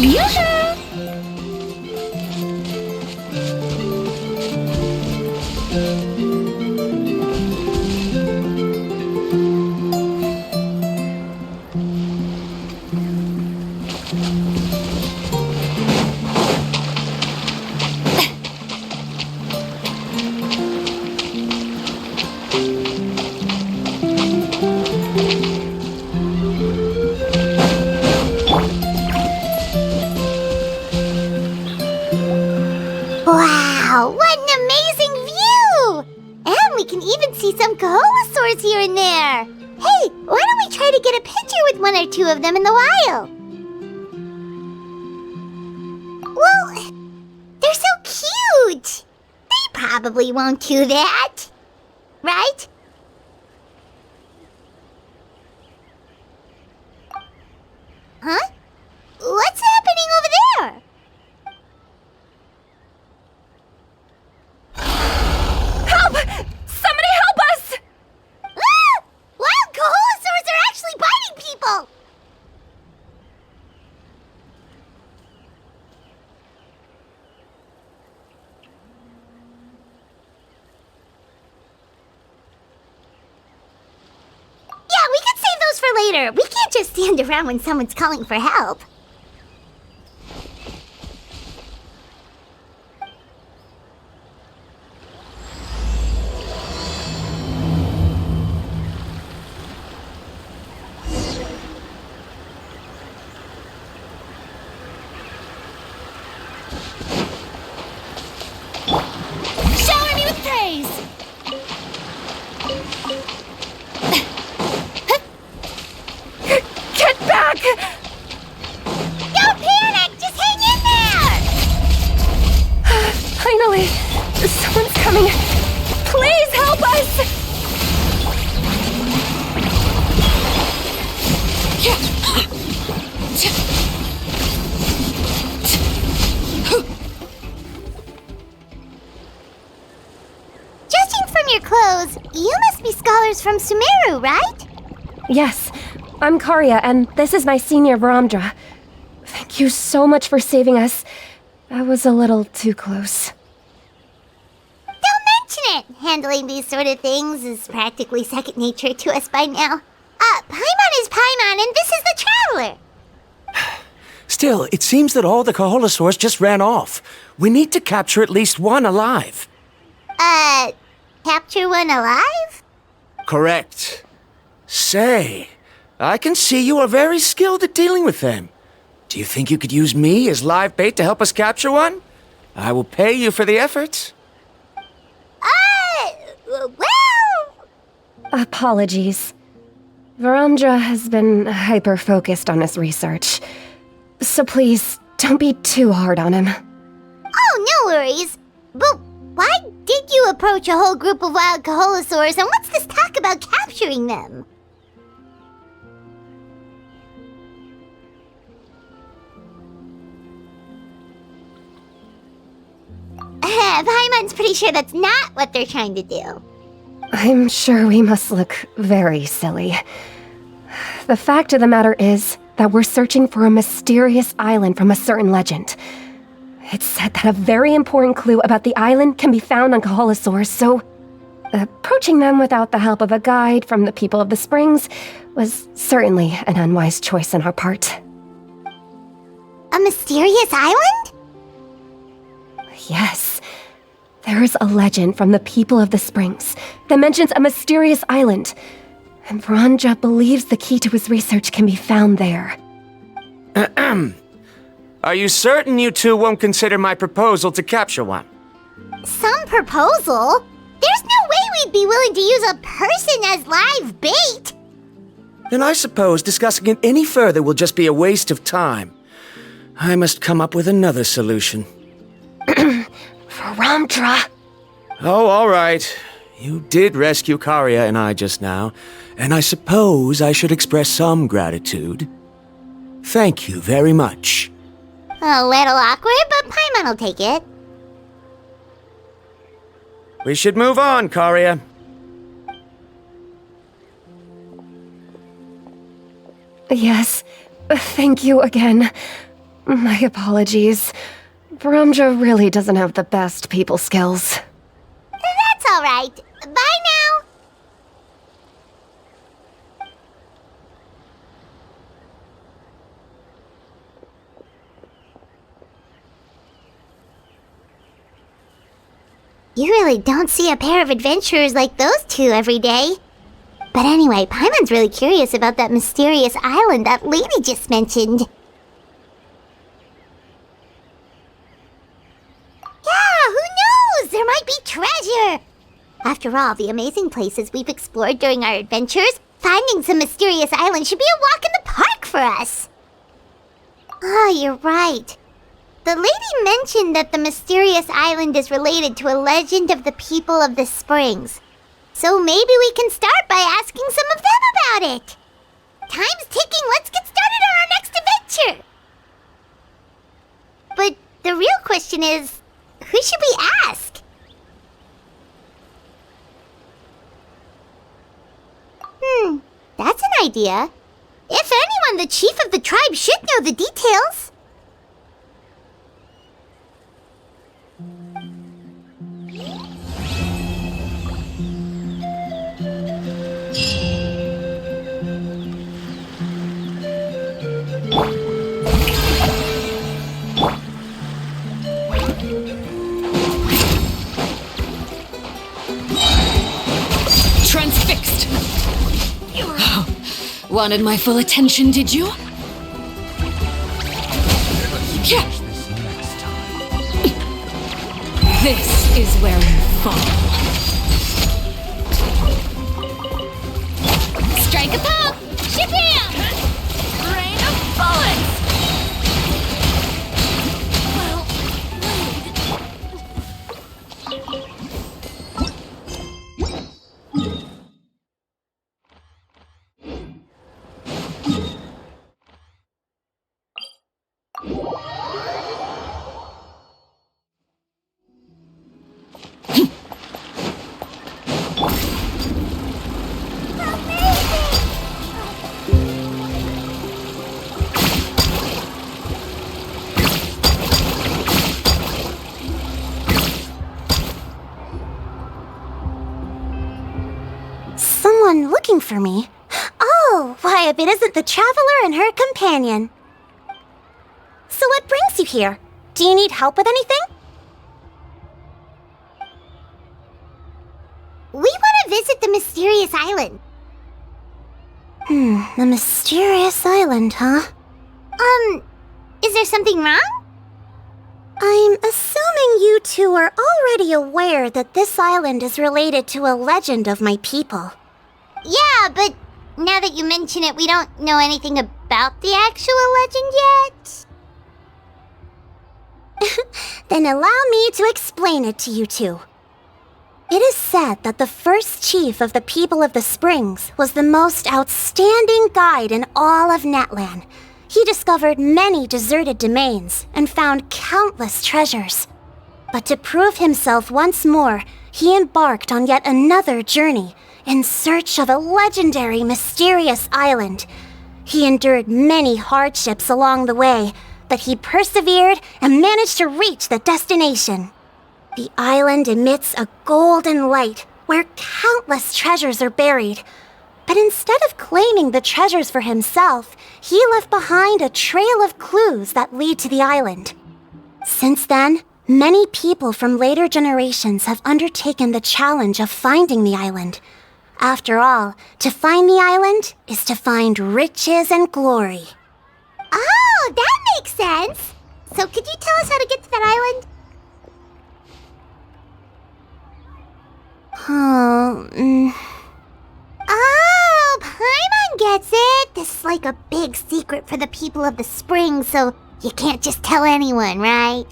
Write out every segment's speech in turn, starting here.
Yoo-hoo! Wow, what an amazing view! And we can even see some Kaholosaurs here and there. Hey, why don't we try to get a picture with one or two of them in the wild? Well, they're so cute. They probably won't do that. Right? Huh? What's happening over there? Help! Somebody help us! Ah! Wild Kaholosaurs are actually biting people! Yeah, we could save those for later. We can't just stand around when someone's calling for help. Shower me with praise! Get back! Don't panic! Just hang in there! Finally! Someone's coming! Please help us! Judging from your clothes, you must be scholars from Sumeru, right? Yes, I'm Karya, and this is my senior Varamdra. Thank you so much for saving us. That was a little too close. Don't mention it! Handling these sort of things is practically second nature to us by now. Paimon is Paimon, and this is the Traveler! Still, it seems that all the Kaholosaurs just ran off. We need to capture at least one alive. Capture one alive? Correct. Say, I can see you are very skilled at dealing with them. Do you think you could use me as live bait to help us capture one? I will pay you for the effort. Well... Apologies. Varamdra has been hyper-focused on his research. So please, don't be too hard on him. Oh, no worries. But why did you approach a whole group of wild Kaholosaurs, and what's this talk about capturing them? Paimon's pretty sure that's not what they're trying to do. I'm sure we must look very silly. The fact of the matter is that we're searching for a mysterious island from a certain legend. It's said that a very important clue about the island can be found on Kaholosaurs, so approaching them without the help of a guide from the people of the springs was certainly an unwise choice on our part. A mysterious island? Yes. There is a legend from the people of the springs that mentions a mysterious island, and Varamdra believes the key to his research can be found there. Are you certain you two won't consider my proposal to capture one? Some proposal? There's no way we'd be willing to use a person as live bait! Then I suppose discussing it any further will just be a waste of time. I must come up with another solution. Varamdra! Oh, all right. You did rescue Karya and I just now, and I suppose I should express some gratitude. Thank you very much. A little awkward, but Paimon will take it. We should move on, Karya. Yes, thank you again. My apologies. Bromja really doesn't have the best people skills. That's all right. Bye now. You really don't see a pair of adventurers like those two every day. But anyway, Paimon's really curious about that mysterious island that lady just mentioned. Yeah, who knows? There might be treasure! After all the amazing places we've explored during our adventures, finding some mysterious island should be a walk in the park for us. Oh, you're right. The lady mentioned that the mysterious island is related to a legend of the people of the springs. So maybe we can start by asking some of them about it. Time's ticking, let's get started on our next adventure! But the real question is, who should we ask? That's an idea. If anyone, the chief of the tribe should know the details. Transfixed! Wanted my full attention, did you? Yeah. This is where you fall. Strike a pop! Shabam! Rain of bullets! Someone looking for me? Oh, why, if it isn't the traveler and her companion. So what brings you here? Do you need help with anything? We want to visit the mysterious island. The mysterious island, huh? Is there something wrong? I'm assuming you two are already aware that this island is related to a legend of my people. Yeah, but now that you mention it, we don't know anything about the actual legend yet. Then allow me to explain it to you two. It is said that the first chief of the people of the Springs was the most outstanding guide in all of Natlan. He discovered many deserted domains and found countless treasures. But to prove himself once more, he embarked on yet another journey in search of a legendary, mysterious island. He endured many hardships along the way, but he persevered and managed to reach the destination. The island emits a golden light where countless treasures are buried. But instead of claiming the treasures for himself, he left behind a trail of clues that lead to the island. Since then, many people from later generations have undertaken the challenge of finding the island. After all, to find the island is to find riches and glory. Oh, that makes sense! So could you tell us how to get to that island? Oh, Paimon gets it! This is like a big secret for the people of the spring, so you can't just tell anyone, right?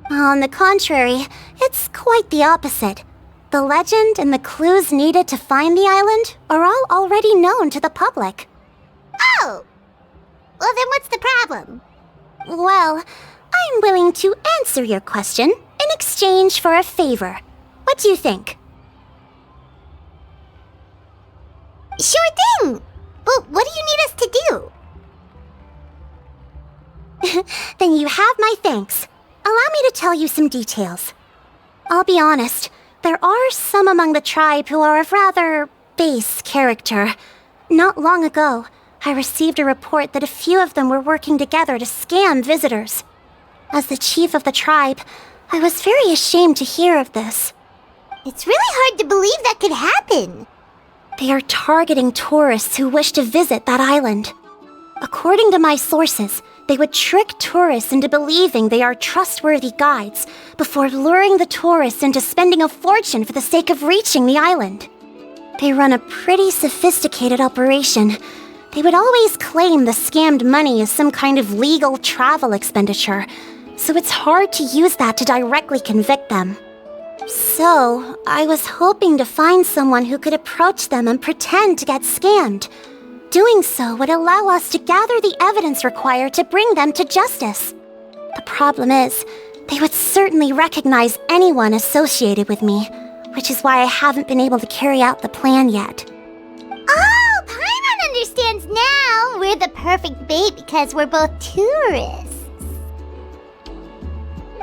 On the contrary, it's quite the opposite. The legend and the clues needed to find the island are all already known to the public. Oh! Well, then what's the problem? Well, I'm willing to answer your question in exchange for a favor. What do you think? Sure thing! But what do you need us to do? Then you have my thanks. Allow me to tell you some details. I'll be honest, there are some among the tribe who are of rather base character. Not long ago, I received a report that a few of them were working together to scam visitors. As the chief of the tribe, I was very ashamed to hear of this. It's really hard to believe that could happen. They are targeting tourists who wish to visit that island. According to my sources, they would trick tourists into believing they are trustworthy guides before luring the tourists into spending a fortune for the sake of reaching the island. They run a pretty sophisticated operation. They would always claim the scammed money is some kind of legal travel expenditure, so it's hard to use that to directly convict them. So, I was hoping to find someone who could approach them and pretend to get scammed. Doing so would allow us to gather the evidence required to bring them to justice. The problem is, they would certainly recognize anyone associated with me, which is why I haven't been able to carry out the plan yet. Oh, Paimon understands now. We're the perfect bait because we're both tourists.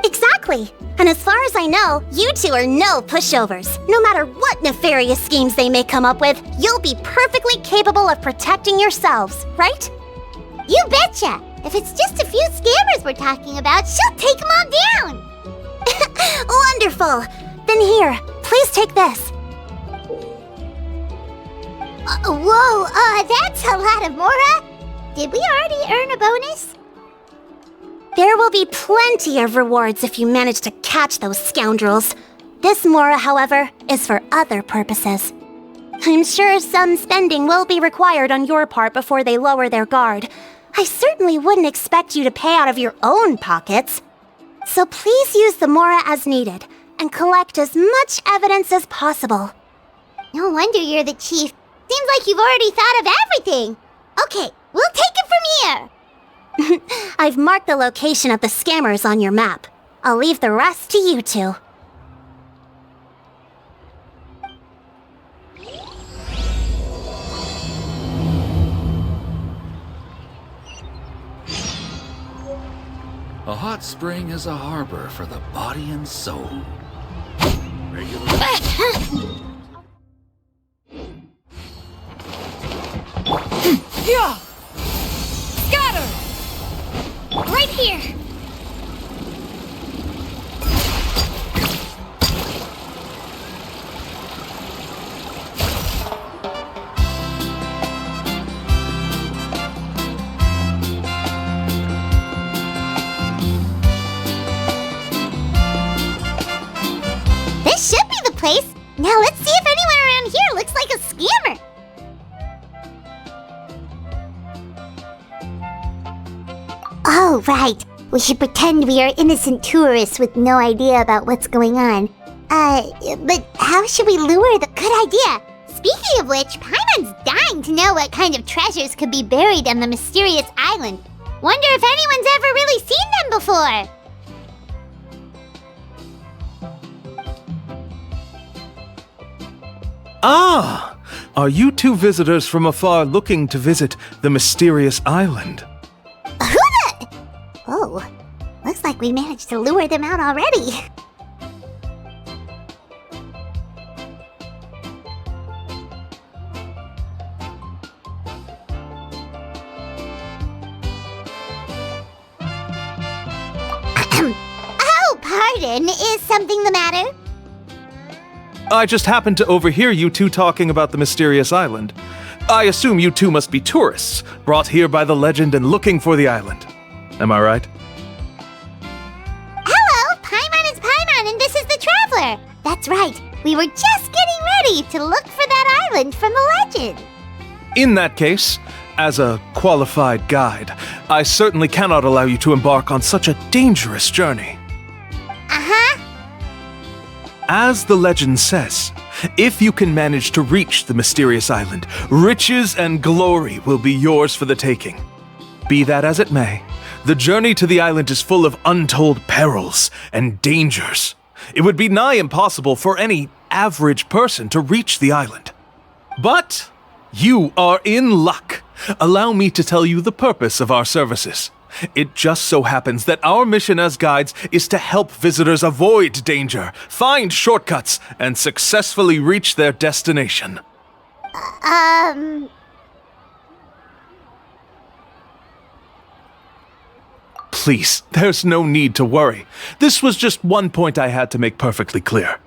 Exactly! And as far as I know, you two are no pushovers. No matter what nefarious schemes they may come up with, you'll be perfectly capable of protecting yourselves, right? You betcha! If it's just a few scammers we're talking about, she'll take them all down! Wonderful! Then here, please take this. Whoa, that's a lot of Mora! Did we already earn a bonus? There will be plenty of rewards if you manage to catch those scoundrels. This Mora, however, is for other purposes. I'm sure some spending will be required on your part before they lower their guard. I certainly wouldn't expect you to pay out of your own pockets. So please use the Mora as needed, and collect as much evidence as possible. No wonder you're the chief. Seems like you've already thought of everything. Okay, we'll take it from here. I've marked the location of the scammers on your map. I'll leave the rest to you two. A hot spring is a harbor for the body and soul. Yeah! Scatter! Right here! This should be the place. Now let's see if anyone around here looks like a scammer. Oh, right. We should pretend we are innocent tourists with no idea about what's going on. But how should we lure the... Good idea! Speaking of which, Paimon's dying to know what kind of treasures could be buried on the mysterious island. Wonder if anyone's ever really seen them before. Ah! Are you two visitors from afar looking to visit the mysterious island? Who the... Oh, looks like we managed to lure them out already. Oh, pardon. Is something the matter? I just happened to overhear you two talking about the mysterious island. I assume you two must be tourists, brought here by the legend and looking for the island. Am I right? Hello, Paimon is Paimon, and this is the Traveler. That's right. We were just getting ready to look for that island from the legend. In that case, as a qualified guide, I certainly cannot allow you to embark on such a dangerous journey. Uh-huh. As the legend says, if you can manage to reach the mysterious island, riches and glory will be yours for the taking. Be that as it may, the journey to the island is full of untold perils and dangers. It would be nigh impossible for any average person to reach the island. But you are in luck. Allow me to tell you the purpose of our services. It just so happens that our mission as guides is to help visitors avoid danger, find shortcuts, and successfully reach their destination. Please, there's no need to worry. This was just one point I had to make perfectly clear.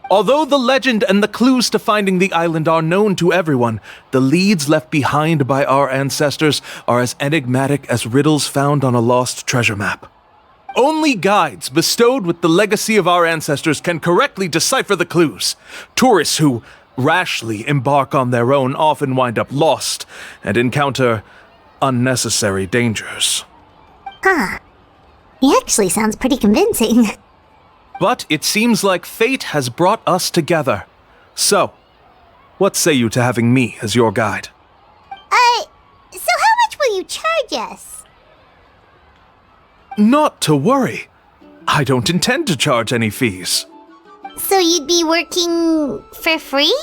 Although the legend and the clues to finding the island are known to everyone, the leads left behind by our ancestors are as enigmatic as riddles found on a lost treasure map. Only guides bestowed with the legacy of our ancestors can correctly decipher the clues. Tourists who rashly embark on their own often wind up lost and encounter unnecessary dangers. He actually sounds pretty convincing. But it seems like fate has brought us together. So, what say you to having me as your guide? So how much will you charge us? Not to worry. I don't intend to charge any fees. So you'd be working for free?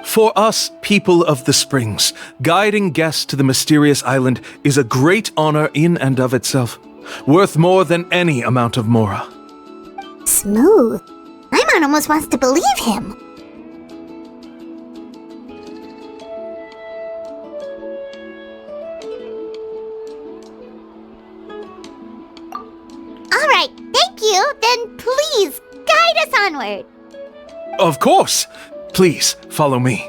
For us, people of the Springs, guiding guests to the mysterious island is a great honor in and of itself, worth more than any amount of mora. Smooth. Paimon almost wants to believe him. Alright, thank you. Then please, guide us onward. Of course! Please, follow me.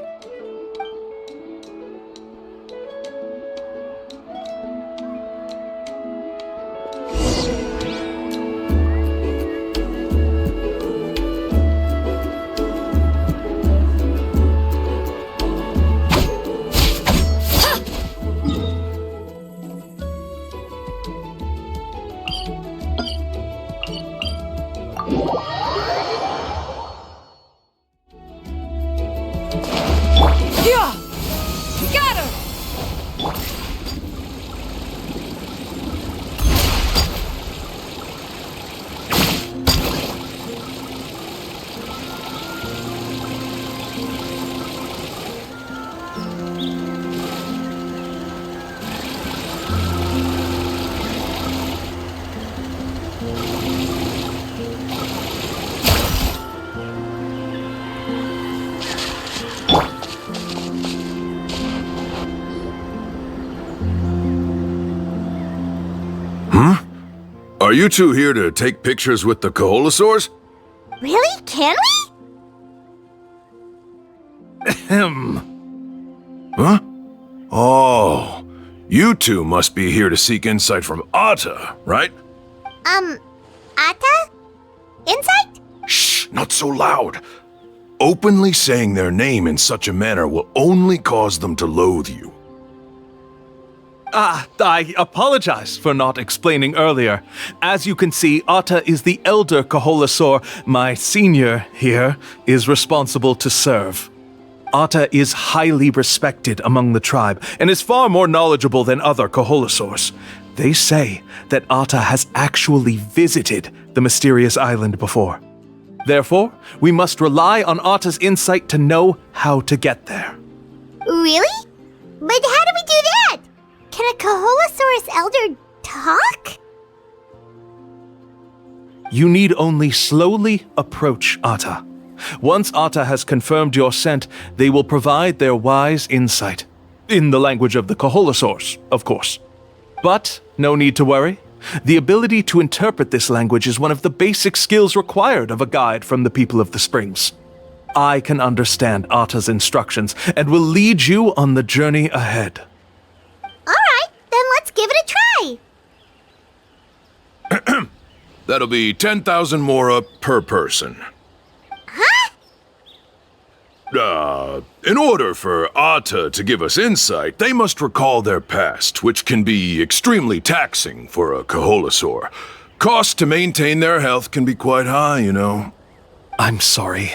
Yeah! Scatter! Are you two here to take pictures with the Koholosaurs? Really? Can we? Huh? Oh, you two must be here to seek insight from Atta, right? Atta? Insight? Shh, not so loud. Openly saying their name in such a manner will only cause them to loathe you. I apologize for not explaining earlier. As you can see, Atta is the elder Koholosaur. My senior here is responsible to serve. Atta is highly respected among the tribe and is far more knowledgeable than other Koholosaurs. They say that Atta has actually visited the mysterious island before. Therefore, we must rely on Atta's insight to know how to get there. Really? But how do we do that? Can a Koholosaurus elder talk? You need only slowly approach Atta. Once Atta has confirmed your scent, they will provide their wise insight. In the language of the Koholosaurs, of course. But no need to worry. The ability to interpret this language is one of the basic skills required of a guide from the people of the Springs. I can understand Atta's instructions and will lead you on the journey ahead. Alright, then let's give it a try. That'll be 10,000 mora per person. Huh? In order for Atta to give us insight, they must recall their past, which can be extremely taxing for a Koholosaur. Cost to maintain their health can be quite high, you know. I'm sorry.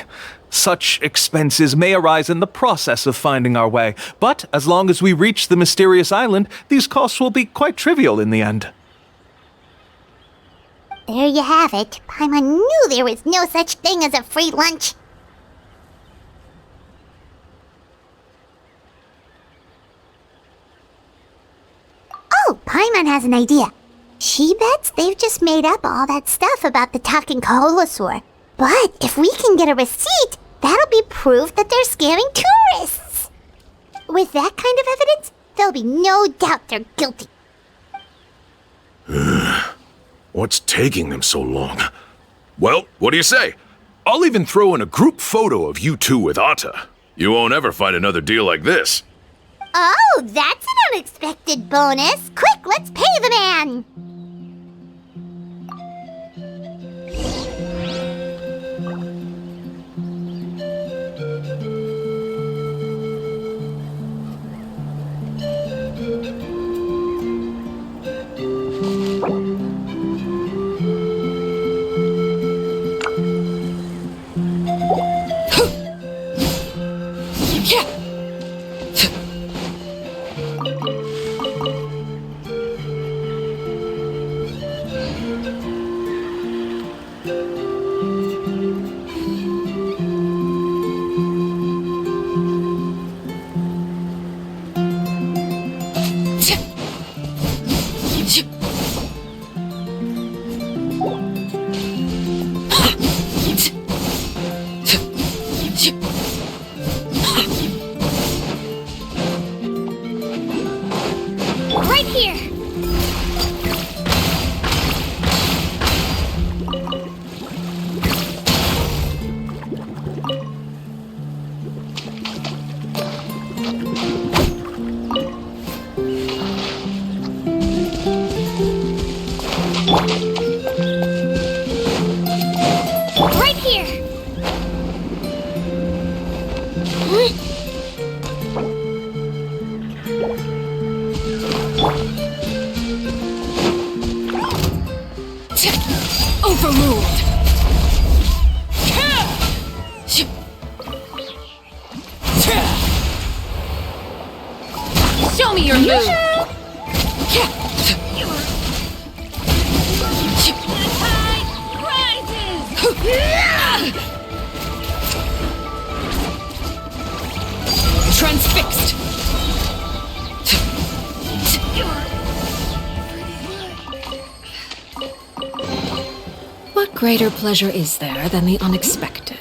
Such expenses may arise in the process of finding our way, but as long as we reach the mysterious island, these costs will be quite trivial in the end. There you have it. Paimon knew there was no such thing as a free lunch. Oh, Paimon has an idea. She bets they've just made up all that stuff about the talking Kaholosaur. But if we can get a receipt, that'll be proof that they're scamming tourists. With that kind of evidence, there'll be no doubt they're guilty. What's taking them so long? Well, what do you say? I'll even throw in a group photo of you two with Atta. You won't ever find another deal like this. Oh, that's an unexpected bonus. Quick, let's pay the man. Right here! Right here! Overruled. Show me your move. The tide rises. Transfixed. What greater pleasure is there than the unexpected?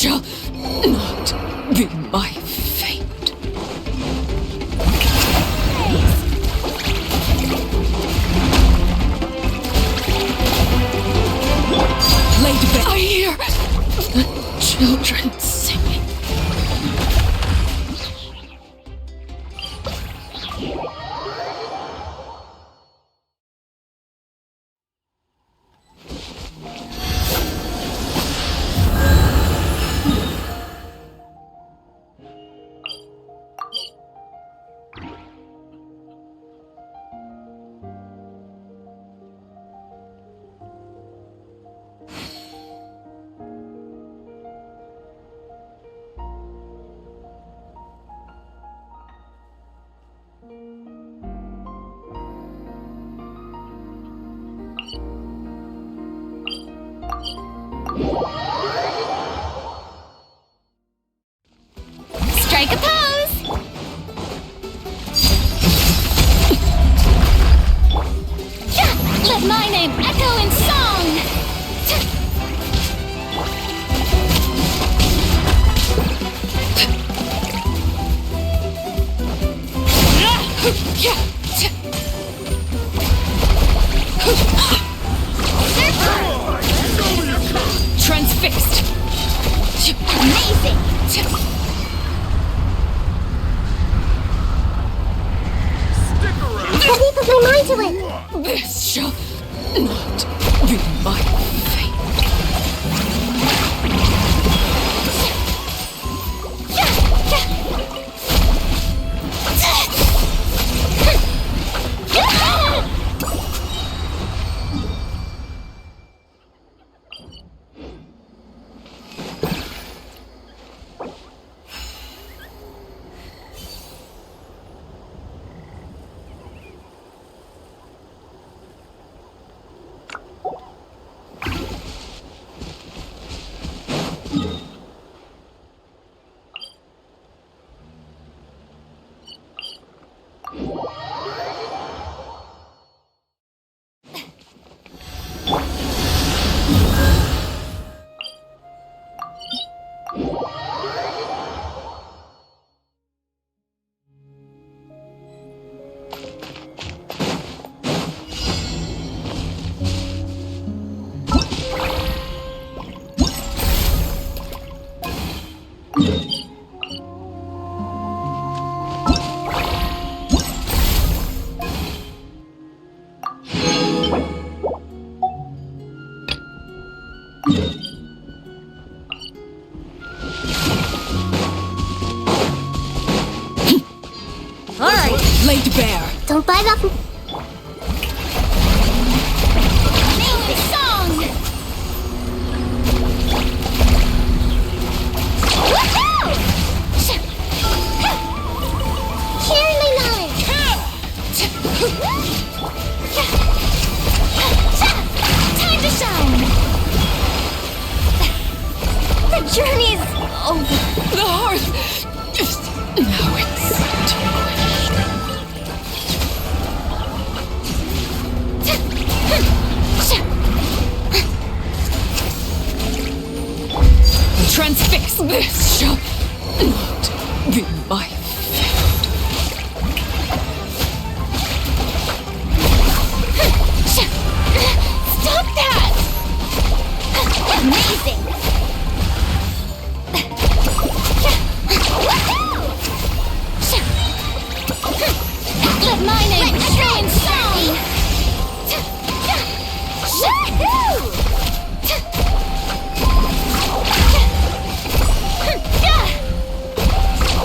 shall not be my fate. Laid bare, I hear the children singing. Strike a pose! Let my name echo in song! Transfixed! Amazing! Let me put my mind to it. This shall not be my fate. Laid bare. Don't bite off. Amazing song! Woohoo! Sharing my knowledge. Time to shine! The journey's over. The hearth is now extinguished. Transfix. This shall not be my fate. Stop that! Amazing! Let my name echo in song!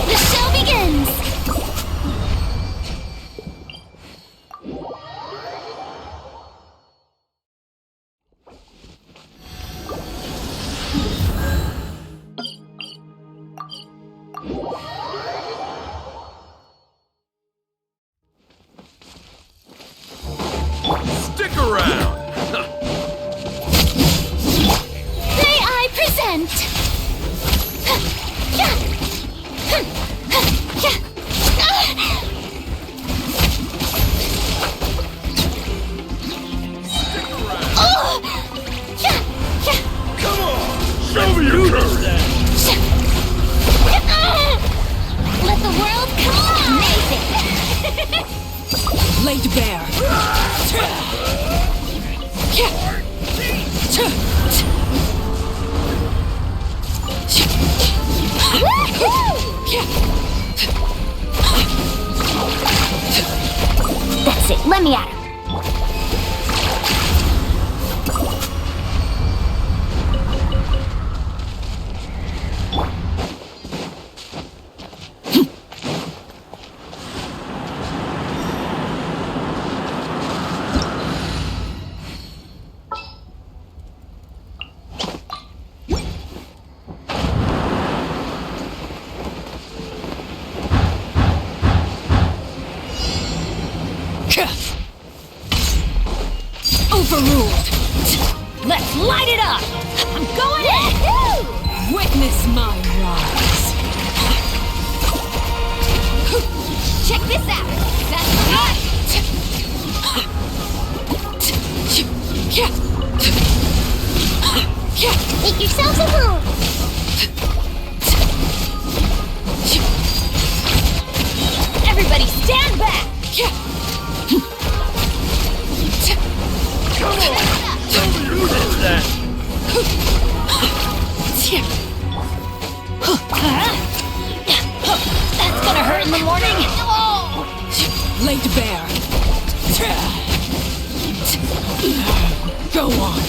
The show begins! Stick around! May I present? Come on! Show me your courage! Laid bare. That's it. Let me at him. Overruled. Let's light it up. I'm going in. Witness my rise. Check this out. That's right. Make yourselves at home. Everybody stand back. That's gonna hurt in the morning. Laid bare. Go on.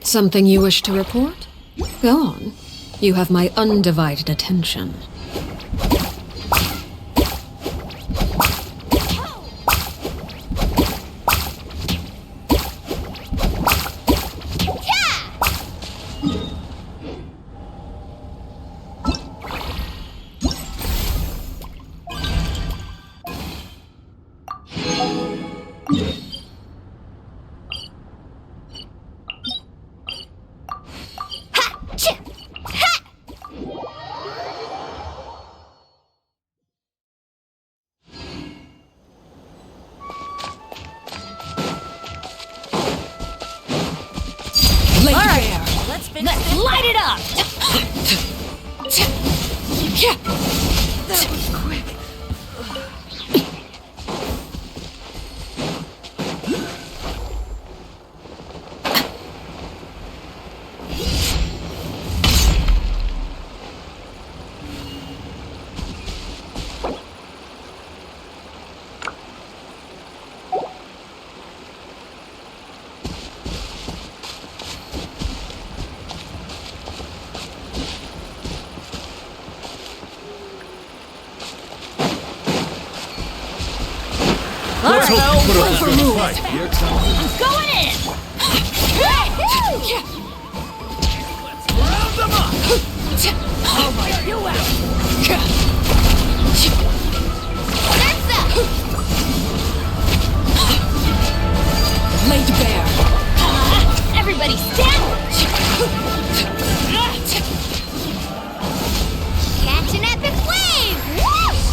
Something you wish to report? Go on. You have my undivided attention. Let's light it up! That was quick. Let's hope you put up a good fight. I'm going in! Round them up! I'll wear you out! Laid bare! Everybody stand! Catch an epic wave! Whoosh!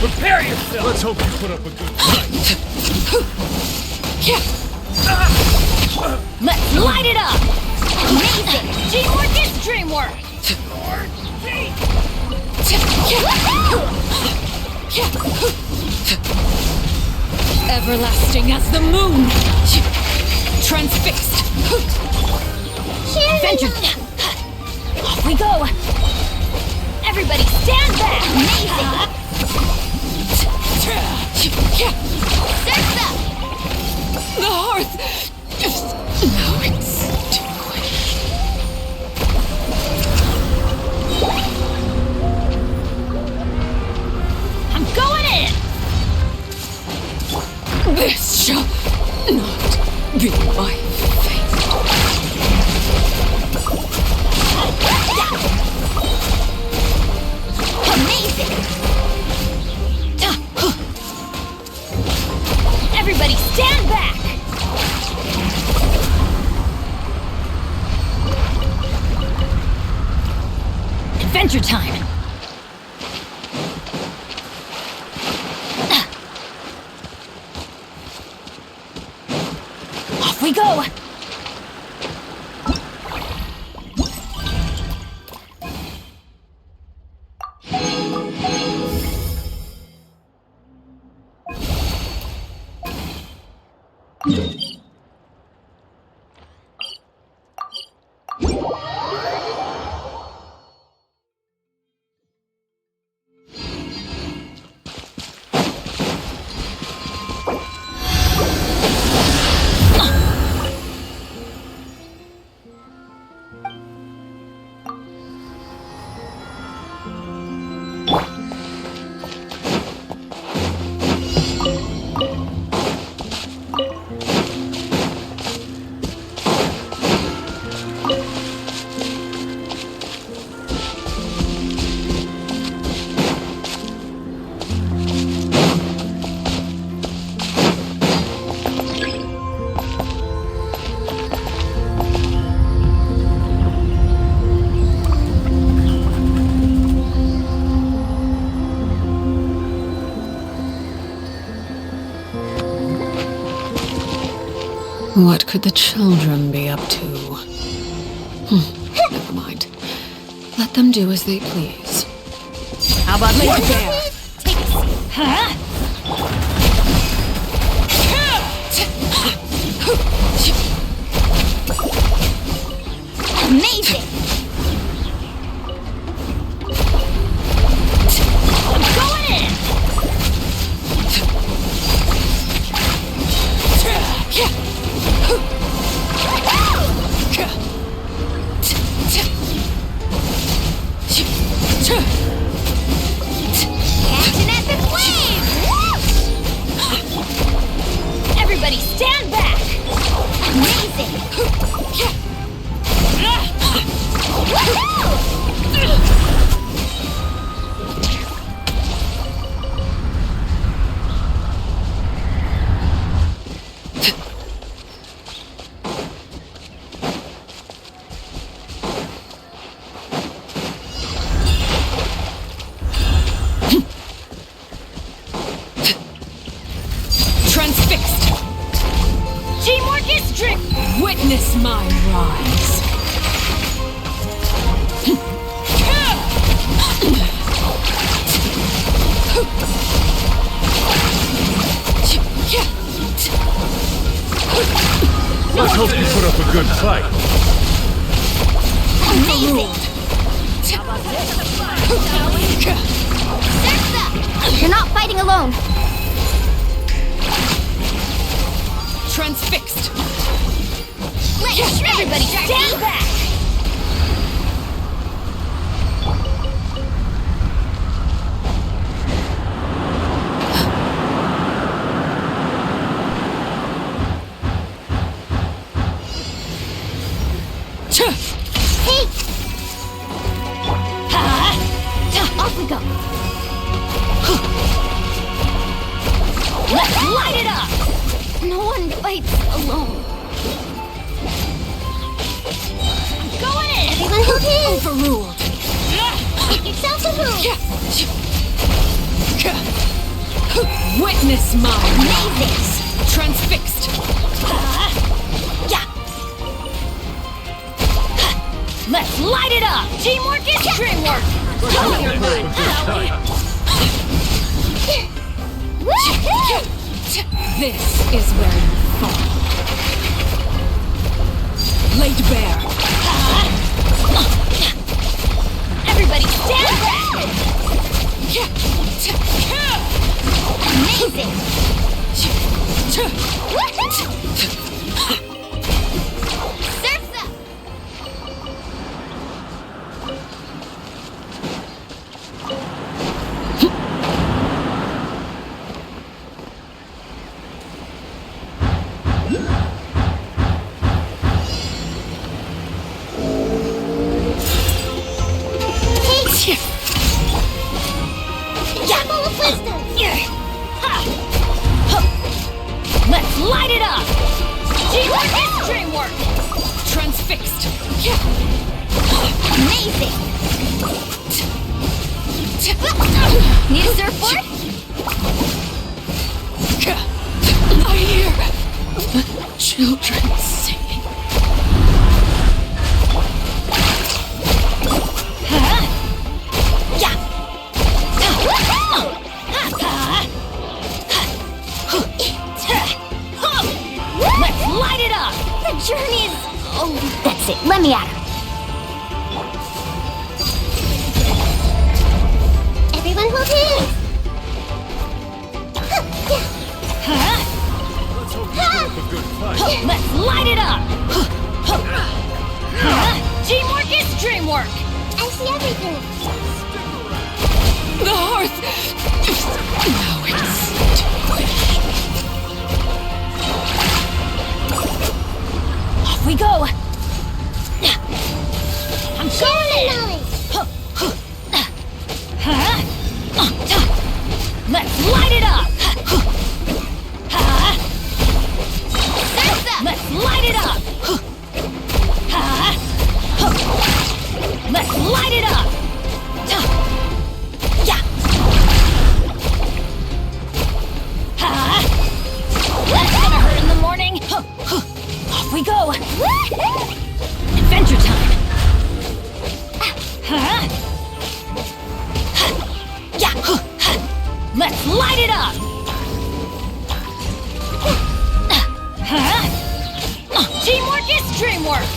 Prepare yourself! Let's hope you put up a good fight. Let's light it up! Amazing! Teamwork is dreamwork! Everlasting as the moon! Transfixed! Adventure! Off we go! Everybody stand back! Amazing! The hearth! No, it's too quick. I'm going in! This shall not be my fate. Amazing! Everybody stand back! Adventure time! Off we go! What could the children be up to? Never mind. Let them do as they please. How about Lady Bear? Take a seat. Huh? Amazing! I'm going in! Catch an epic wave! Everybody stand back! Amazing! Transfixed! Teamwork is strict! Witness my rise! Let's hope you put up a good fight. Amazing! You're not fighting alone! Transfixed! Let's everybody stand back! light it up! No one fights alone. I'm going in! Everyone hold hands. Overruled! Make yourself a move. Witness my rise! Transfixed! Let's light it up! Teamwork is dreamwork! Show your mind, shall we? This is where you fall. Laid bare. Everybody stand back. Amazing. Surf's up. Full of wisdom. Let's light it up! Teamwork is dreamwork! Transfixed! Amazing. Need a surfboard? I hear children singing. Let's light it up! The journey is... Oh, that's it. Let me at her. Everyone hold hands. A good fight. Let's light it up! Teamwork is dreamwork! I see everything. The hearth! Now extinguished. Off we go! I'm going in! Let's light it up! Let's light it up! Let's light it up! That's gonna hurt in the morning! Off we go! Adventure time! Let's light it up! Teamwork is dreamwork!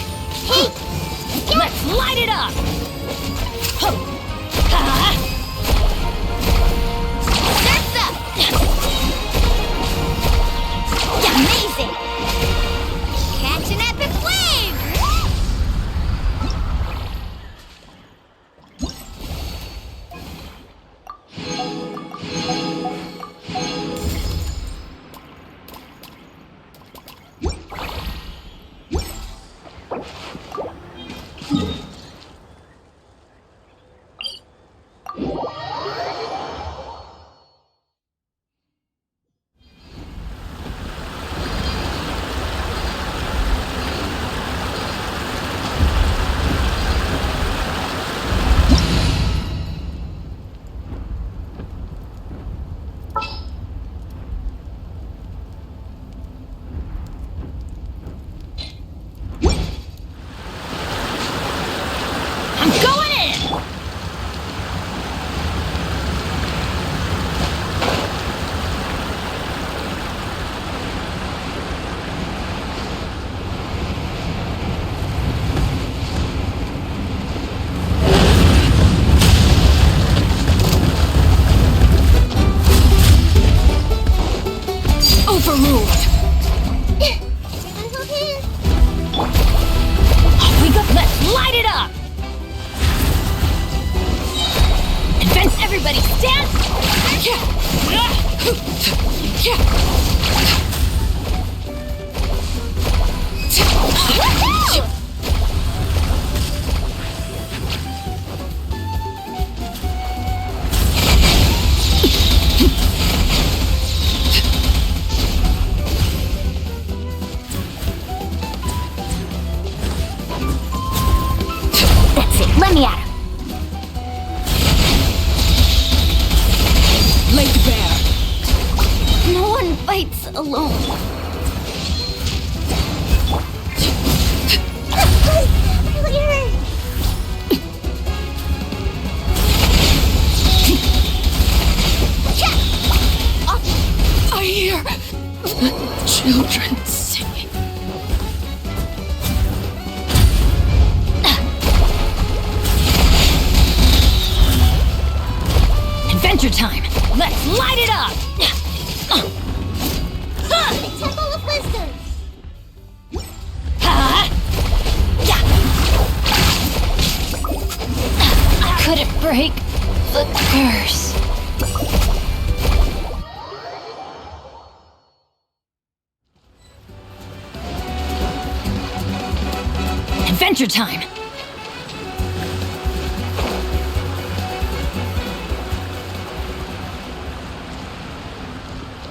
Let's light it up! Surf's up. Amazing. Catch an epic wave. lights alone. I hear the children singing. Adventure time! Let's light it up! The Temple of Wisdom! I couldn't break the curse. Adventure time!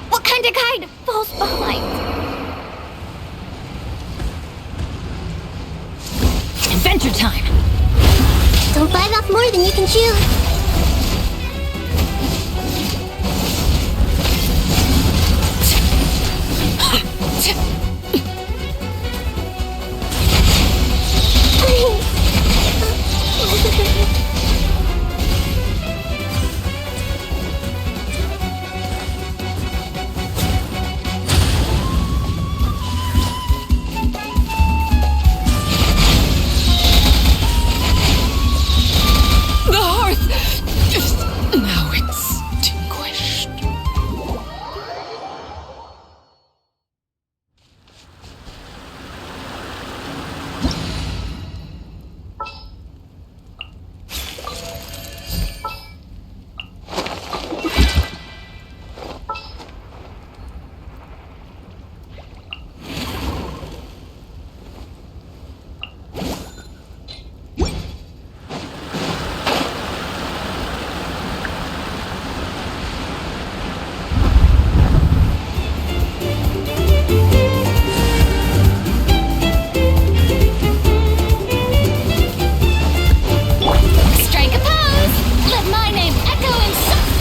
What kind of guide falls behind? Adventure time! Don't bite off more than you can chew. The hearth is now extinguished. Strike a pose! Let my name echo in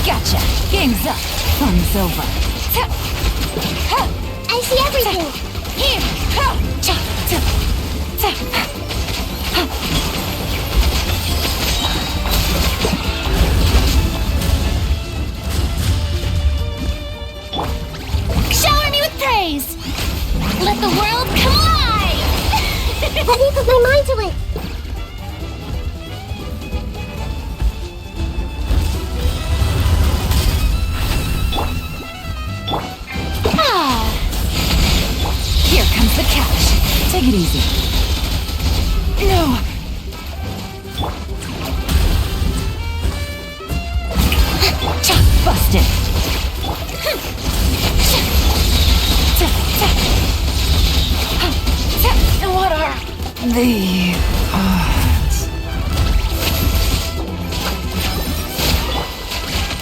Gotcha! Game's up. Fun's over. I see everything. Here! Shower me with praise! Let the world come alive! Let me put my mind to it. Here comes the catch. Take it easy. No! Busted! What are the odds?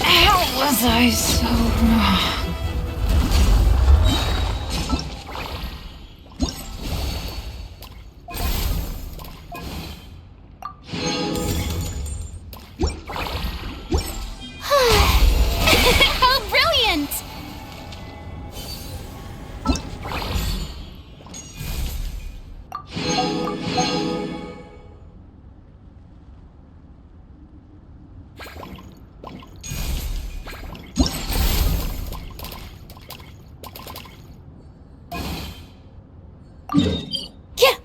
How was I so wrong? How brilliant! Yeah.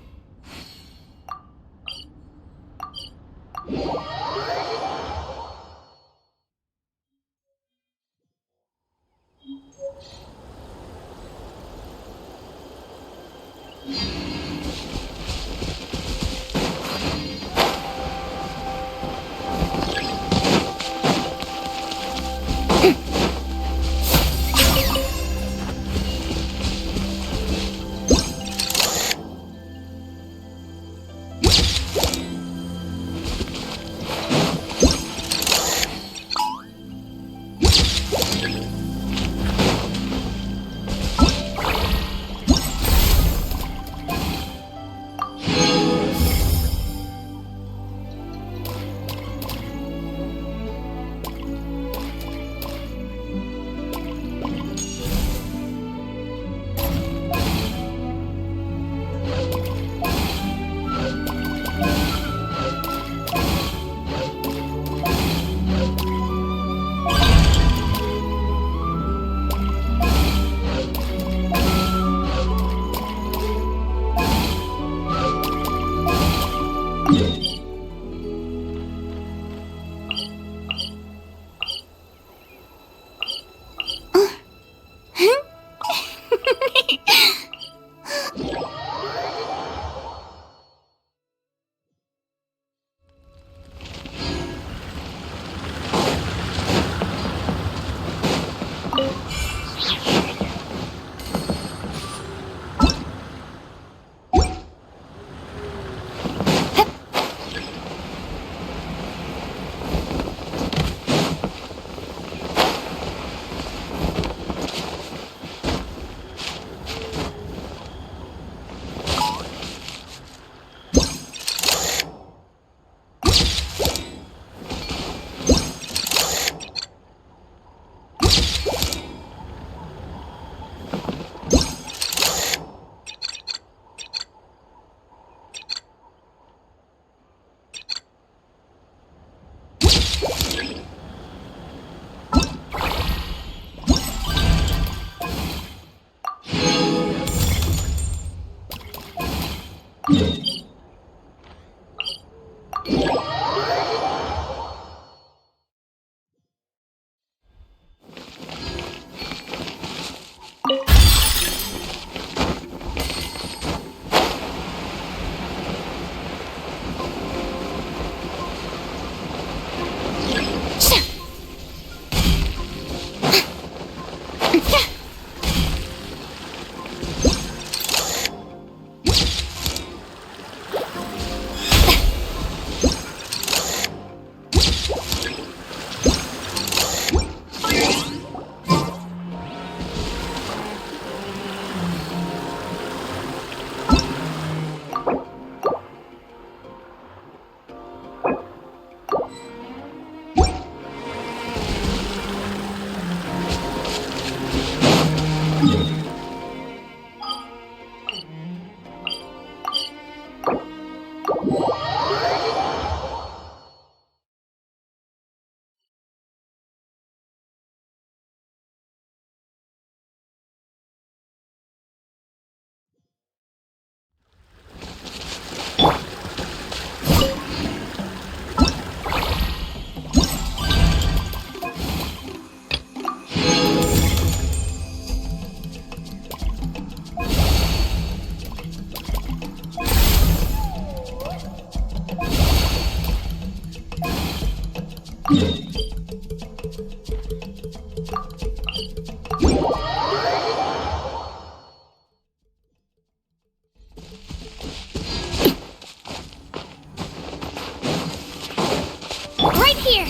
Right here!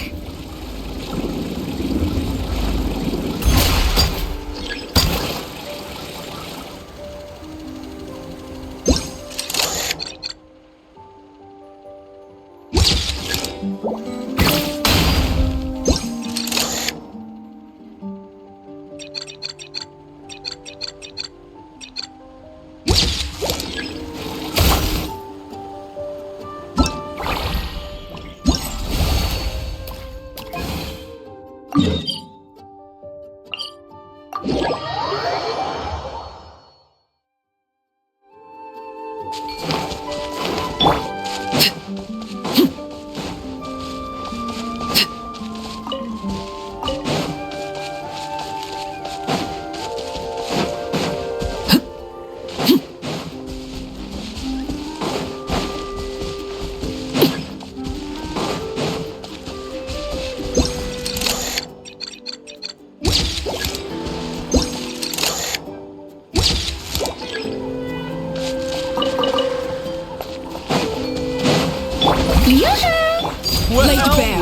Laid bare.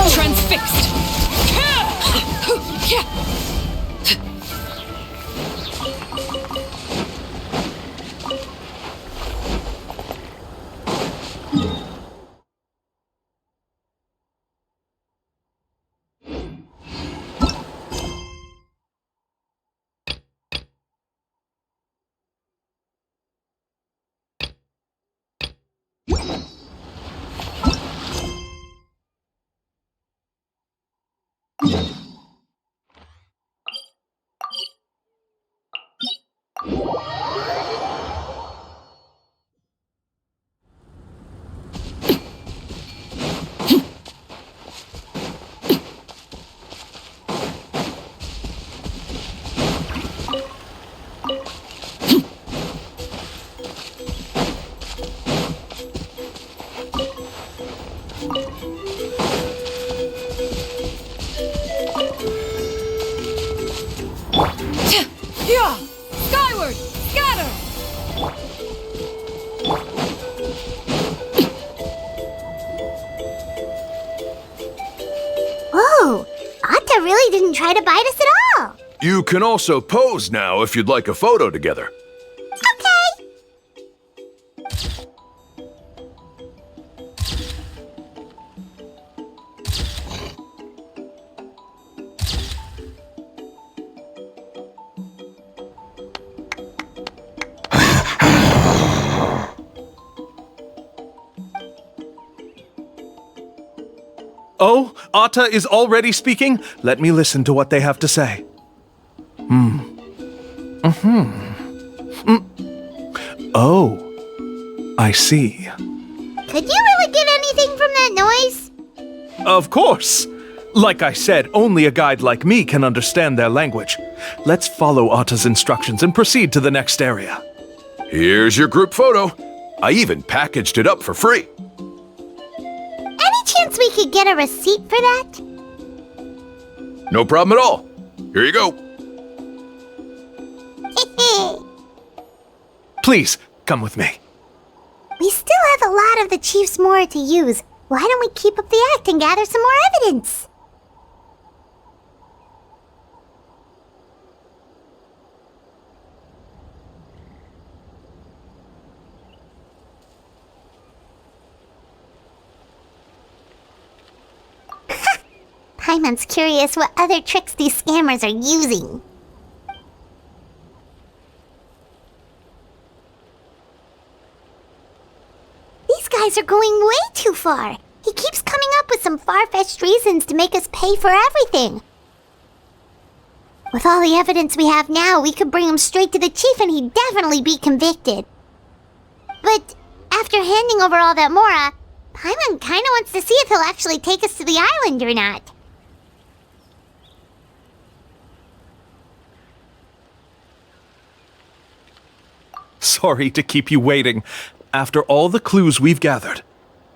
Transfixed. Skyward! Scatter! Whoa! Atta really didn't try to bite us at all! You can also pose now if you'd like a photo together. Okay! Oh, Atta is already speaking? Let me listen to what they have to say. Oh, I see. Could you really get anything from that noise? Of course! Like I said, only a guide like me can understand their language. Let's follow Atta's instructions and proceed to the next area. Here's your group photo. I even packaged it up for free. Any chance we could get a receipt for that? No problem at all. Here you go. Please, come with me. We still have a lot of the chief's mora to use. Why don't we keep up the act and gather some more evidence? Paimon's curious what other tricks these scammers are using. These guys are going way too far. He keeps coming up with some far-fetched reasons to make us pay for everything. With all the evidence we have now, we could bring him straight to the chief and he'd definitely be convicted. But after handing over all that mora, Paimon kinda wants to see if he'll actually take us to the island or not. Sorry to keep you waiting. After all the clues we've gathered,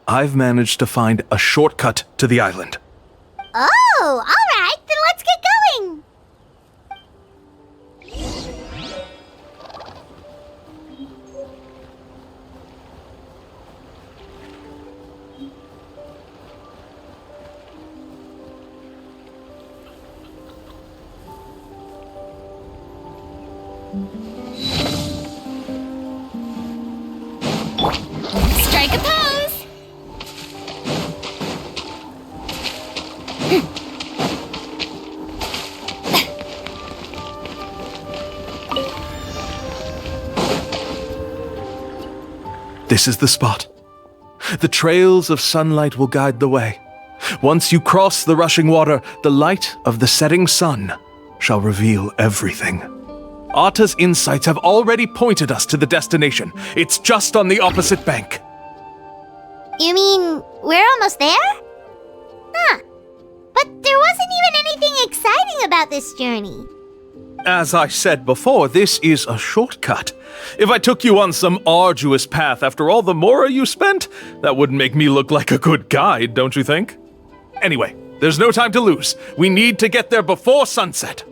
I've managed to find a shortcut to the island. Oh, alright, then let's get going! Strike a pose! This is the spot. The trails of sunlight will guide the way. Once you cross the rushing water, the light of the setting sun shall reveal everything. Atta's insights have already pointed us to the destination. It's just on the opposite bank. You mean, we're almost there? Huh. But there wasn't even anything exciting about this journey. As I said before, this is a shortcut. If I took you on some arduous path after all the mora you spent, that wouldn't make me look like a good guide, don't you think? Anyway, there's no time to lose. We need to get there before sunset.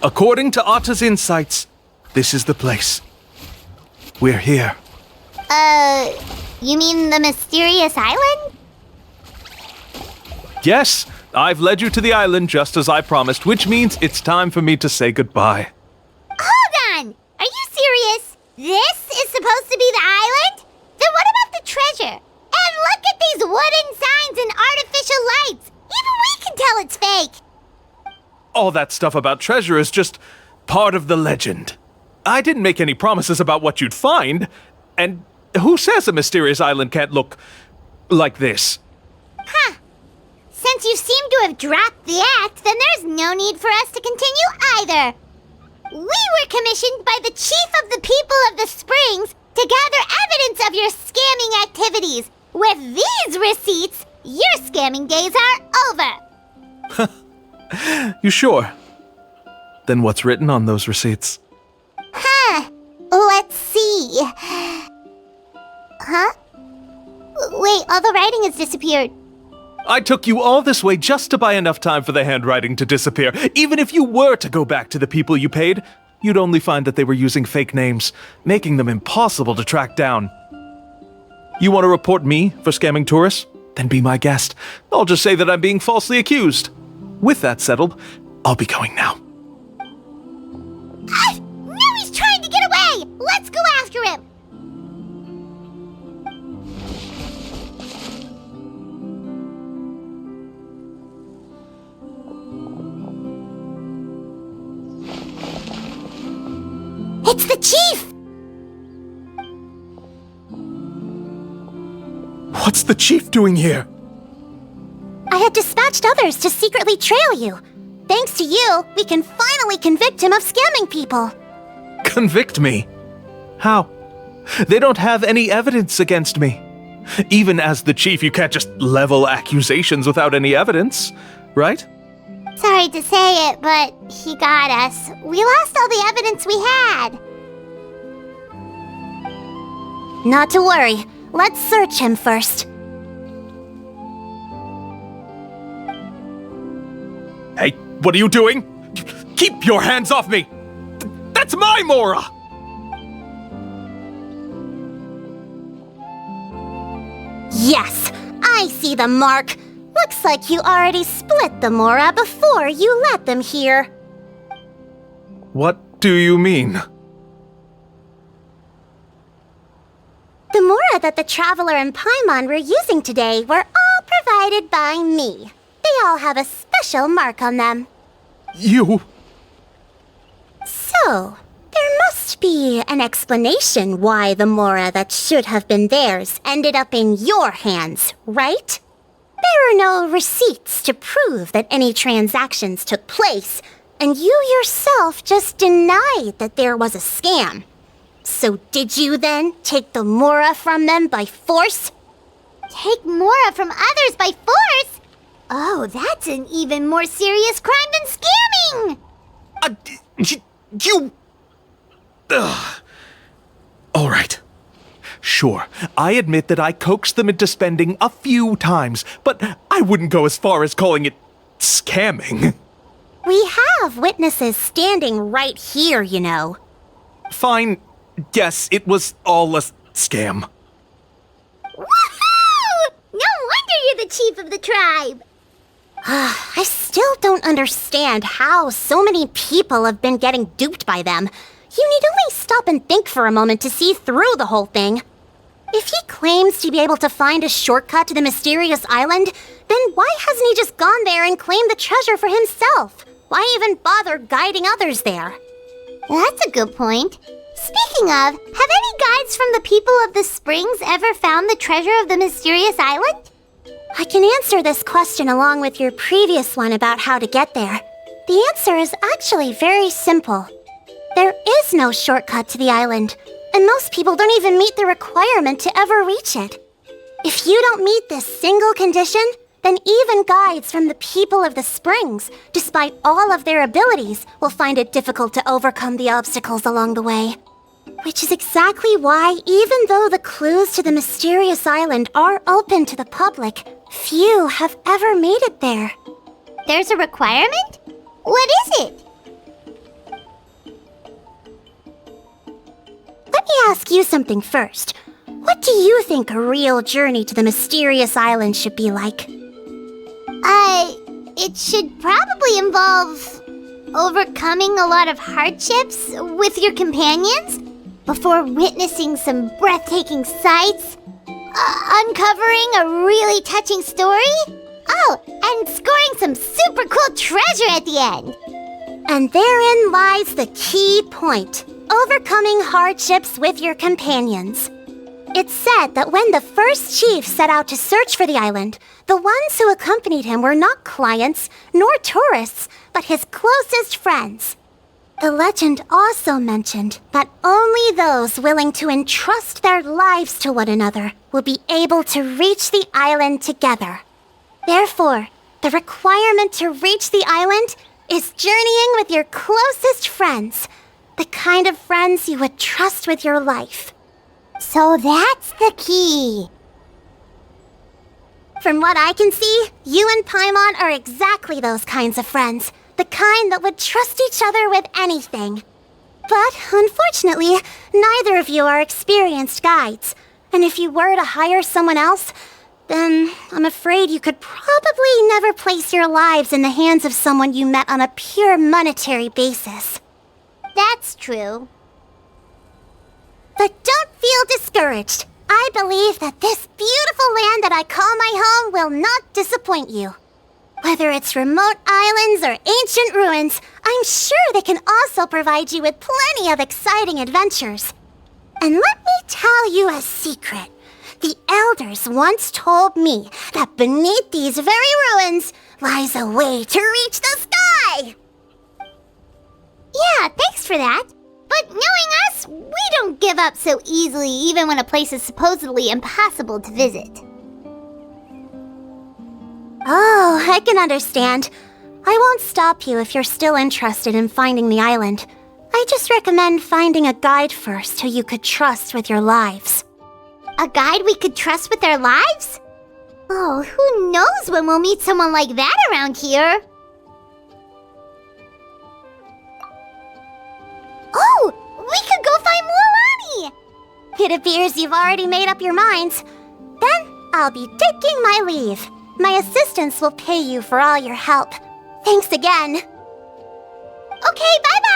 According to Atta's insights, this is the place. We're here. You mean the mysterious island? Yes, I've led you to the island just as I promised, which means it's time for me to say goodbye. Hold on! Are you serious? This is supposed to be the island? Then what about the treasure? And look at these wooden signs and artificial lights! Even we can tell it's fake! All that stuff about treasure is just part of the legend. I didn't make any promises about what you'd find, and who says a mysterious island can't look like this? Huh. Since you seem to have dropped the act, then there's no need for us to continue either. We were commissioned by the chief of the people of the Springs to gather evidence of your scamming activities. With these receipts, your scamming days are over. You sure? Then what's written on those receipts? Huh. Let's see. Huh? Wait, all the writing has disappeared. I took you all this way just to buy enough time for the handwriting to disappear. Even if you were to go back to the people you paid, you'd only find that they were using fake names, making them impossible to track down. You want to report me for scamming tourists? Then be my guest. I'll just say that I'm being falsely accused. With that settled, I'll be going now. Now he's trying to get away! Let's go after him! It's the chief! What's the chief doing here? I had dispatched others to secretly trail you. Thanks to you, we can finally convict him of scamming people. Convict me? How? They don't have any evidence against me. Even as the chief, you can't just level accusations without any evidence, right? Sorry to say it, but he got us. We lost all the evidence we had. Not to worry. Let's search him first. Hey, what are you doing? Keep your hands off me! That's my Mora! I see the mark. Looks like you already split the Mora before you let them here. What do you mean? The Mora that the Traveler and Paimon were using today were all provided by me. They all have a special mark on them. You... So, there must be an explanation why the Mora that should have been theirs ended up in your hands, right? There are no receipts to prove that any transactions took place, and you yourself just denied that there was a scam. So did you then take the Mora from them by force? Take Mora from others by force? Oh, that's an even more serious crime than scamming! You... Ugh. All right. Sure, I admit that I coaxed them into spending a few times, but I wouldn't go as far as calling it scamming. We have witnesses standing right here, you know. Fine. Yes, it was all a scam. Woohoo! No wonder you're the chief of the tribe! I still don't understand how so many people have been getting duped by them. You need only stop and think for a moment to see through the whole thing. If he claims to be able to find a shortcut to the mysterious island, then why hasn't he just gone there and claimed the treasure for himself? Why even bother guiding others there? That's a good point. Speaking of, have any guides from the people of the springs ever found the treasure of the mysterious island? I can answer this question along with your previous one about how to get there. The answer is actually very simple. There is no shortcut to the island, and most people don't even meet the requirement to ever reach it. If you don't meet this single condition, then even guides from the people of the springs, despite all of their abilities, will find it difficult to overcome the obstacles along the way. Which is exactly why, even though the clues to the mysterious island are open to the public, few have ever made it there. There's a requirement? What is it? Let me ask you something first. What do you think a real journey to the mysterious island should be like? It should probably involve overcoming a lot of hardships with your companions before witnessing some breathtaking sights, uncovering a really touching story, and scoring some super cool treasure at the end. And therein lies the key point. Overcoming hardships with your companions. It's said that when the first chief set out to search for the island, the ones who accompanied him were not clients nor tourists, but his closest friends. The legend also mentioned that only those willing to entrust their lives to one another will be able to reach the island together. Therefore, the requirement to reach the island is journeying with your closest friends, the kind of friends you would trust with your life. So that's the key. From what I can see, you and Paimon are exactly those kinds of friends. The kind that would trust each other with anything. But, unfortunately, neither of you are experienced guides. And if you were to hire someone else, then I'm afraid you could probably never place your lives in the hands of someone you met on a pure monetary basis. That's true. But don't feel discouraged. I believe that this beautiful land that I call my home will not disappoint you. Whether it's remote islands or ancient ruins, I'm sure they can also provide you with plenty of exciting adventures. And let me tell you a secret. The elders once told me that beneath these very ruins lies a way to reach the sky! Yeah, thanks for that. But knowing us, we don't give up so easily even when a place is supposedly impossible to visit. Oh, I can understand. I won't stop you if you're still interested in finding the island. I just recommend finding a guide first who you could trust with your lives. A guide we could trust with our lives? Oh, who knows when we'll meet someone like that around here? Oh, we could go find Mualani! It appears you've already made up your minds. Then, I'll be taking my leave. My assistants will pay you for all your help. Thanks again. Okay, bye-bye!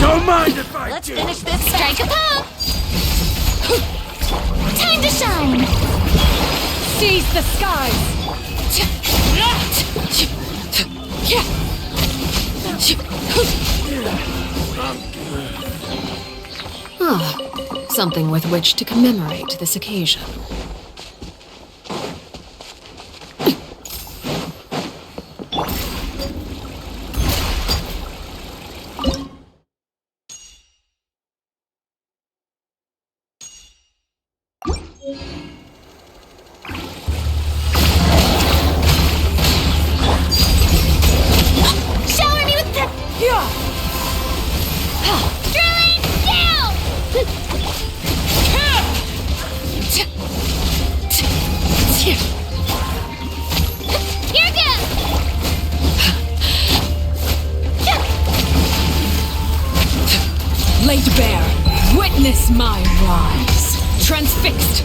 Don't mind if I Let's do. finish this. Strike a pose. Time to shine. Seize the skies. Ah, something with which to commemorate this occasion. Shower me with the drilling down! Here goes! Laid bare, witness my rise. Transfixed.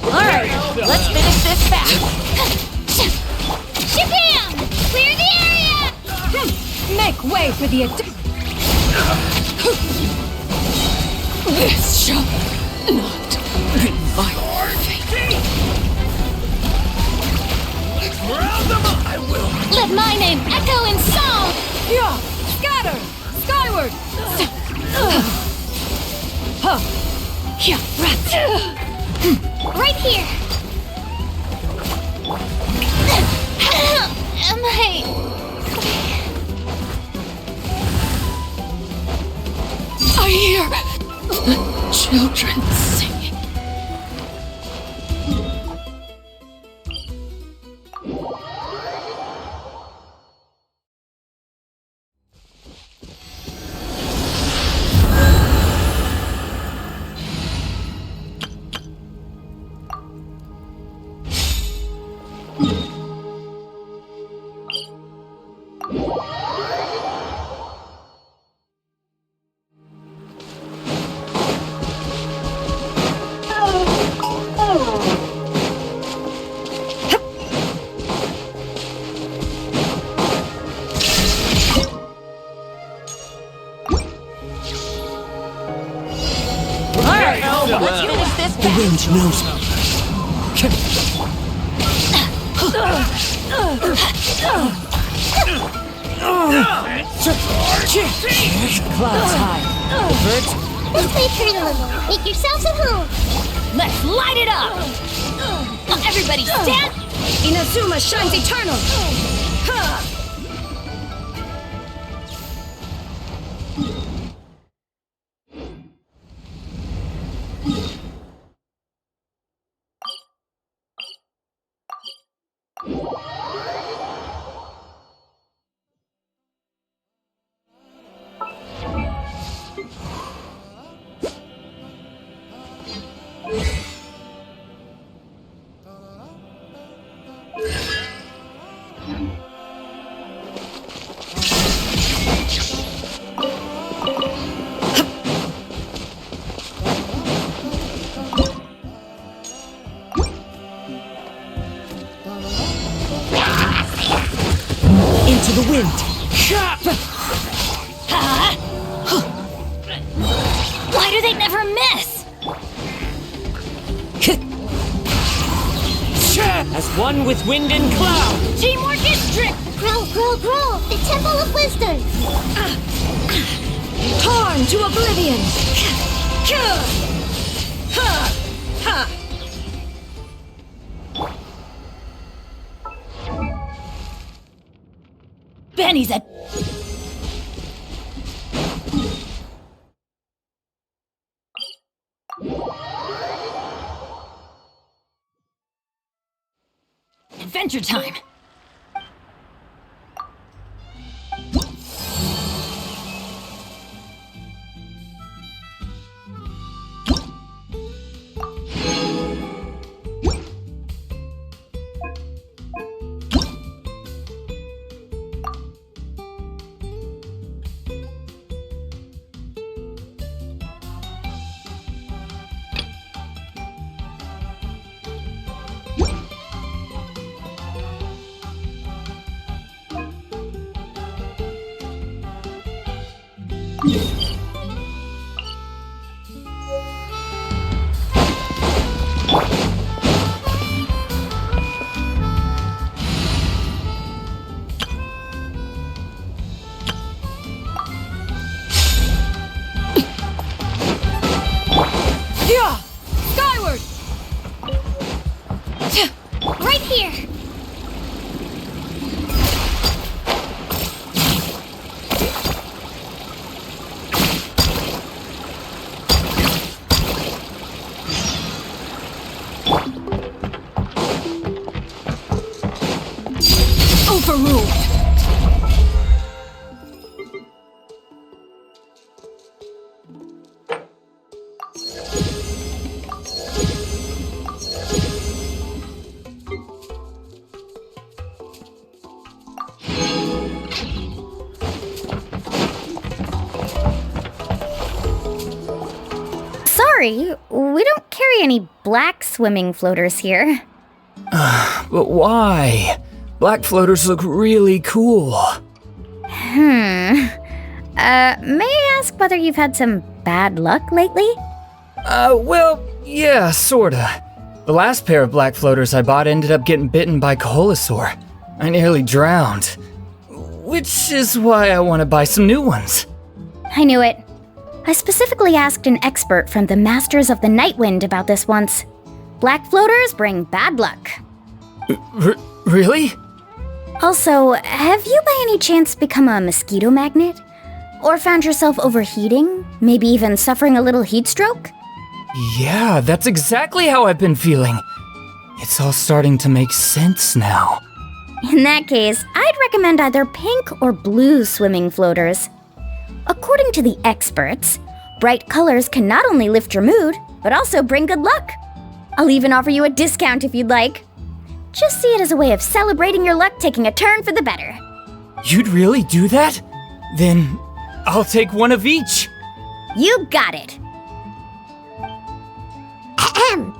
Alright, let's finish this fast. Shabam! Clear the area! Make way for the This shall not be my fate. Let my name echo in song! Yeah, scatter! Skyward! Yeah, rats! Right here! Am I... I hear children singing. Let's finish this fast. The wind knows me. Clouds high. This may hurt a little. Make yourselves at home. Let's light it up! Everybody stand! Inazuma shines eternal! Into the wind. Why do they never miss? As one with wind and cloud. Teamwork is strict! Grow, grow, grow! The Temple of Wisdom! Torn to oblivion. Benny's a... Adventure time! Yeah! Skyward! Right here! Overruled! Sorry, we don't carry any black swimming floaters here. But why? Black floaters look really cool. May I ask whether you've had some bad luck lately? Well, yeah, sorta. The last pair of black floaters I bought ended up getting bitten by Coholosaur. I nearly drowned. Which is why I want to buy some new ones. I knew it. I specifically asked an expert from the Masters of the Nightwind about this once. Black floaters bring bad luck. Really? Also, have you by any chance become a mosquito magnet? Or found yourself overheating? Maybe even suffering a little heat stroke? Yeah, that's exactly how I've been feeling. It's all starting to make sense now. In that case, I'd recommend either pink or blue swimming floaters. According to the experts, bright colors can not only lift your mood, but also bring good luck. I'll even offer you a discount if you'd like. Just see it as a way of celebrating your luck taking a turn for the better. You'd really do that? Then I'll take one of each. You got it. Ahem.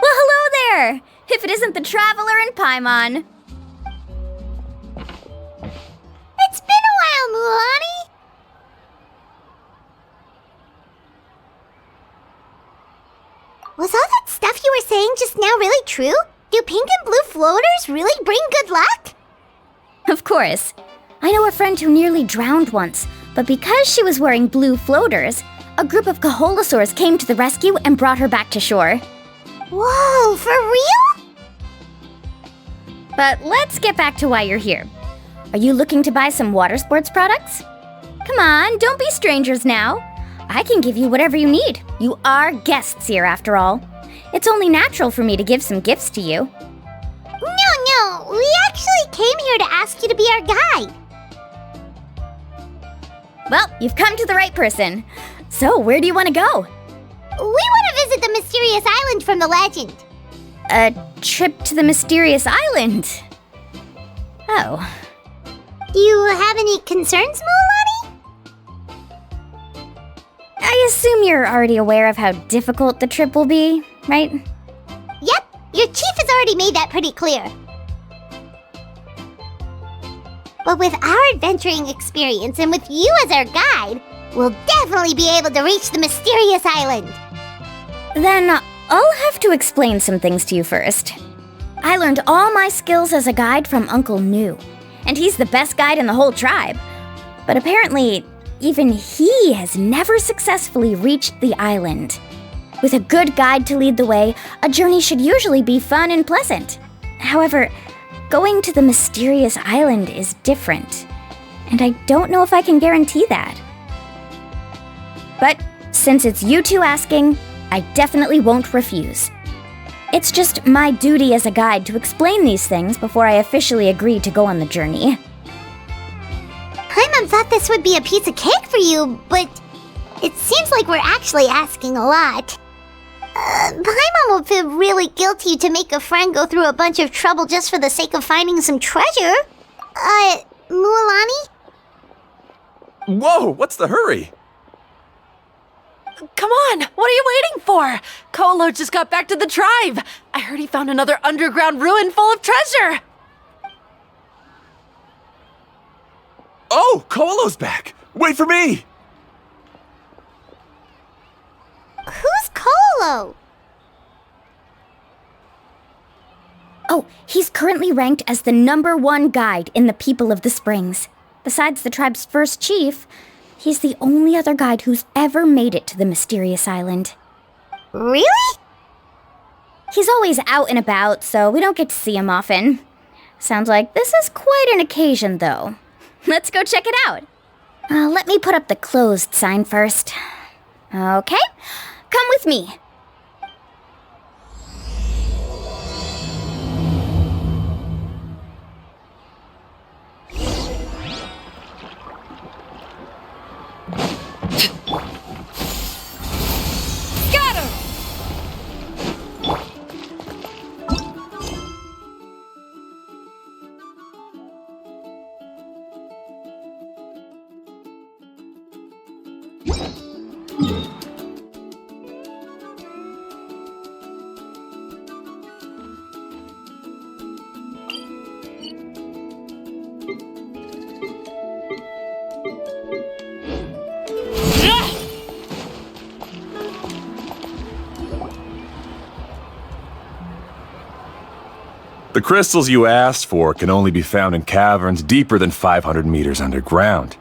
Well, hello there! If it isn't the Traveler in Paimon. It's been a while, Mulan. Was all that stuff you were saying just now really true? Do pink and blue floaters really bring good luck? Of course. I know a friend who nearly drowned once, but because she was wearing blue floaters, a group of Coholosaurs came to the rescue and brought her back to shore. Whoa, for real? But let's get back to why you're here. Are you looking to buy some water sports products? Come on, don't be strangers now. I can give you whatever you need. You are guests here, after all. It's only natural for me to give some gifts to you. No, we actually came here to ask you to be our guide. Well, you've come to the right person. So, where do you want to go? We want to visit the mysterious island from the legend. A trip to the mysterious island? Oh. Do you have any concerns, Mulan? I assume you're already aware of how difficult the trip will be, right? Yep, your chief has already made that pretty clear. But with our adventuring experience and with you as our guide, we'll definitely be able to reach the mysterious island. Then I'll have to explain some things to you first. I learned all my skills as a guide from Uncle New, and he's the best guide in the whole tribe. But apparently, even he has never successfully reached the island. With a good guide to lead the way, a journey should usually be fun and pleasant. However, going to the mysterious island is different, and I don't know if I can guarantee that. But since it's you two asking, I definitely won't refuse. It's just my duty as a guide to explain these things before I officially agree to go on the journey. Paimon thought this would be a piece of cake for you, but it seems like we're actually asking a lot. Paimon will feel really guilty to make a friend go through a bunch of trouble just for the sake of finding some treasure. Mualani? Whoa, what's the hurry? Come on, what are you waiting for? Kolo just got back to the tribe. I heard he found another underground ruin full of treasure. Oh, Kolo's back! Wait for me! Who's Kolo? Oh, he's currently ranked as the #1 guide in the People of the Springs. Besides the tribe's first chief, he's the only other guide who's ever made it to the mysterious island. Really? He's always out and about, so we don't get to see him often. Sounds like this is quite an occasion, though. Let's go check it out. Let me put up the closed sign first. Okay, come with me. Scatter! The crystals you asked for can only be found in caverns deeper than 500 meters underground.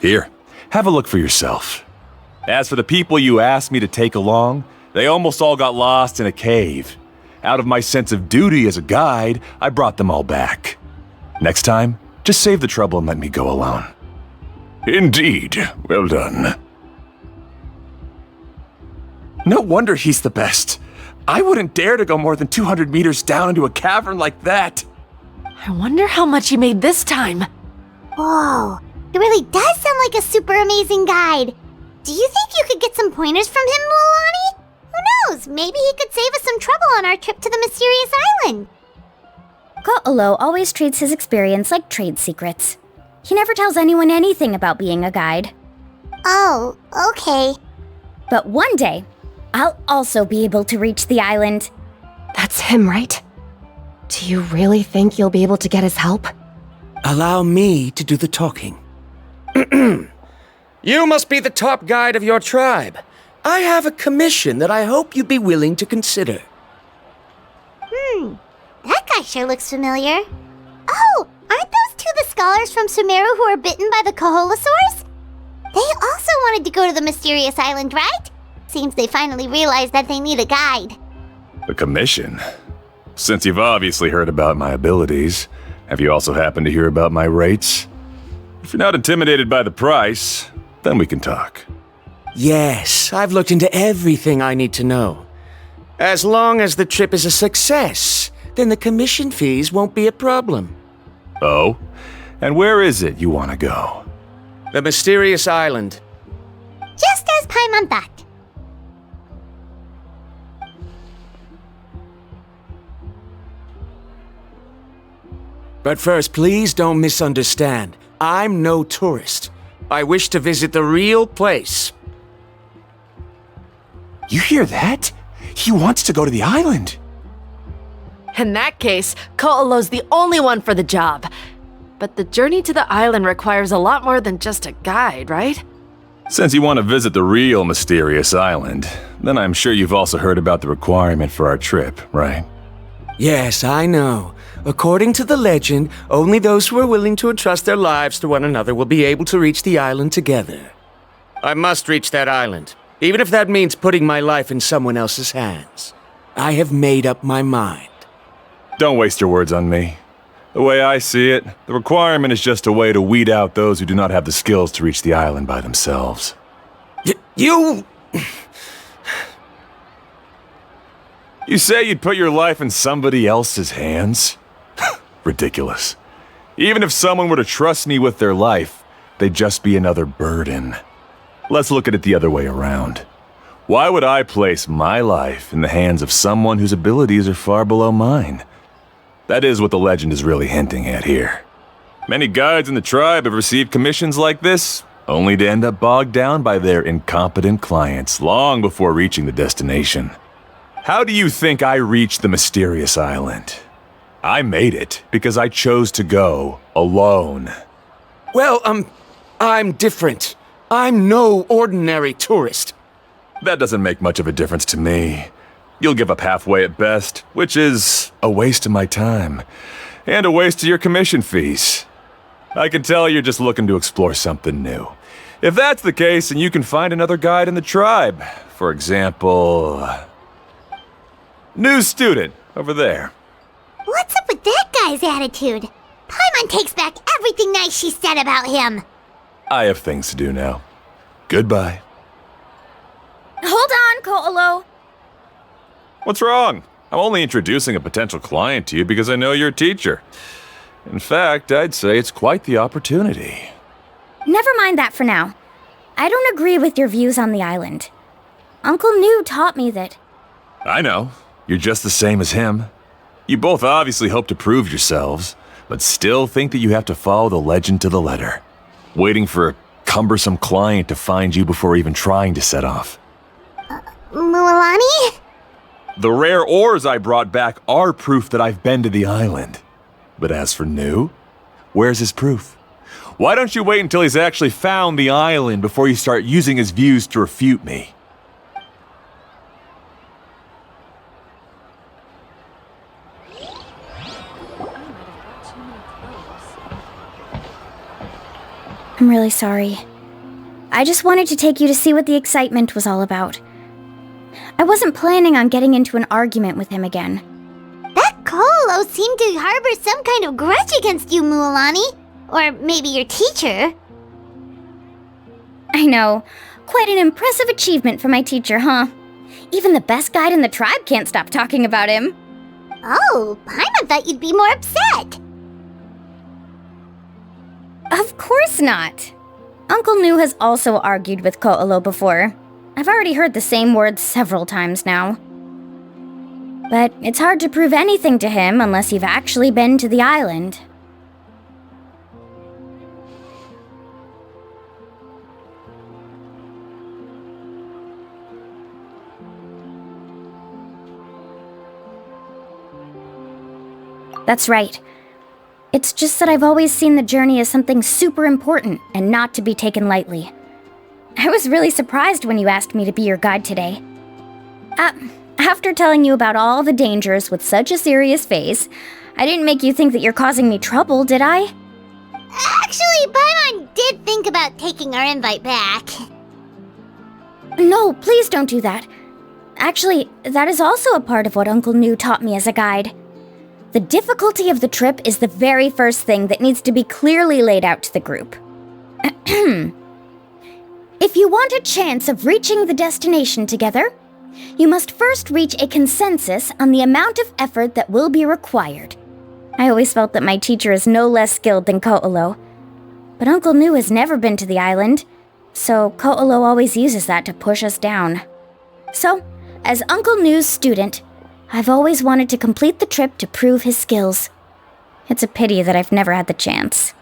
Here, have a look for yourself. As for the people you asked me to take along, they almost all got lost in a cave. Out of my sense of duty as a guide, I brought them all back. Next time, just save the trouble and let me go alone. Indeed, well done. No wonder he's the best. I wouldn't dare to go more than 200 meters down into a cavern like that. I wonder how much he made this time. Whoa, it really does sound like a super amazing guide. Do you think you could get some pointers from him, Mualani? Who knows, maybe he could save us some trouble on our trip to the mysterious island. Ko'olo always treats his experience like trade secrets. He never tells anyone anything about being a guide. Oh, okay. But one day, I'll also be able to reach the island. That's him, right? Do you really think you'll be able to get his help? Allow me to do the talking. You must be the top guide of your tribe. I have a commission that I hope you'd be willing to consider. That guy sure looks familiar. Oh, aren't those two the scholars from Sumeru who were bitten by the Kaholasaurs? They also wanted to go to the mysterious island, right? Seems they finally realized that they need a guide. A commission? Since you've obviously heard about my abilities, have you also happened to hear about my rates? If you're not intimidated by the price, then we can talk. Yes, I've looked into everything I need to know. As long as the trip is a success, then the commission fees won't be a problem. Oh? And where is it you want to go? The mysterious island. Just as Paimon thought. But first, please don't misunderstand. I'm no tourist. I wish to visit the real place. You hear that? He wants to go to the island. In that case, Ko'olo's the only one for the job. But the journey to the island requires a lot more than just a guide, right? Since you want to visit the real mysterious island, then I'm sure you've also heard about the requirement for our trip, right? Yes, I know. According to the legend, only those who are willing to entrust their lives to one another will be able to reach the island together. I must reach that island, even if that means putting my life in someone else's hands. I have made up my mind. Don't waste your words on me. The way I see it, the requirement is just a way to weed out those who do not have the skills to reach the island by themselves. You... You say you'd put your life in somebody else's hands? Ridiculous. Even if someone were to trust me with their life, they'd just be another burden. Let's look at it the other way around. Why would I place my life in the hands of someone whose abilities are far below mine? That is what the legend is really hinting at here. Many guides in the tribe have received commissions like this, only to end up bogged down by their incompetent clients long before reaching the destination. How do you think I reached the mysterious island? I made it because I chose to go alone. Well, I'm different. I'm no ordinary tourist. That doesn't make much of a difference to me. You'll give up halfway at best, which is a waste of my time. And a waste of your commission fees. I can tell you're just looking to explore something new. If that's the case, then you can find another guide in the tribe. For example... New student, over there. What's up with that guy's attitude? Paimon takes back everything nice she said about him. I have things to do now. Goodbye. Hold on, Ko'olo. What's wrong? I'm only introducing a potential client to you because I know you're a teacher. In fact, I'd say it's quite the opportunity. Never mind that for now. I don't agree with your views on the island. Uncle New taught me that... I know. You're just the same as him. You both obviously hope to prove yourselves, but still think that you have to follow the legend to the letter, waiting for a cumbersome client to find you before even trying to set off. Mualani? The rare ores I brought back are proof that I've been to the island. But as for New, where's his proof? Why don't you wait until he's actually found the island before you start using his views to refute me? I'm really sorry. I just wanted to take you to see what the excitement was all about. I wasn't planning on getting into an argument with him again. That Ko'olo seemed to harbor some kind of grudge against you, Mualani. Or maybe your teacher. I know. Quite an impressive achievement for my teacher, huh? Even the best guide in the tribe can't stop talking about him. Oh, Paimon thought you'd be more upset. Of course not. Uncle New has also argued with Ko'olo before. I've already heard the same words several times now. But it's hard to prove anything to him unless you've actually been to the island. That's right. It's just that I've always seen the journey as something super important and not to be taken lightly. I was really surprised when you asked me to be your guide today. After telling you about all the dangers with such a serious face, I didn't make you think that you're causing me trouble, did I? Actually, Paimon did think about taking our invite back. No, please don't do that. Actually, that is also a part of what Uncle New taught me as a guide. The difficulty of the trip is the very first thing that needs to be clearly laid out to the group. If you want a chance of reaching the destination together, you must first reach a consensus on the amount of effort that will be required. I always felt that my teacher is no less skilled than Ko'olo. But Uncle New has never been to the island, so Ko'olo always uses that to push us down. So, as Uncle New's student, I've always wanted to complete the trip to prove his skills. It's a pity that I've never had the chance.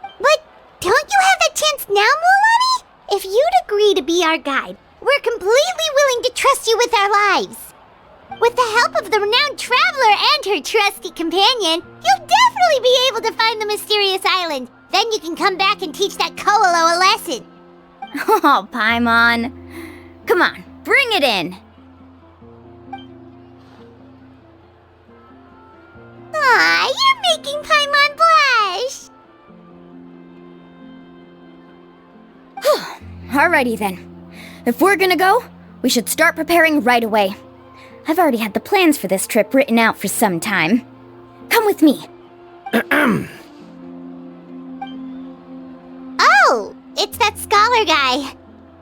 But don't you have that chance now, Mualani? If you'd agree to be our guide, we're completely willing to trust you with our lives. With the help of the renowned traveler and her trusty companion, you'll definitely be able to find the mysterious island. Then you can come back and teach that Ko'olo a lesson. Oh, Paimon. Come on, bring it in. Aw, you're making Paimon blush! Alrighty then. If we're gonna go, we should start preparing right away. I've already had the plans for this trip written out for some time. Come with me. Oh, it's that scholar guy.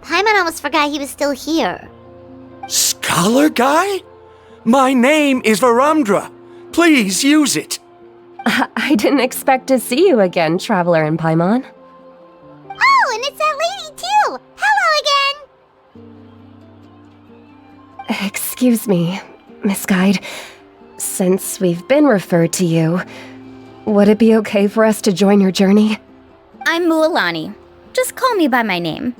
Paimon almost forgot he was still here. Scholar guy? My name is Varamdra. Please use it. I didn't expect to see you again, Traveler in Paimon. Oh, and it's that lady too! Hello again! Excuse me, Miss Guide. Since we've been referred to you, would it be okay for us to join your journey? I'm Mualani. Just call me by my name.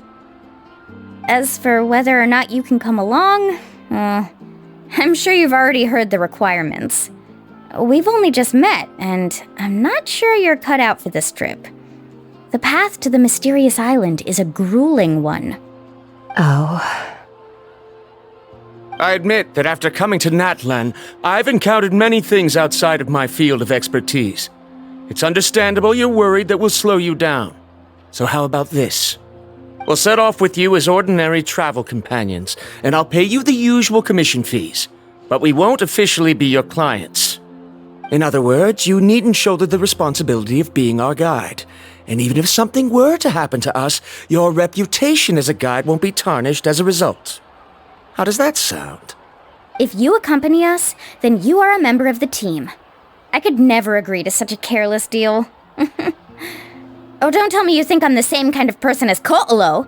As for whether or not you can come along, I'm sure you've already heard the requirements. We've only just met, and I'm not sure you're cut out for this trip. The path to the mysterious island is a grueling one. Oh. I admit that after coming to Natlan, I've encountered many things outside of my field of expertise. It's understandable you're worried that we'll slow you down. So how about this? We'll set off with you as ordinary travel companions, and I'll pay you the usual commission fees. But we won't officially be your clients. In other words, you needn't shoulder the responsibility of being our guide. And even if something were to happen to us, your reputation as a guide won't be tarnished as a result. How does that sound? If you accompany us, then you are a member of the team. I could never agree to such a careless deal. Oh, don't tell me you think I'm the same kind of person as Ko'olo.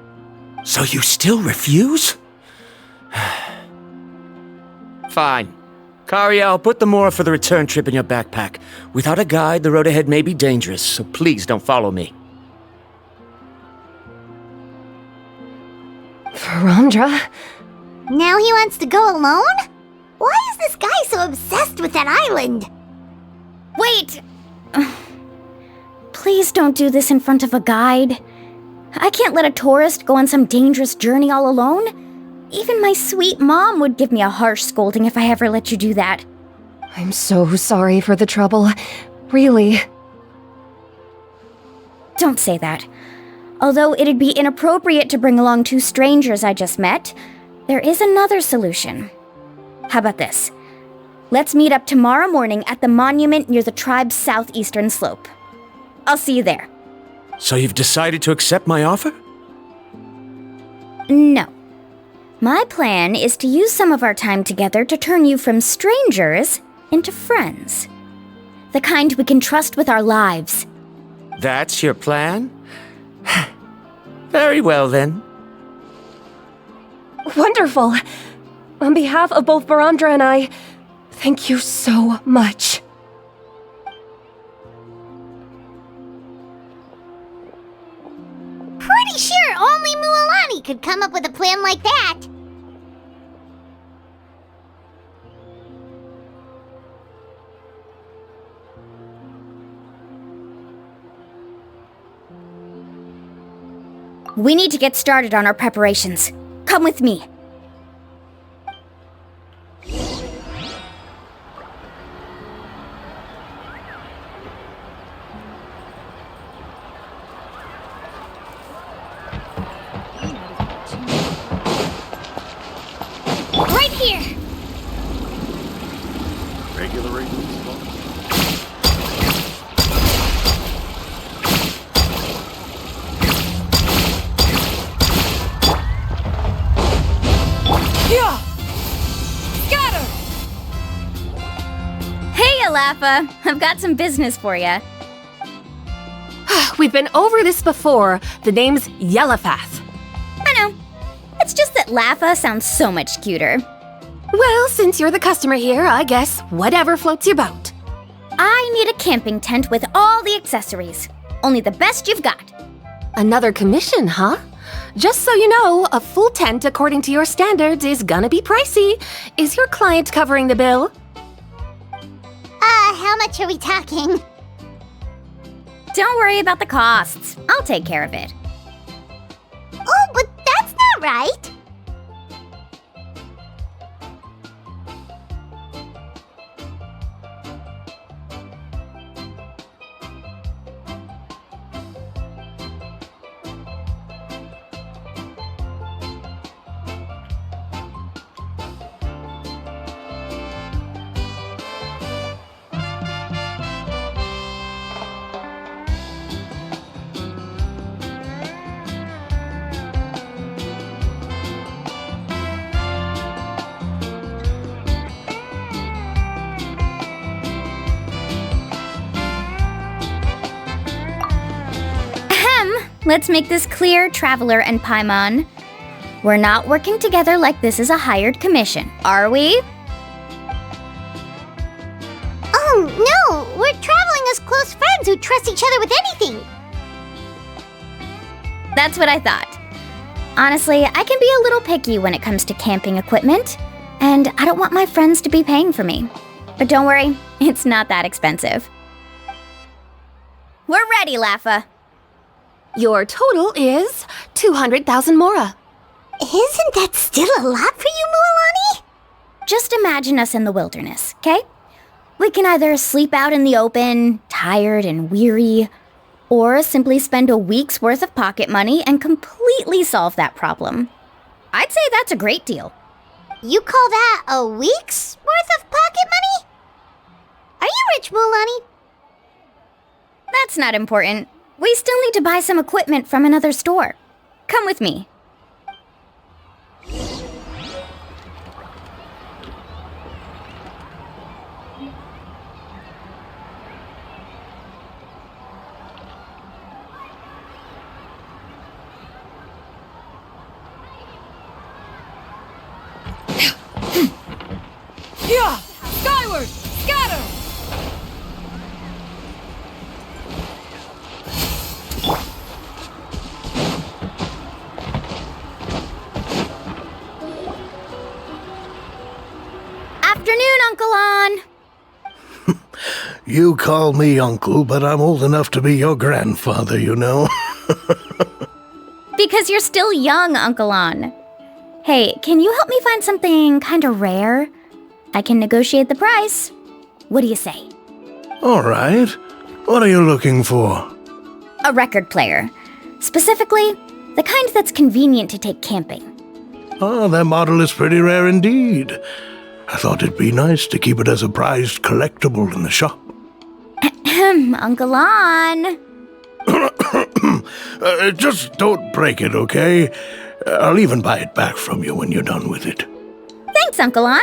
So you still refuse? Fine. Kariel, put the Mora for the return trip in your backpack. Without a guide, the road ahead may be dangerous, so please don't follow me. Varamdra? Now he wants to go alone? Why is this guy so obsessed with that island? Wait! Please don't do this in front of a guide. I can't let a tourist go on some dangerous journey all alone. Even my sweet mom would give me a harsh scolding if I ever let you do that. I'm so sorry for the trouble. Really. Don't say that. Although it'd be inappropriate to bring along two strangers I just met, there is another solution. How about this? Let's meet up tomorrow morning at the monument near the tribe's southeastern slope. I'll see you there. So you've decided to accept my offer? No. My plan is to use some of our time together to turn you from strangers into friends. The kind we can trust with our lives. That's your plan? Very well, then. Wonderful. On behalf of both Varamdra and I, thank you so much. Pretty sure only Mualani could come up with a plan like that. We need to get started on our preparations. Come with me. Right here! Regular ratings? Yeah! Scatter! Hey, Alafa! I've got some business for you. We've been over this before. The name's Yellowfath. I know. It's just that Lafa sounds so much cuter. Well, since you're the customer here, I guess whatever floats your boat. I need a camping tent with all the accessories. Only the best you've got. Another commission, huh? Just so you know, a full tent according to your standards is gonna be pricey. Is your client covering the bill? How much are we talking? Don't worry about the costs. I'll take care of it. Oh, but that's not right! Let's make this clear, Traveler and Paimon. We're not working together like this is a hired commission, are we? Oh, no! We're traveling as close friends who trust each other with anything! That's what I thought. Honestly, I can be a little picky when it comes to camping equipment, and I don't want my friends to be paying for me. But don't worry, it's not that expensive. We're ready, Laffa. Your total is 200,000 mora. Isn't that still a lot for you, Mualani? Just imagine us in the wilderness, okay? We can either sleep out in the open, tired and weary, or simply spend a week's worth of pocket money and completely solve that problem. I'd say that's a great deal. You call that a week's worth of pocket money? Are you rich, Mualani? That's not important. We still need to buy some equipment from another store. Come with me. Yeah! Skyward! Scatter! Afternoon, Uncle On. You call me uncle, but I'm old enough to be your grandfather, you know. Because you're still young, Uncle On. Hey, can you help me find something kinda rare? I can negotiate the price. What do you say? All right. What are you looking for? A record player. Specifically, the kind that's convenient to take camping. Oh, that model is pretty rare indeed. I thought it'd be nice to keep it as a prized collectible in the shop. Uncle On. Just don't break it, okay? I'll even buy it back from you when you're done with it. Thanks, Uncle On.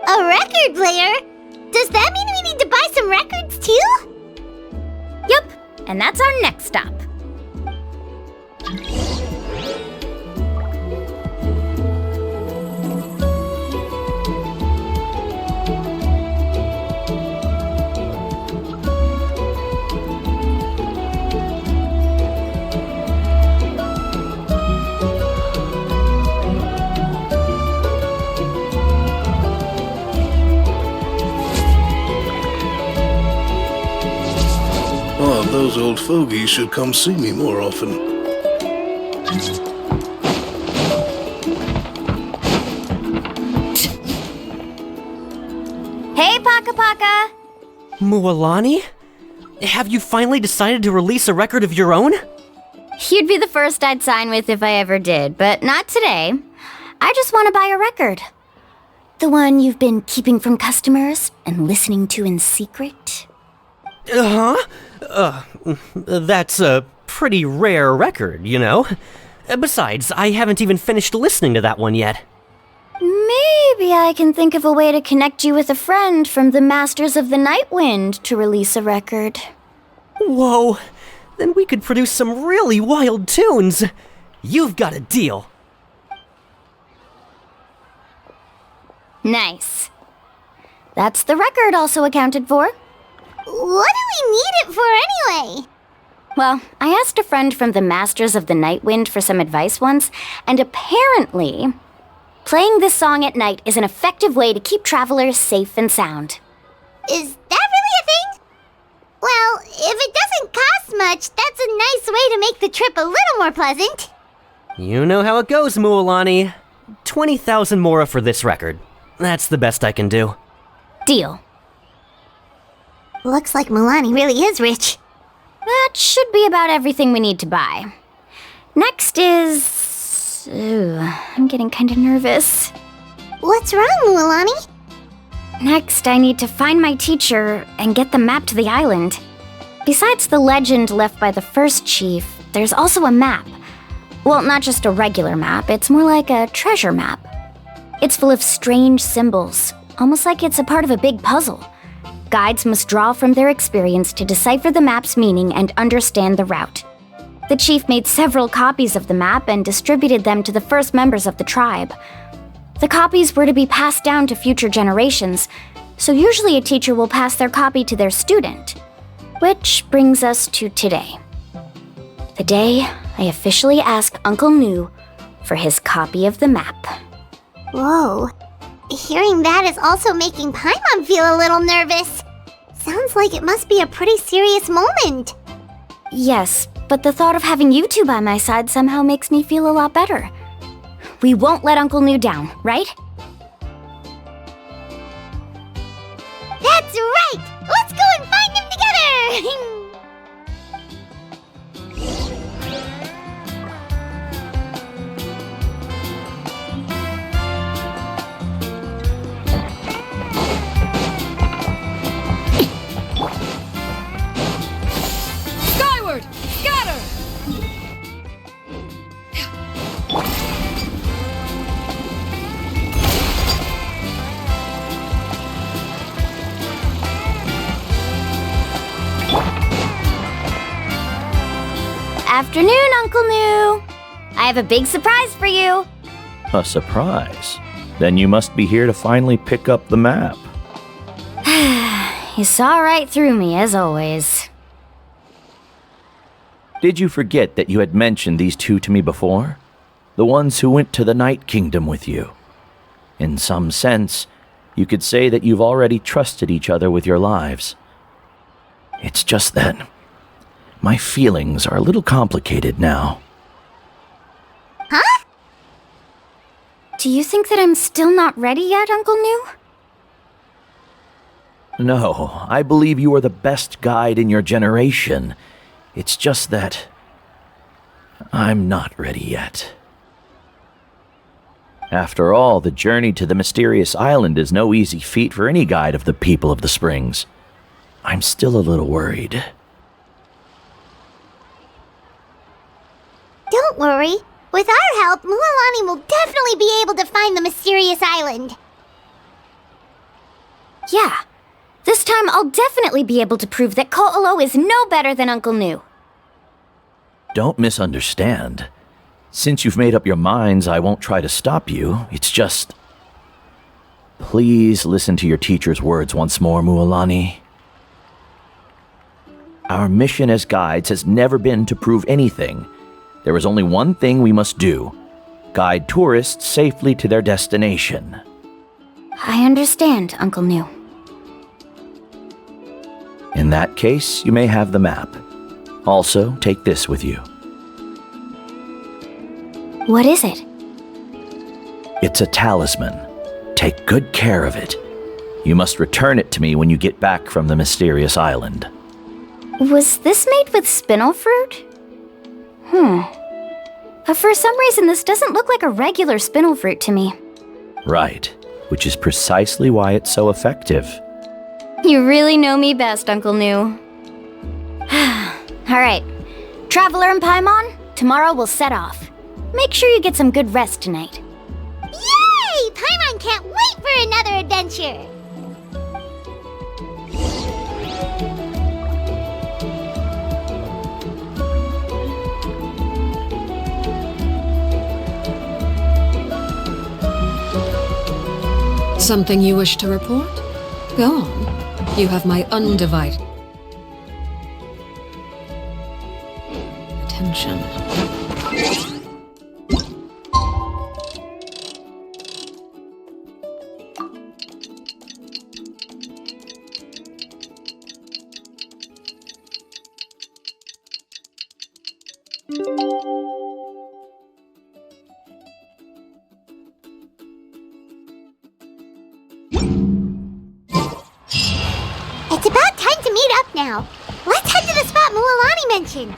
A record player? Does that mean we need to buy some records too? Yep, and that's our next stop. Oh, those old fogies should come see me more often. Hey, Paka Paka! Mualani? Have you finally decided to release a record of your own? You'd be the first I'd sign with if I ever did, but not today. I just want to buy a record. The one you've been keeping from customers and listening to in secret. That's a pretty rare record, you know? Besides, I haven't even finished listening to that one yet. Maybe I can think of a way to connect you with a friend from the Masters of the Night Wind to release a record. Whoa, then we could produce some really wild tunes. You've got a deal. Nice. That's the record also accounted for. What do we need it for anyway? Well, I asked a friend from the Masters of the Night Wind for some advice once, and apparently, playing this song at night is an effective way to keep travelers safe and sound. Is that really a thing? Well, if it doesn't cost this much, that's a nice way to make the trip a little more pleasant. You know how it goes, Mualani. 20,000 mora for this record. That's the best I can do. Deal. Looks like Milani really is rich. That should be about everything we need to buy. Next is... I'm getting kinda nervous. What's wrong, Mualani? Next, I need to find my teacher and get the map to the island. Besides the legend left by the first chief, there's also a map. Well, not just a regular map, it's more like a treasure map. It's full of strange symbols, almost like it's a part of a big puzzle. Guides must draw from their experience to decipher the map's meaning and understand the route. The chief made several copies of the map and distributed them to the first members of the tribe. The copies were to be passed down to future generations, so usually a teacher will pass their copy to their student. Which brings us to today. The day I officially asked Uncle Nu for his copy of the map. Whoa. Hearing that is also making Paimon feel a little nervous. Sounds like it must be a pretty serious moment. Yes, but the thought of having you two by my side somehow makes me feel a lot better. We won't let Uncle Nu down, right? That's right! Let's go and find him together! Skyward! Scatter! Afternoon, Uncle Nu! I have a big surprise for you! A surprise? Then you must be here to finally pick up the map. You saw right through me, as always. Did you forget that you had mentioned these two to me before? The ones who went to the Night Kingdom with you. In some sense, you could say that you've already trusted each other with your lives. It's just that my feelings are a little complicated now. Huh? Do you think that I'm still not ready yet, Uncle Nu? No, I believe you are the best guide in your generation. It's just that I'm not ready yet. After all, the journey to the mysterious island is no easy feat for any guide of the people of the Springs. I'm still a little worried. Don't worry. With our help, Mualani will definitely be able to find the mysterious island. Yeah. This time I'll definitely be able to prove that Ko'olo is no better than Uncle Nu. Don't misunderstand. Since you've made up your minds, I won't try to stop you. It's just... Please listen to your teacher's words once more, Mualani. Our mission as guides has never been to prove anything. There is only one thing we must do. Guide tourists safely to their destination. I understand, Uncle Nu. In that case, you may have the map. Also, take this with you. What is it? It's a talisman. Take good care of it. You must return it to me when you get back from the mysterious island. Was this made with spinel fruit? For some reason, this doesn't look like a regular spinel fruit to me. Right, which is precisely why it's so effective. You really know me best, Uncle Nu. Alright, Traveler and Paimon, tomorrow we'll set off. Make sure you get some good rest tonight. Yay! Paimon can't wait for another adventure! Something you wish to report? Go on. You have my undivided attention. suit up now. Let's head to the spot Mualani mentioned.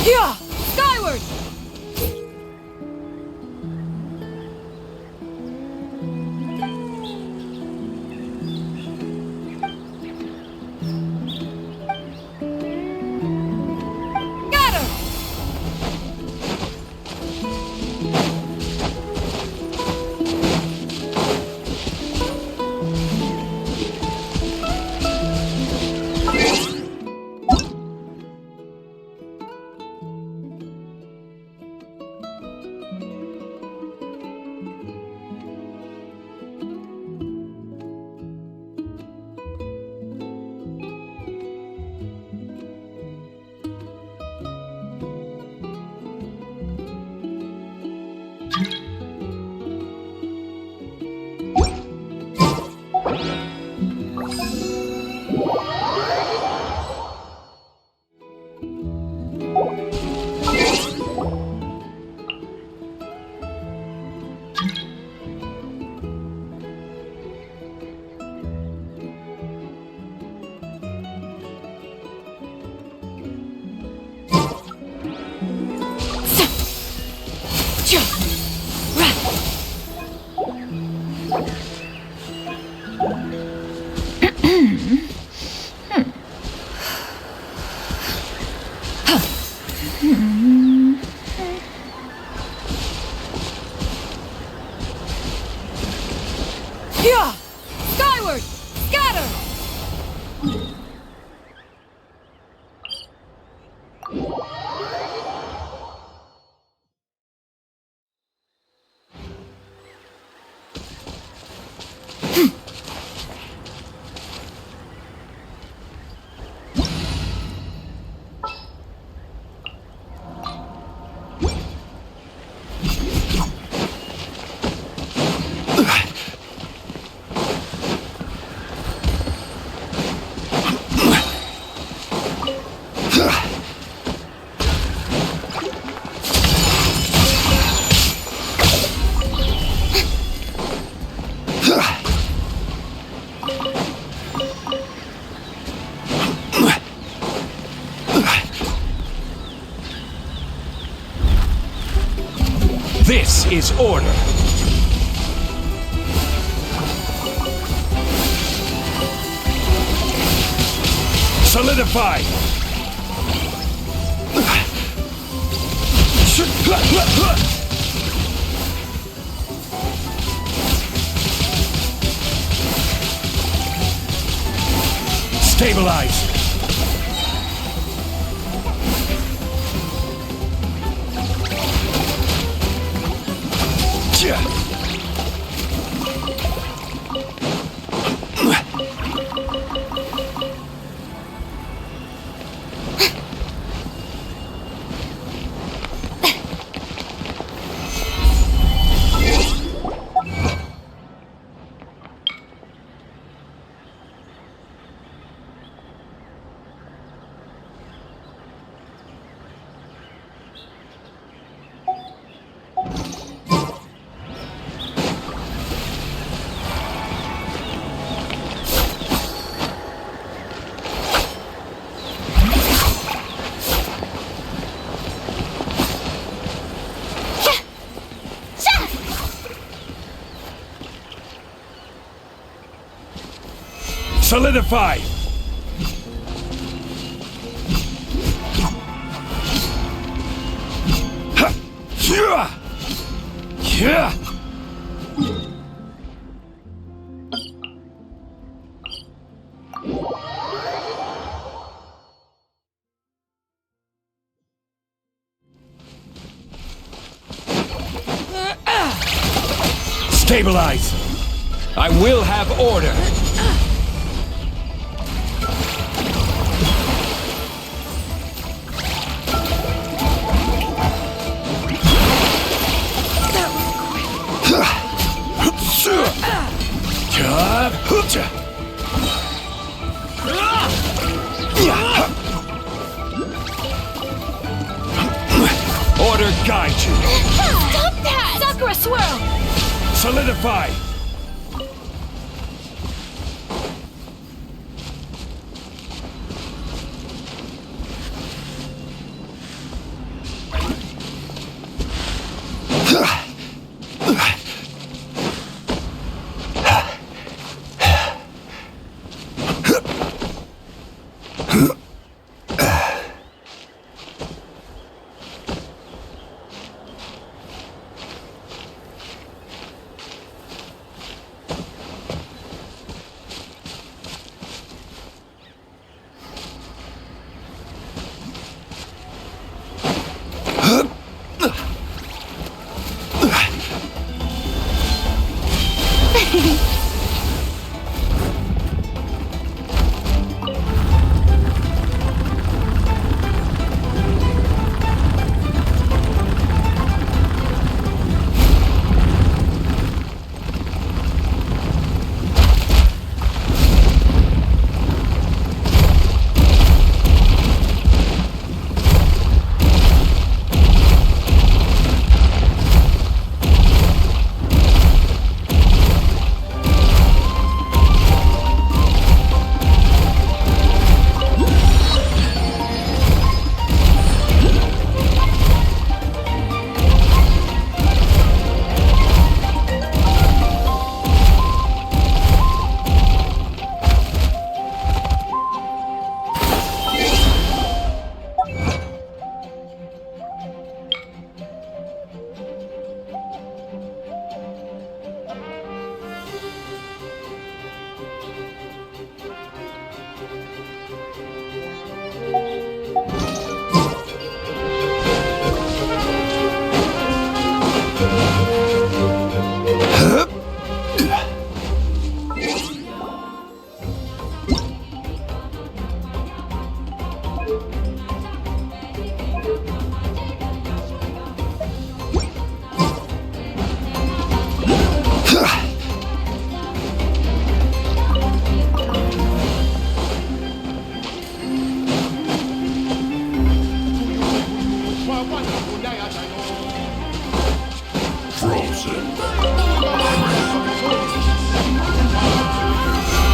Yeah! Skyward! Got her! Yeah! Skyward! Scatter! This is order. Solidify. Stabilize. Solidify! Stabilize! I will have order! Solidify!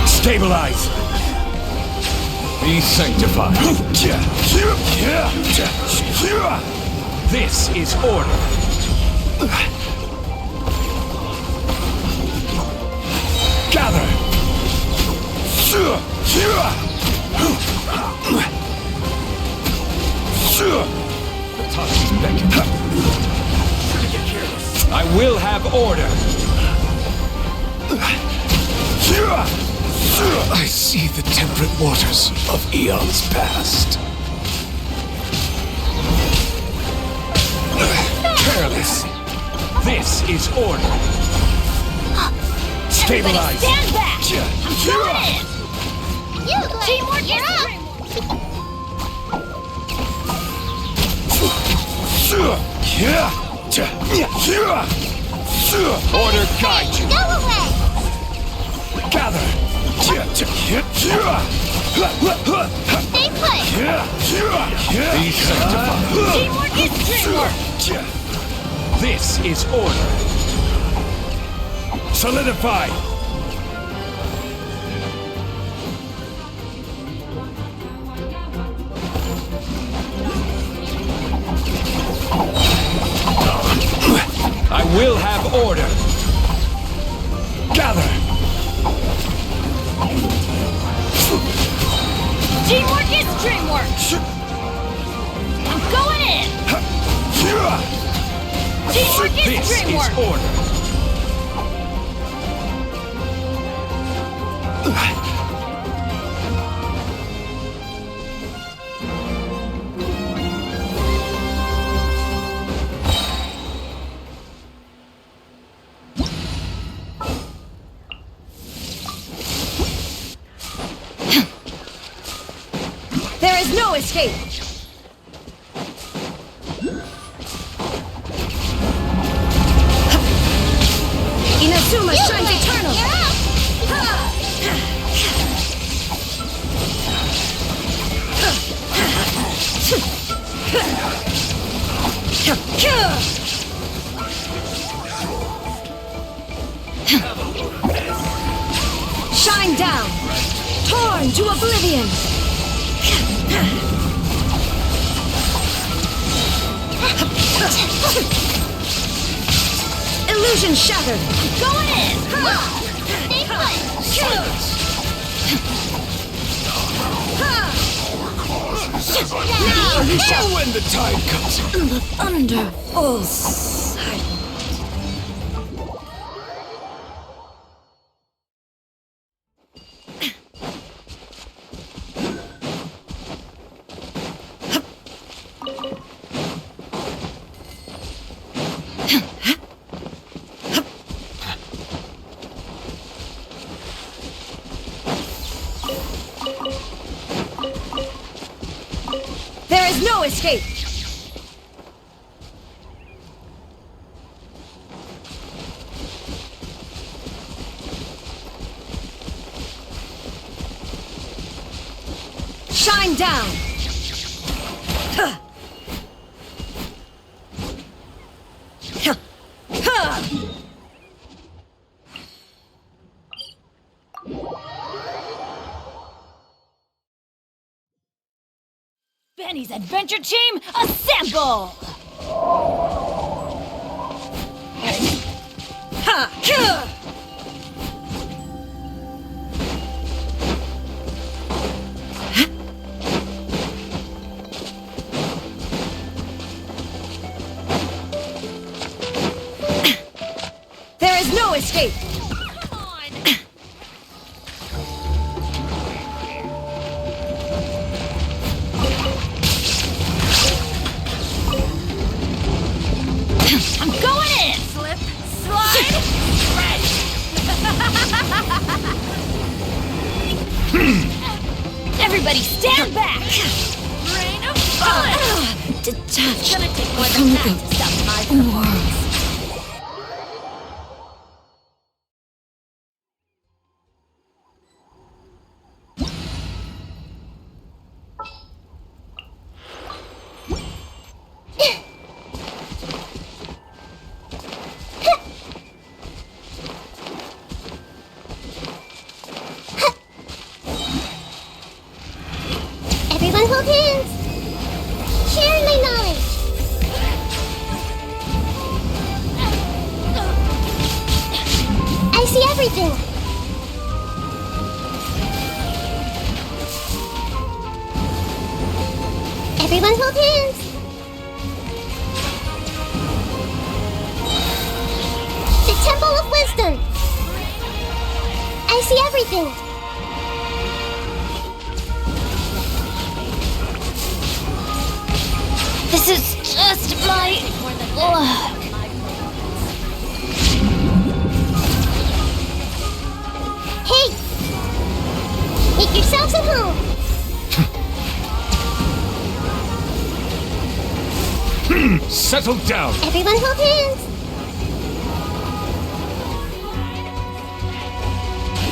Stabilize! Be sanctified. This is order. Gather! The touch is beckoning. I will have order. I see the temperate waters of eons past. Careless. This is order. Stabilize. Stand back! I'm going in! You, teamwork, you're up! Order guide you. Go away! Gather. Stay put! Be sanctified. Teamwork is dreamwork! This is order. Solidify. I will have order. Gather. Teamwork is dreamwork! I'm going in! Teamwork is This dreamwork! is order. There is no escape! Inazuma shines eternal! Born to oblivion! Illusion shattered! Going in! Stay put! Now you shall... When the tide comes in. The thunder falls silent. There is no escape! Shine down! Huh. Huh. Huh. Benny's adventure team, assemble! Ha! Huh. There is no escape! Come on! I'm going in! Slip, slide, spread! Everybody stand back! Rain of fire! Detach from the stop my world. Everyone hold hands! Share my knowledge! I see everything! Everyone hold hands! The Temple of Wisdom! I see everything! This is just my luck. Hey! Make yourselves at home! Settle down. Everyone hold hands!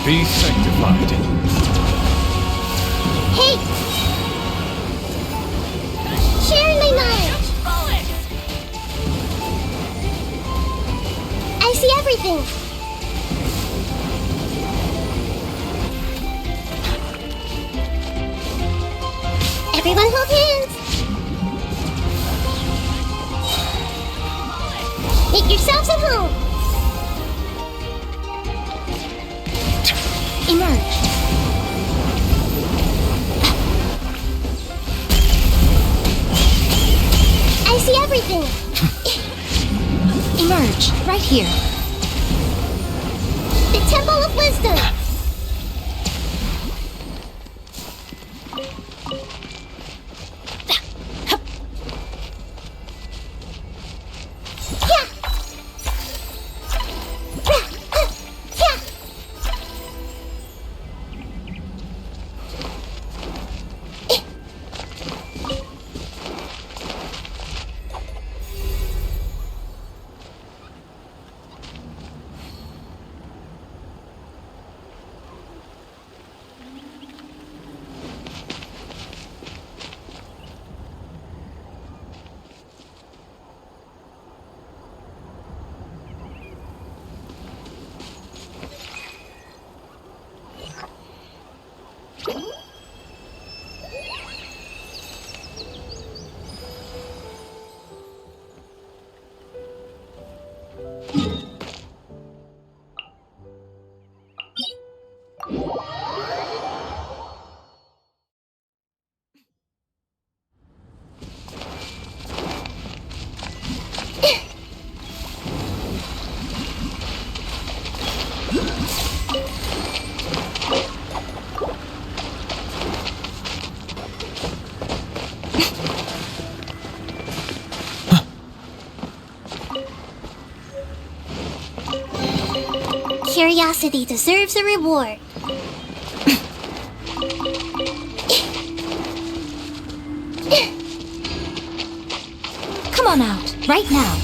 Be sanctified. Hey! Share my knowledge! I see everything! Everyone hold hands! Make yourselves at home! Emerge! I see everything! Emerge, right here. The Temple of Wisdom! Curiosity deserves a reward. Come on out, right now.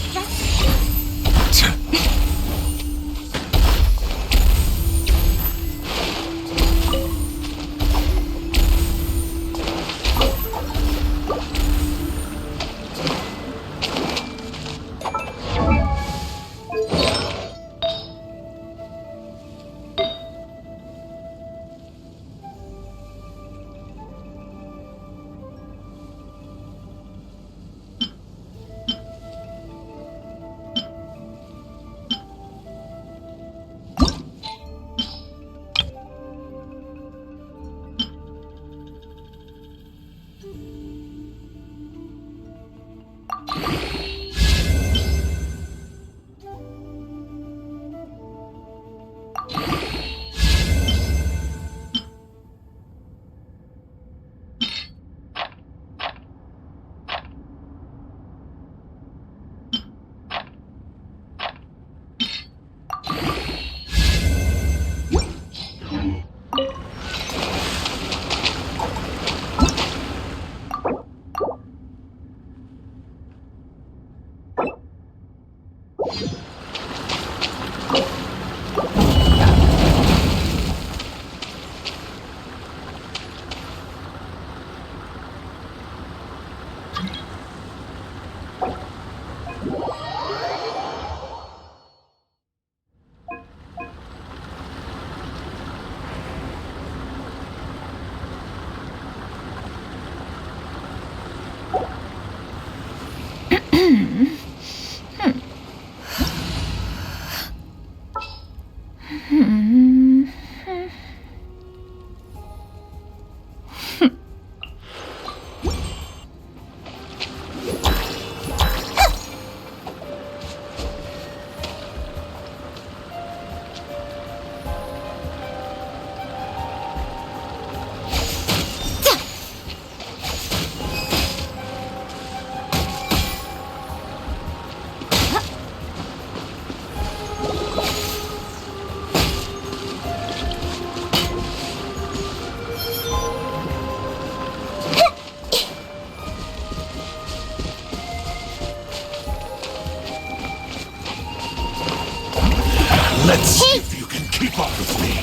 Let's see if you can keep up with me.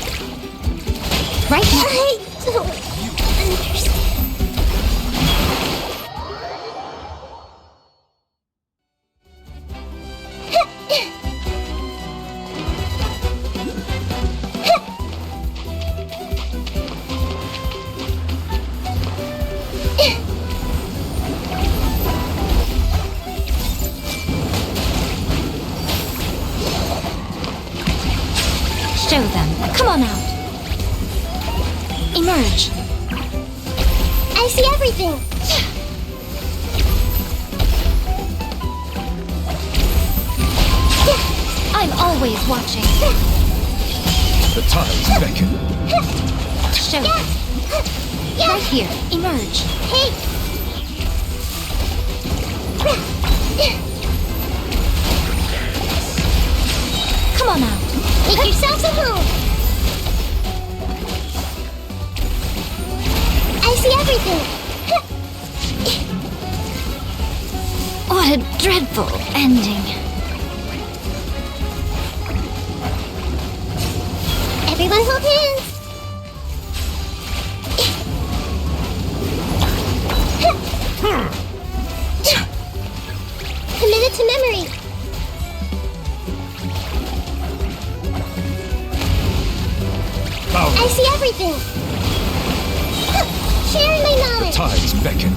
Right now. I don't understand. Show them. Come on out. Emerge. I see everything. I'm always watching. The tides beckon. Show them. Right here. Emerge. Hey. Come on out. Make yourselves at home. I see everything. What a dreadful ending. Everyone hold hands. Committed to memory. I see everything. Sharing my The knowledge. tides beckon.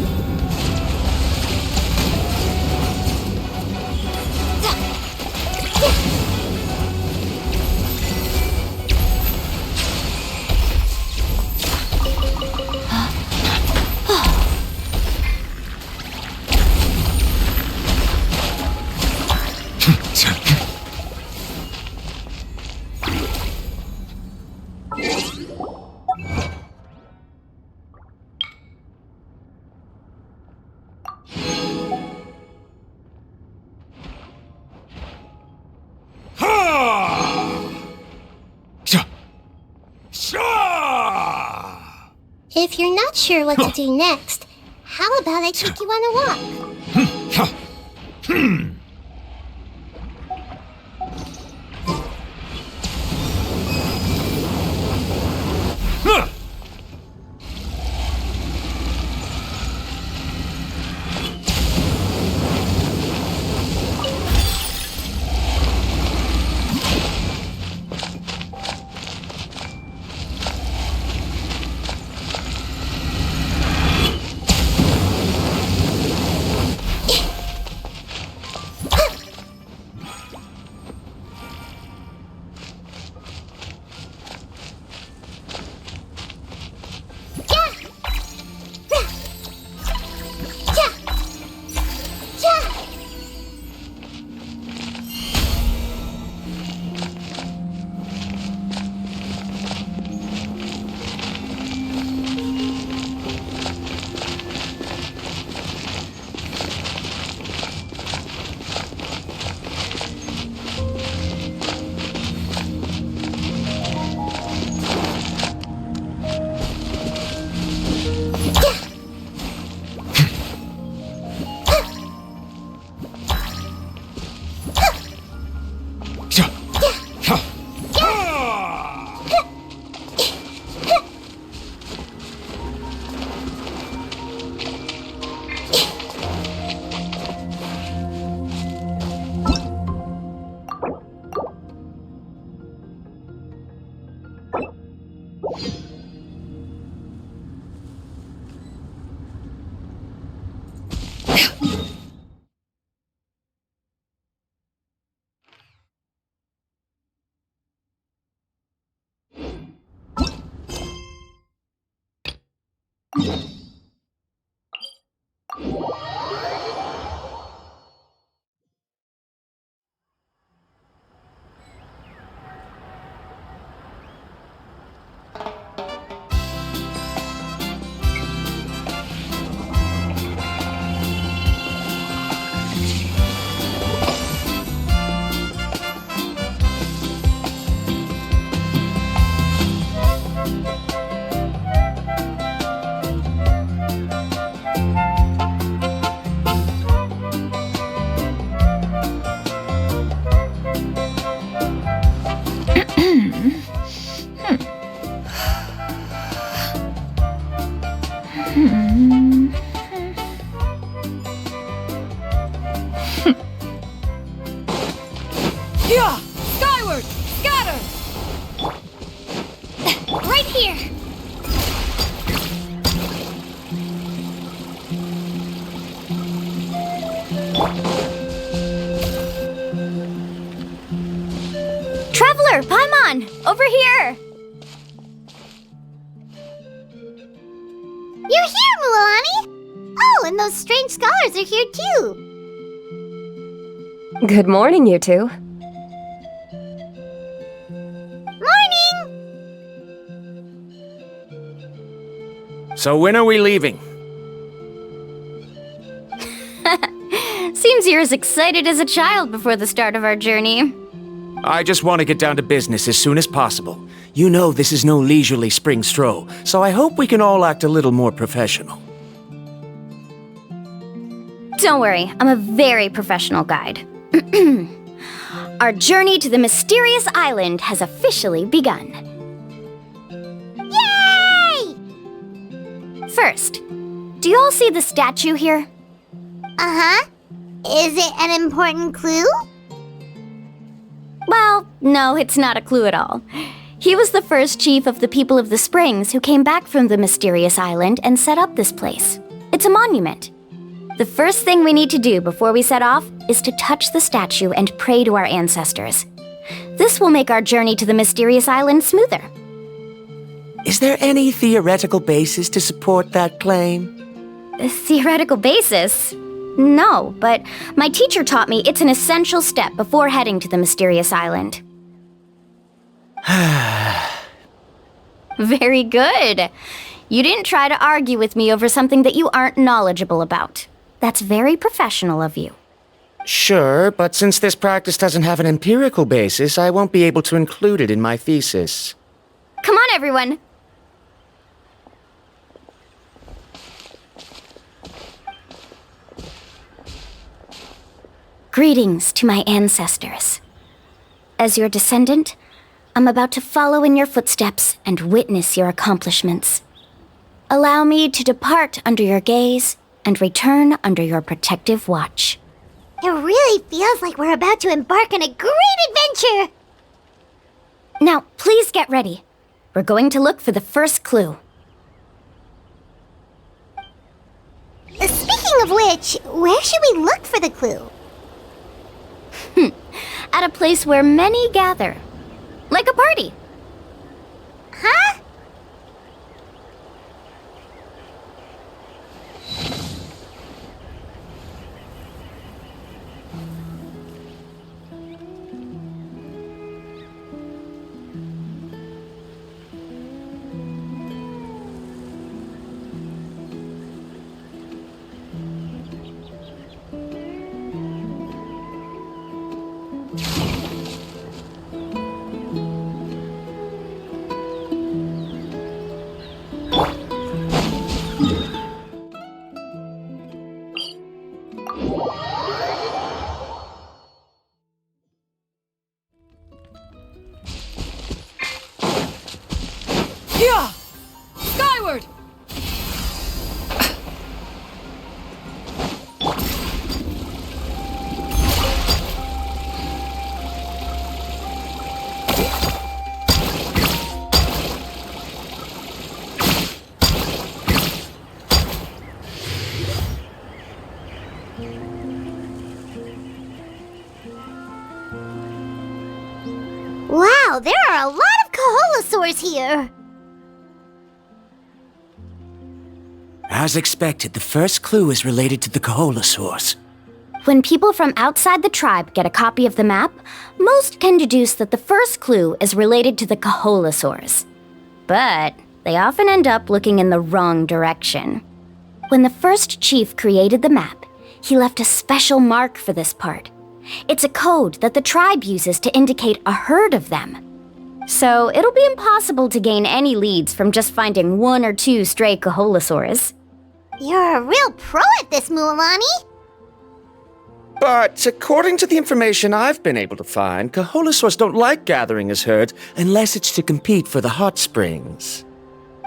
If you're not sure what to do next, how about I take you on a walk? Yeah! Skyward! Scatter! Right here! Traveler, Paimon! Over here! You're here, Mualani! Oh, and those strange scholars are here too! Good morning, you two. Morning! So when are we leaving? Seems you're as excited as a child before the start of our journey. I just want to get down to business as soon as possible. You know this is no leisurely spring stroll, so I hope we can all act a little more professional. Don't worry, I'm a very professional guide. Our journey to the mysterious island has officially begun. Yay! First, do you all see the statue here? Uh-huh. Is it an important clue? Well, no, it's not a clue at all. He was the first chief of the people of the Springs who came back from the mysterious island and set up this place. It's a monument. The first thing we need to do before we set off is to touch the statue and pray to our ancestors. This will make our journey to the mysterious island smoother. Is there any theoretical basis to support that claim? A theoretical basis? No, but my teacher taught me it's an essential step before heading to the mysterious island. Very good. You didn't try to argue with me over something that you aren't knowledgeable about. That's very professional of you. Sure, but since this practice doesn't have an empirical basis, I won't be able to include it in my thesis. Come on, everyone. Greetings to my ancestors. As your descendant, I'm about to follow in your footsteps and witness your accomplishments. Allow me to depart under your gaze and return under your protective watch. It really feels like we're about to embark on a great adventure! Now, please get ready. We're going to look for the first clue. Speaking of which, where should we look for the clue? At a place where many gather. Like a party. Huh? Yeah! Skyward! Wow, there are a lot of Kaholasaurs here! As expected, the first clue is related to the Kaholasaurs. When people from outside the tribe get a copy of the map, most can deduce that the first clue is related to the Kaholasaurs. But they often end up looking in the wrong direction. When the first chief created the map, he left a special mark for this part. It's a code that the tribe uses to indicate a herd of them. So it'll be impossible to gain any leads from just finding one or two stray Kaholasaurs. You're a real pro at this, Mualani! But according to the information I've been able to find, Kaholasaurs don't like gathering as herds unless it's to compete for the hot springs.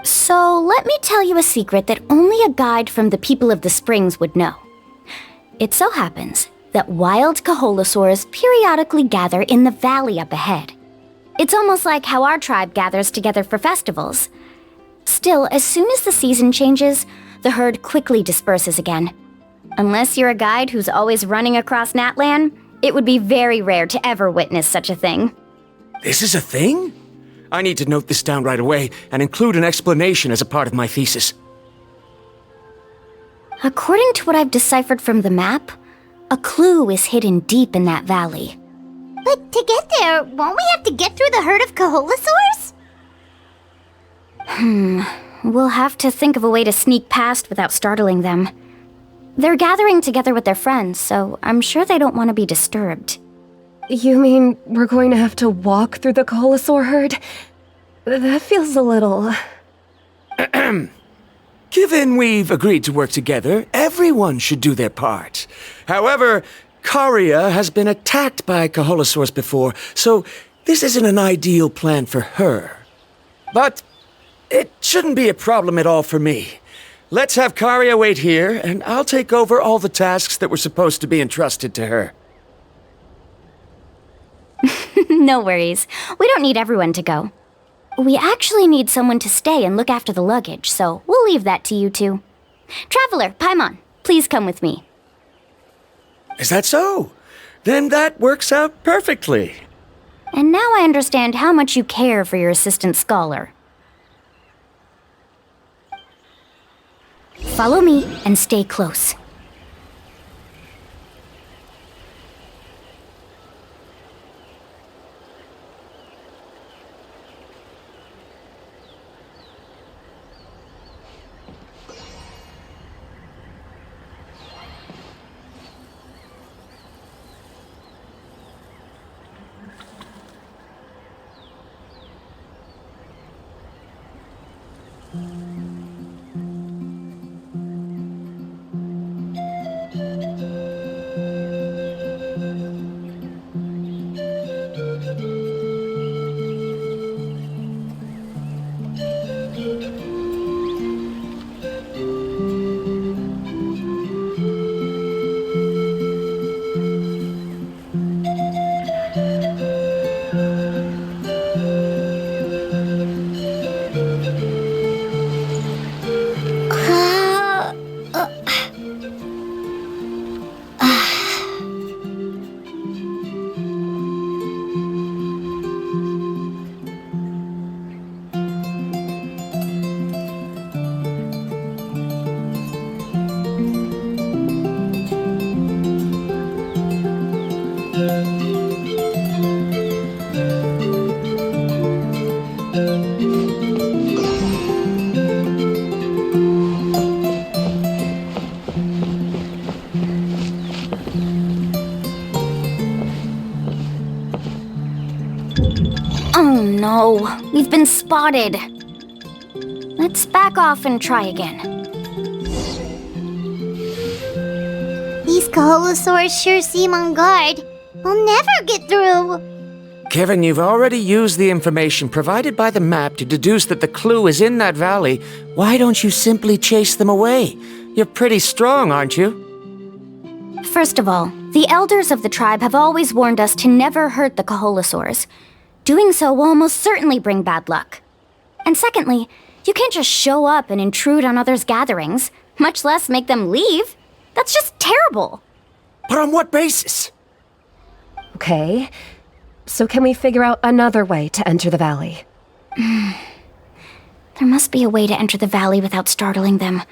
So let me tell you a secret that only a guide from the people of the springs would know. It so happens that wild Kaholasaurs periodically gather in the valley up ahead. It's almost like how our tribe gathers together for festivals. Still, as soon as the season changes, the herd quickly disperses again. Unless you're a guide who's always running across Natlan, it would be very rare to ever witness such a thing. This is a thing? I need to note this down right away and include an explanation as a part of my thesis. According to what I've deciphered from the map, a clue is hidden deep in that valley. But to get there, won't we have to get through the herd of Kaholasaurs? We'll have to think of a way to sneak past without startling them. They're gathering together with their friends, so I'm sure they don't want to be disturbed. You mean we're going to have to walk through the Kaholasaur herd? That feels a little... Given we've agreed to work together, everyone should do their part. However, Karia has been attacked by Kaholasaurs before, so this isn't an ideal plan for her. But it shouldn't be a problem at all for me. Let's have Karia wait here, and I'll take over all the tasks that were supposed to be entrusted to her. No worries. We don't need everyone to go. We actually need someone to stay and look after the luggage, so we'll leave that to you two. Traveler, Paimon, please come with me. Is that so? Then that works out perfectly. And now I understand how much you care for your assistant scholar. Follow me and stay close. Oh no, we've been spotted. Let's back off and try again. These Kaholosaurs sure seem on guard. We'll never get through. Kevin, you've already used the information provided by the map to deduce that the clue is in that valley. Why don't you simply chase them away? You're pretty strong, aren't you? First of all, the elders of the tribe have always warned us to never hurt the Kaholosaurs. Doing so will almost certainly bring bad luck. And secondly, you can't just show up and intrude on others' gatherings, much less make them leave. That's just terrible. But on what basis? Okay, so can we figure out another way to enter the valley? There must be a way to enter the valley without startling them.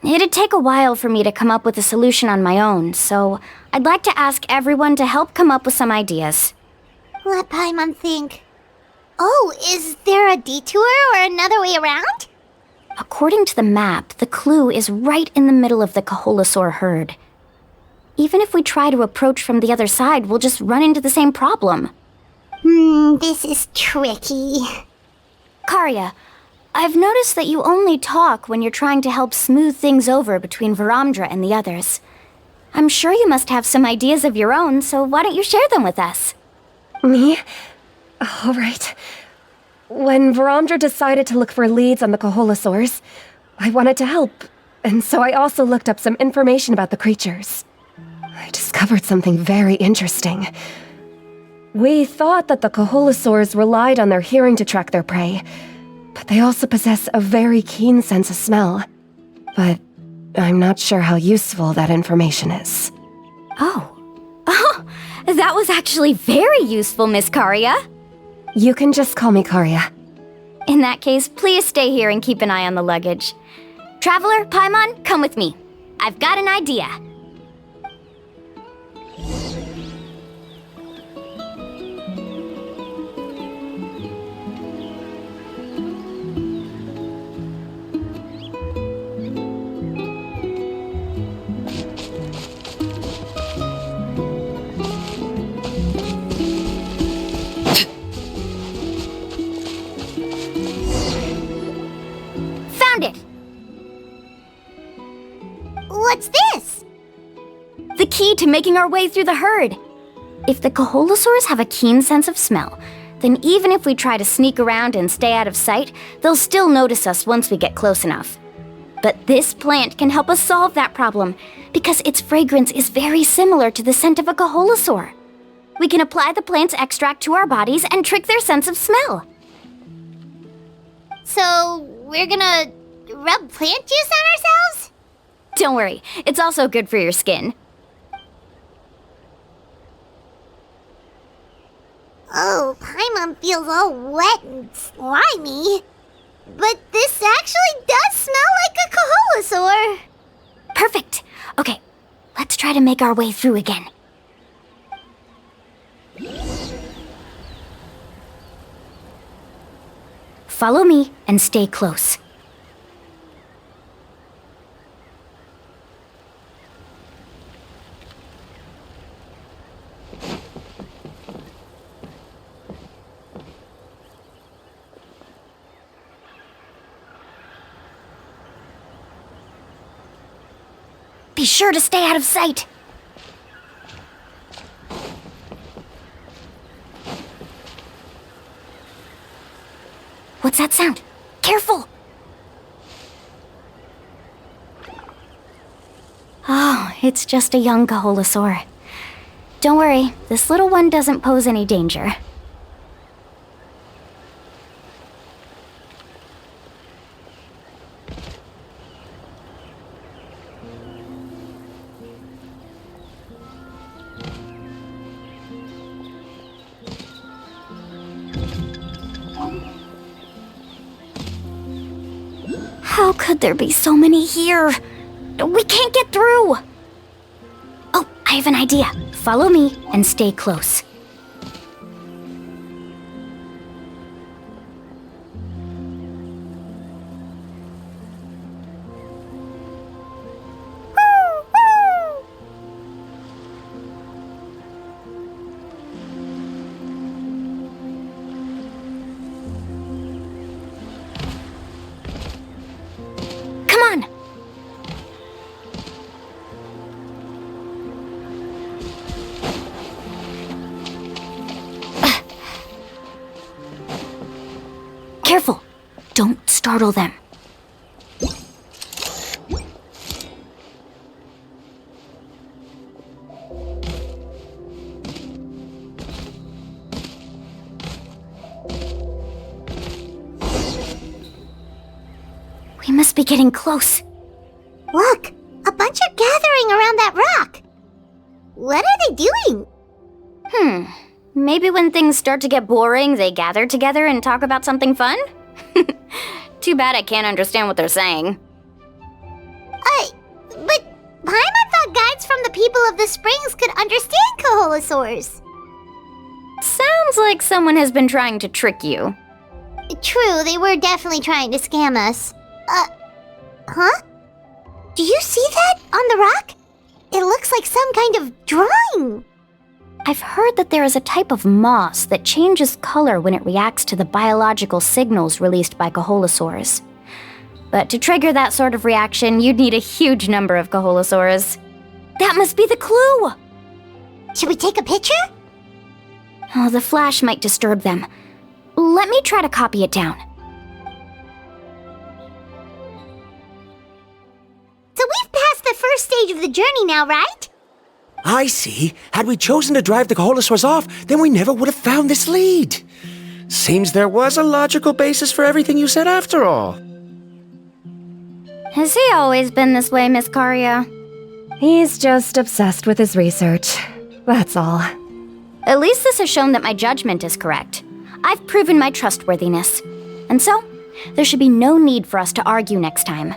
It'd take a while for me to come up with a solution on my own, so I'd like to ask everyone to help come up with some ideas. Let Paimon think. Oh, is there a detour or another way around? According to the map, the clue is right in the middle of the Kaholosaur herd. Even if we try to approach from the other side, we'll just run into the same problem. This is tricky. Karya, I've noticed that you only talk when you're trying to help smooth things over between Varamdra and the others. I'm sure you must have some ideas of your own, so why don't you share them with us? Me? All right. When Varamdra decided to look for leads on the Kaholosaurs, I wanted to help, and so I also looked up some information about the creatures. I discovered something very interesting. We thought that the Kaholosaurs relied on their hearing to track their prey, but they also possess a very keen sense of smell. But I'm not sure how useful that information is. Oh, that was actually very useful, Miss Karya. You can just call me Karya. In that case, please stay here and keep an eye on the luggage. Traveler, Paimon, come with me. I've got an idea. Found it! What's this? The key to making our way through the herd. If the Kaholosaurs have a keen sense of smell, then even if we try to sneak around and stay out of sight, they'll still notice us once we get close enough. But this plant can help us solve that problem, because its fragrance is very similar to the scent of a Kaholosaur. We can apply the plant's extract to our bodies and trick their sense of smell. So, we're gonna rub plant juice on ourselves? Don't worry, it's also good for your skin. Oh, Paimon feels all wet and slimy. But this actually does smell like a Kaholosaur. Perfect. Okay, let's try to make our way through again. Follow me and stay close. Be sure to stay out of sight. What's that sound? Careful! Oh, it's just a young Kaholosaur. Don't worry, this little one doesn't pose any danger. How could there be so many here? We can't get through! Oh, I have an idea. Follow me and stay close. Don't startle them. We must be getting close. Look, a bunch are gathering around that rock. What are they doing? Maybe when things start to get boring, they gather together and talk about something fun? Too bad I can't understand what they're saying. But Paimon thought guides from the people of the springs could understand Kaholosaurs. Sounds like someone has been trying to trick you. True, they were definitely trying to scam us. Huh? Do you see that on the rock? It looks like some kind of drawing. I've heard that there is a type of moss that changes color when it reacts to the biological signals released by Kaholosaurs. But to trigger that sort of reaction, you'd need a huge number of Kaholosaurs. That must be the clue! Should we take a picture? Oh, the flash might disturb them. Let me try to copy it down. So we've passed the first stage of the journey now, right? I see. Had we chosen to drive the Kaholosaurs off, then we never would have found this lead. Seems there was a logical basis for everything you said after all. Has he always been this way, Miss Karia? He's just obsessed with his research. That's all. At least this has shown that my judgment is correct. I've proven my trustworthiness. And so, there should be no need for us to argue next time.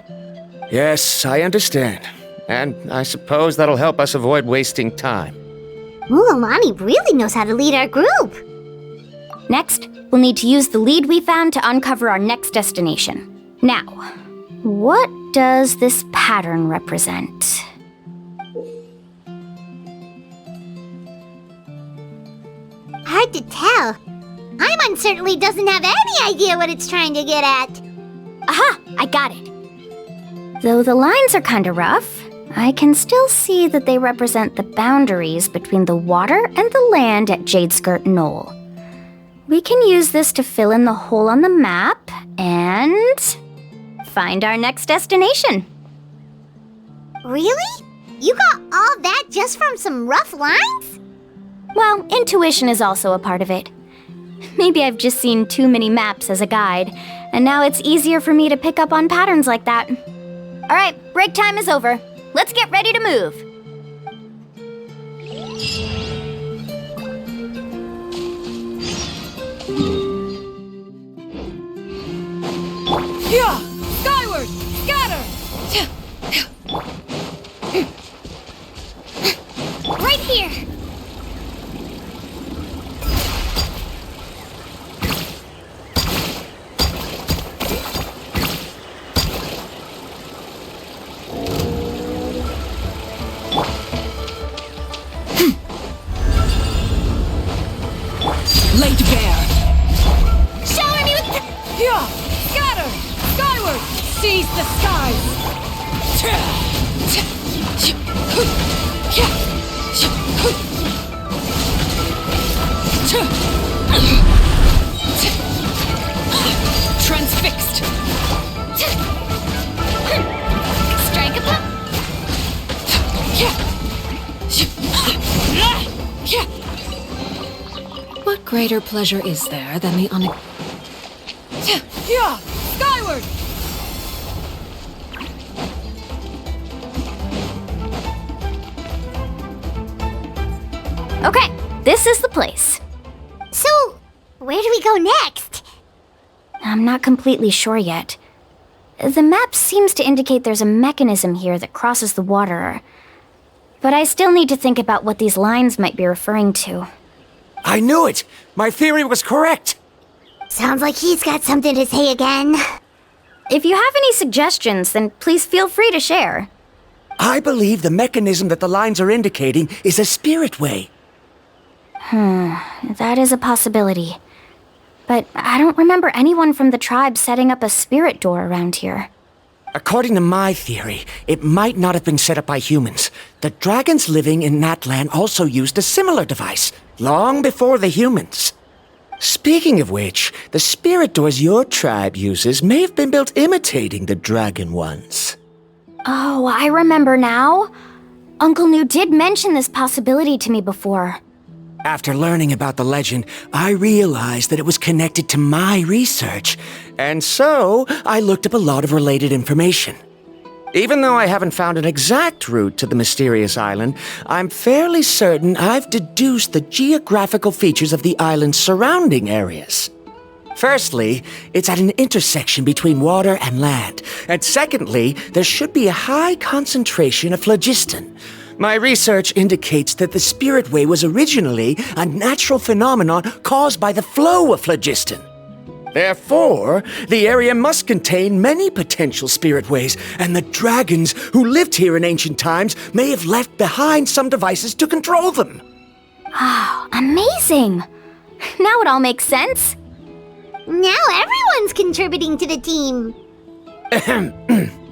Yes, I understand. And I suppose that'll help us avoid wasting time. Alani really knows how to lead our group. Next, we'll need to use the lead we found to uncover our next destination. Now, what does this pattern represent? Hard to tell. Paimon certainly doesn't have any idea what it's trying to get at. Aha! I got it. Though the lines are kinda rough, I can still see that they represent the boundaries between the water and the land at Jadeskirt Knoll. We can use this to fill in the hole on the map and find our next destination. Really? You got all that just from some rough lines? Well, intuition is also a part of it. Maybe I've just seen too many maps as a guide, and now it's easier for me to pick up on patterns like that. All right, break time is over. Let's get ready to move. Yeah! Skyward! Scatter! Right here! Laid bare! Shower me with Yeah! Scatter! Skyward! Seize the skies! Transfixed! strike a pop! What greater pleasure is there than the Yeah! Skyward! Okay, this is the place. So, where do we go next? I'm not completely sure yet. The map seems to indicate there's a mechanism here that crosses the water. But I still need to think about what these lines might be referring to. I knew it! My theory was correct! Sounds like he's got something to say again. If you have any suggestions, then please feel free to share. I believe the mechanism that the lines are indicating is a spirit way. That is a possibility. But I don't remember anyone from the tribe setting up a spirit door around here. According to my theory, it might not have been set up by humans. The dragons living in Natlan also used a similar device, long before the humans. Speaking of which, the spirit doors your tribe uses may have been built imitating the dragon ones. Oh, I remember now. Uncle New did mention this possibility to me before. After learning about the legend, I realized that it was connected to my research, and so I looked up a lot of related information. Even though I haven't found an exact route to the mysterious island, I'm fairly certain I've deduced the geographical features of the island's surrounding areas. Firstly, it's at an intersection between water and land, and secondly, there should be a high concentration of phlogiston. My research indicates that the Spirit Way was originally a natural phenomenon caused by the flow of phlogiston. Therefore, the area must contain many potential spirit ways, and the dragons who lived here in ancient times may have left behind some devices to control them. Oh, amazing! Now it all makes sense. Now everyone's contributing to the team.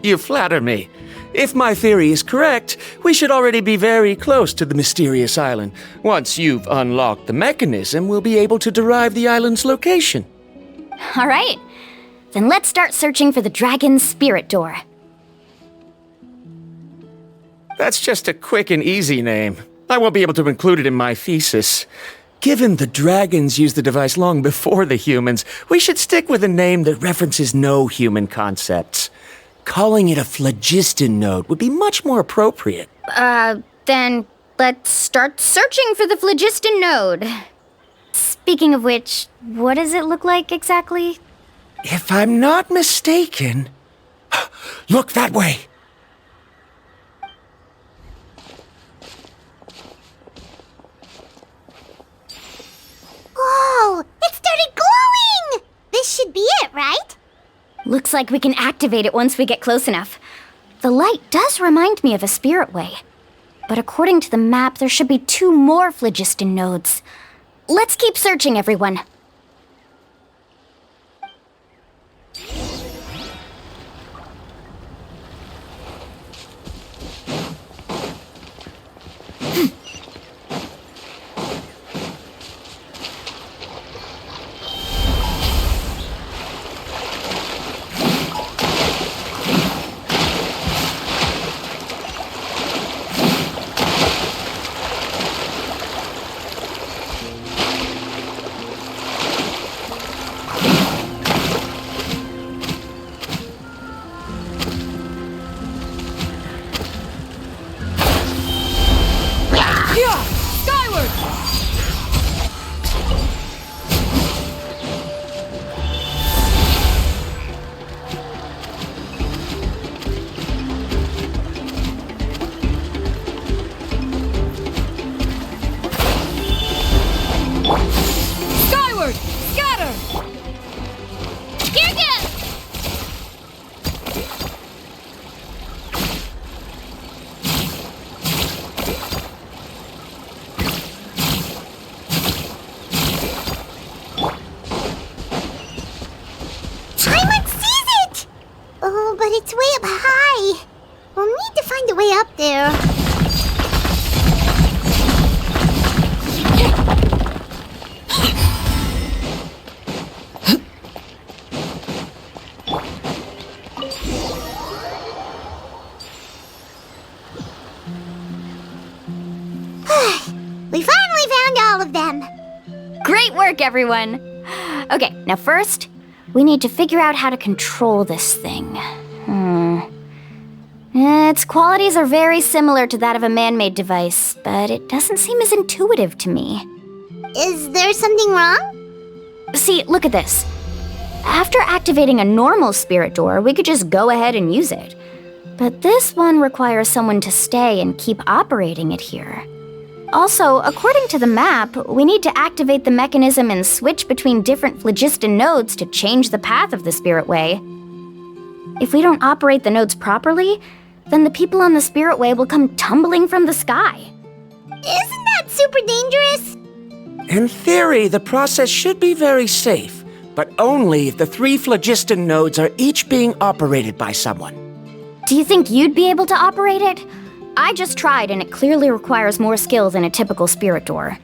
You flatter me. If my theory is correct, we should already be very close to the mysterious island. Once you've unlocked the mechanism, we'll be able to derive the island's location. All right. Then let's start searching for the dragon's spirit door. That's just a quick and easy name. I won't be able to include it in my thesis. Given the dragons used the device long before the humans, we should stick with a name that references no human concepts. Calling it a phlogiston node would be much more appropriate. Then let's start searching for the phlogiston node. Speaking of which, what does it look like exactly? If I'm not mistaken... Look that way! Whoa! It started glowing! This should be it, right? Looks like we can activate it once we get close enough. The light does remind me of a spirit way. But according to the map, there should be 2 more phlogiston nodes. Let's keep searching, everyone. Oh, but it's way up high. We'll need to find a way up there. We finally found all of them. Great work, everyone. Okay, now first, we need to figure out how to control this thing. Its qualities are very similar to that of a man-made device, but it doesn't seem as intuitive to me. Is there something wrong? See, look at this. After activating a normal spirit door, we could just go ahead and use it. But this one requires someone to stay and keep operating it here. Also, according to the map, we need to activate the mechanism and switch between different phlogiston nodes to change the path of the Spirit Way. If we don't operate the nodes properly, then the people on the Spirit Way will come tumbling from the sky. Isn't that super dangerous? In theory, the process should be very safe, but only if the 3 phlogiston nodes are each being operated by someone. Do you think you'd be able to operate it? I just tried, and it clearly requires more skill than a typical spirit door.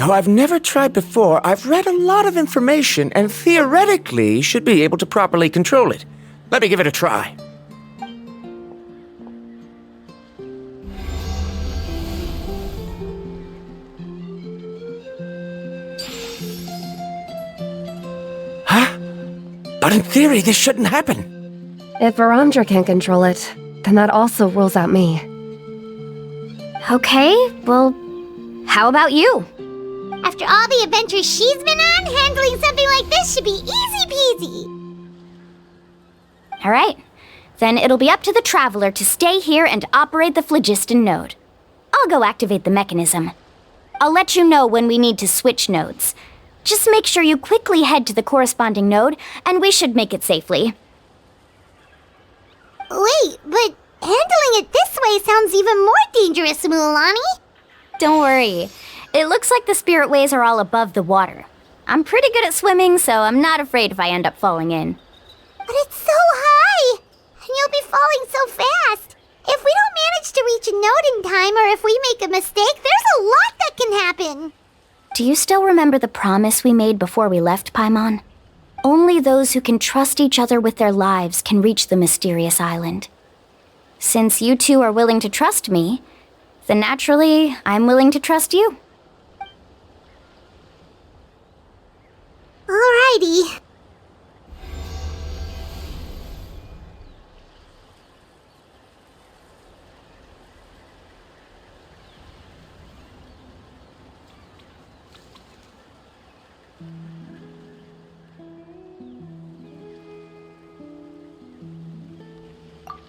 Though I've never tried before, I've read a lot of information and theoretically should be able to properly control it. Let me give it a try. Huh? But in theory, this shouldn't happen. If Varandra can't control it, then that also rules out me. Okay, well, how about you? After all the adventures she's been on, handling something like this should be easy peasy. All right, then it'll be up to the Traveler to stay here and operate the phlogiston node. I'll go activate the mechanism. I'll let you know when we need to switch nodes. Just make sure you quickly head to the corresponding node, and we should make it safely. Wait, but handling it this way sounds even more dangerous, Mualani. Don't worry. It looks like the spirit ways are all above the water. I'm pretty good at swimming, so I'm not afraid if I end up falling in. But it's so high! And you'll be falling so fast! If we don't manage to reach a node in time, or if we make a mistake, there's a lot that can happen! Do you still remember the promise we made before we left, Paimon? Only those who can trust each other with their lives can reach the mysterious island. Since you two are willing to trust me, then naturally, I'm willing to trust you. Alrighty.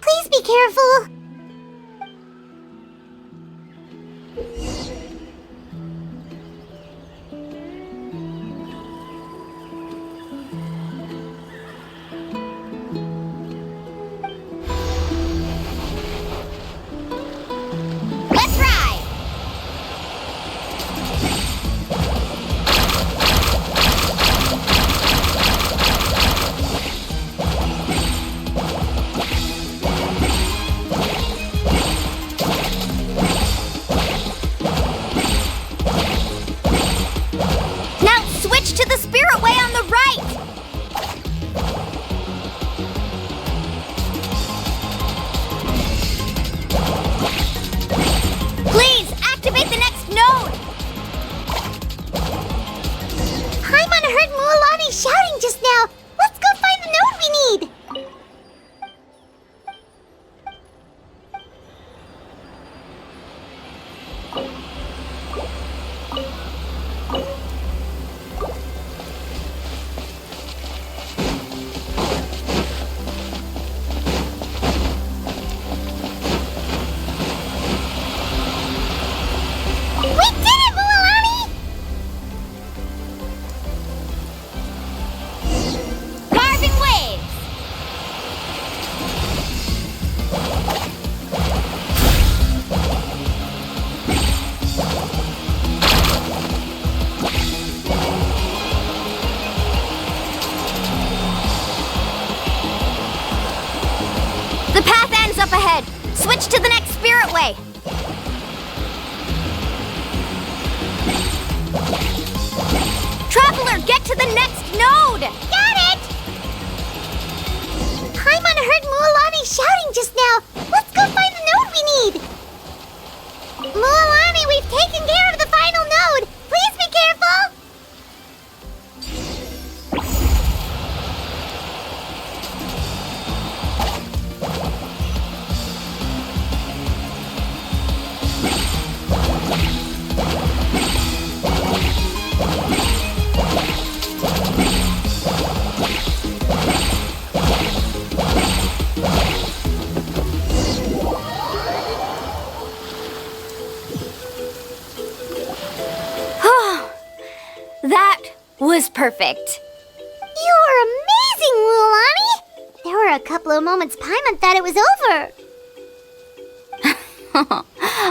Please be careful. Let's ride! Now switch to the spirit way on the right! Please, activate the next node! Paimon heard Mualani shouting just now. Let's go find the node we need. We did it, Mualani! Carving waves! The path ends up ahead. Switch to the next spirit way. Traveler, get to the next node! Got it! Paimon heard Mualani shouting just now. Let's go find the node we need. Mualani, we've taken care of the final node. Please be careful. That was perfect. You were amazing, Mualani. There were a couple of moments Paimon thought it was over.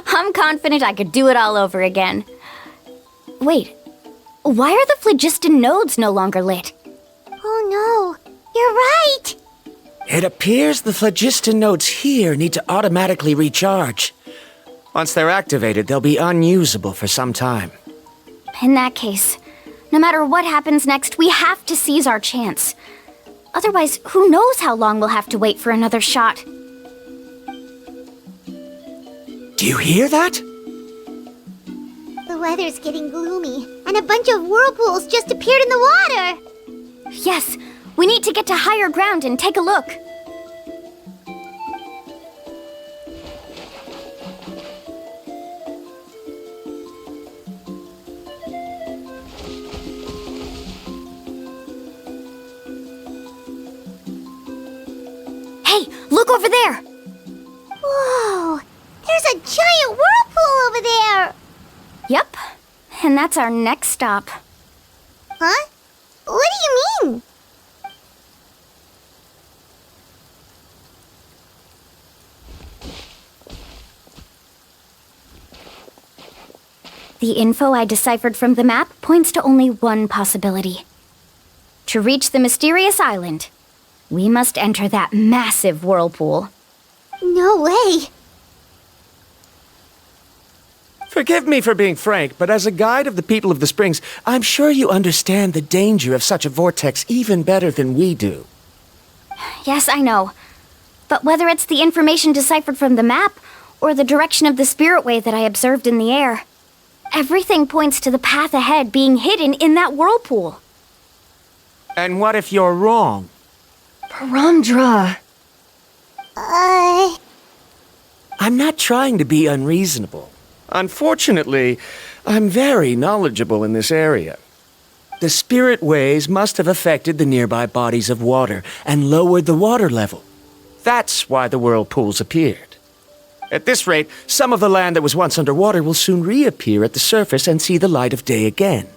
I'm confident I could do it all over again. Wait, why are the phlogiston nodes no longer lit? Oh no, you're right. It appears the phlogiston nodes here need to automatically recharge. Once they're activated, they'll be unusable for some time. In that case, no matter what happens next, we have to seize our chance. Otherwise, who knows how long we'll have to wait for another shot. Do you hear that? The weather's getting gloomy, and a bunch of whirlpools just appeared in the water. Yes, we need to get to higher ground and take a look. Hey, look over there! Whoa! There's a giant whirlpool over there! Yep, and that's our next stop. Huh? What do you mean? The info I deciphered from the map points to only one possibility. To reach the mysterious island, we must enter that massive whirlpool. No way! Forgive me for being frank, but as a guide of the people of the Springs, I'm sure you understand the danger of such a vortex even better than we do. Yes, I know. But whether it's the information deciphered from the map, or the direction of the spirit wave that I observed in the air, everything points to the path ahead being hidden in that whirlpool. And what if you're wrong? Paramdra. I'm not trying to be unreasonable. Unfortunately, I'm very knowledgeable in this area. The spirit waves must have affected the nearby bodies of water and lowered the water level. That's why the whirlpools appeared. At this rate, some of the land that was once underwater will soon reappear at the surface and see the light of day again.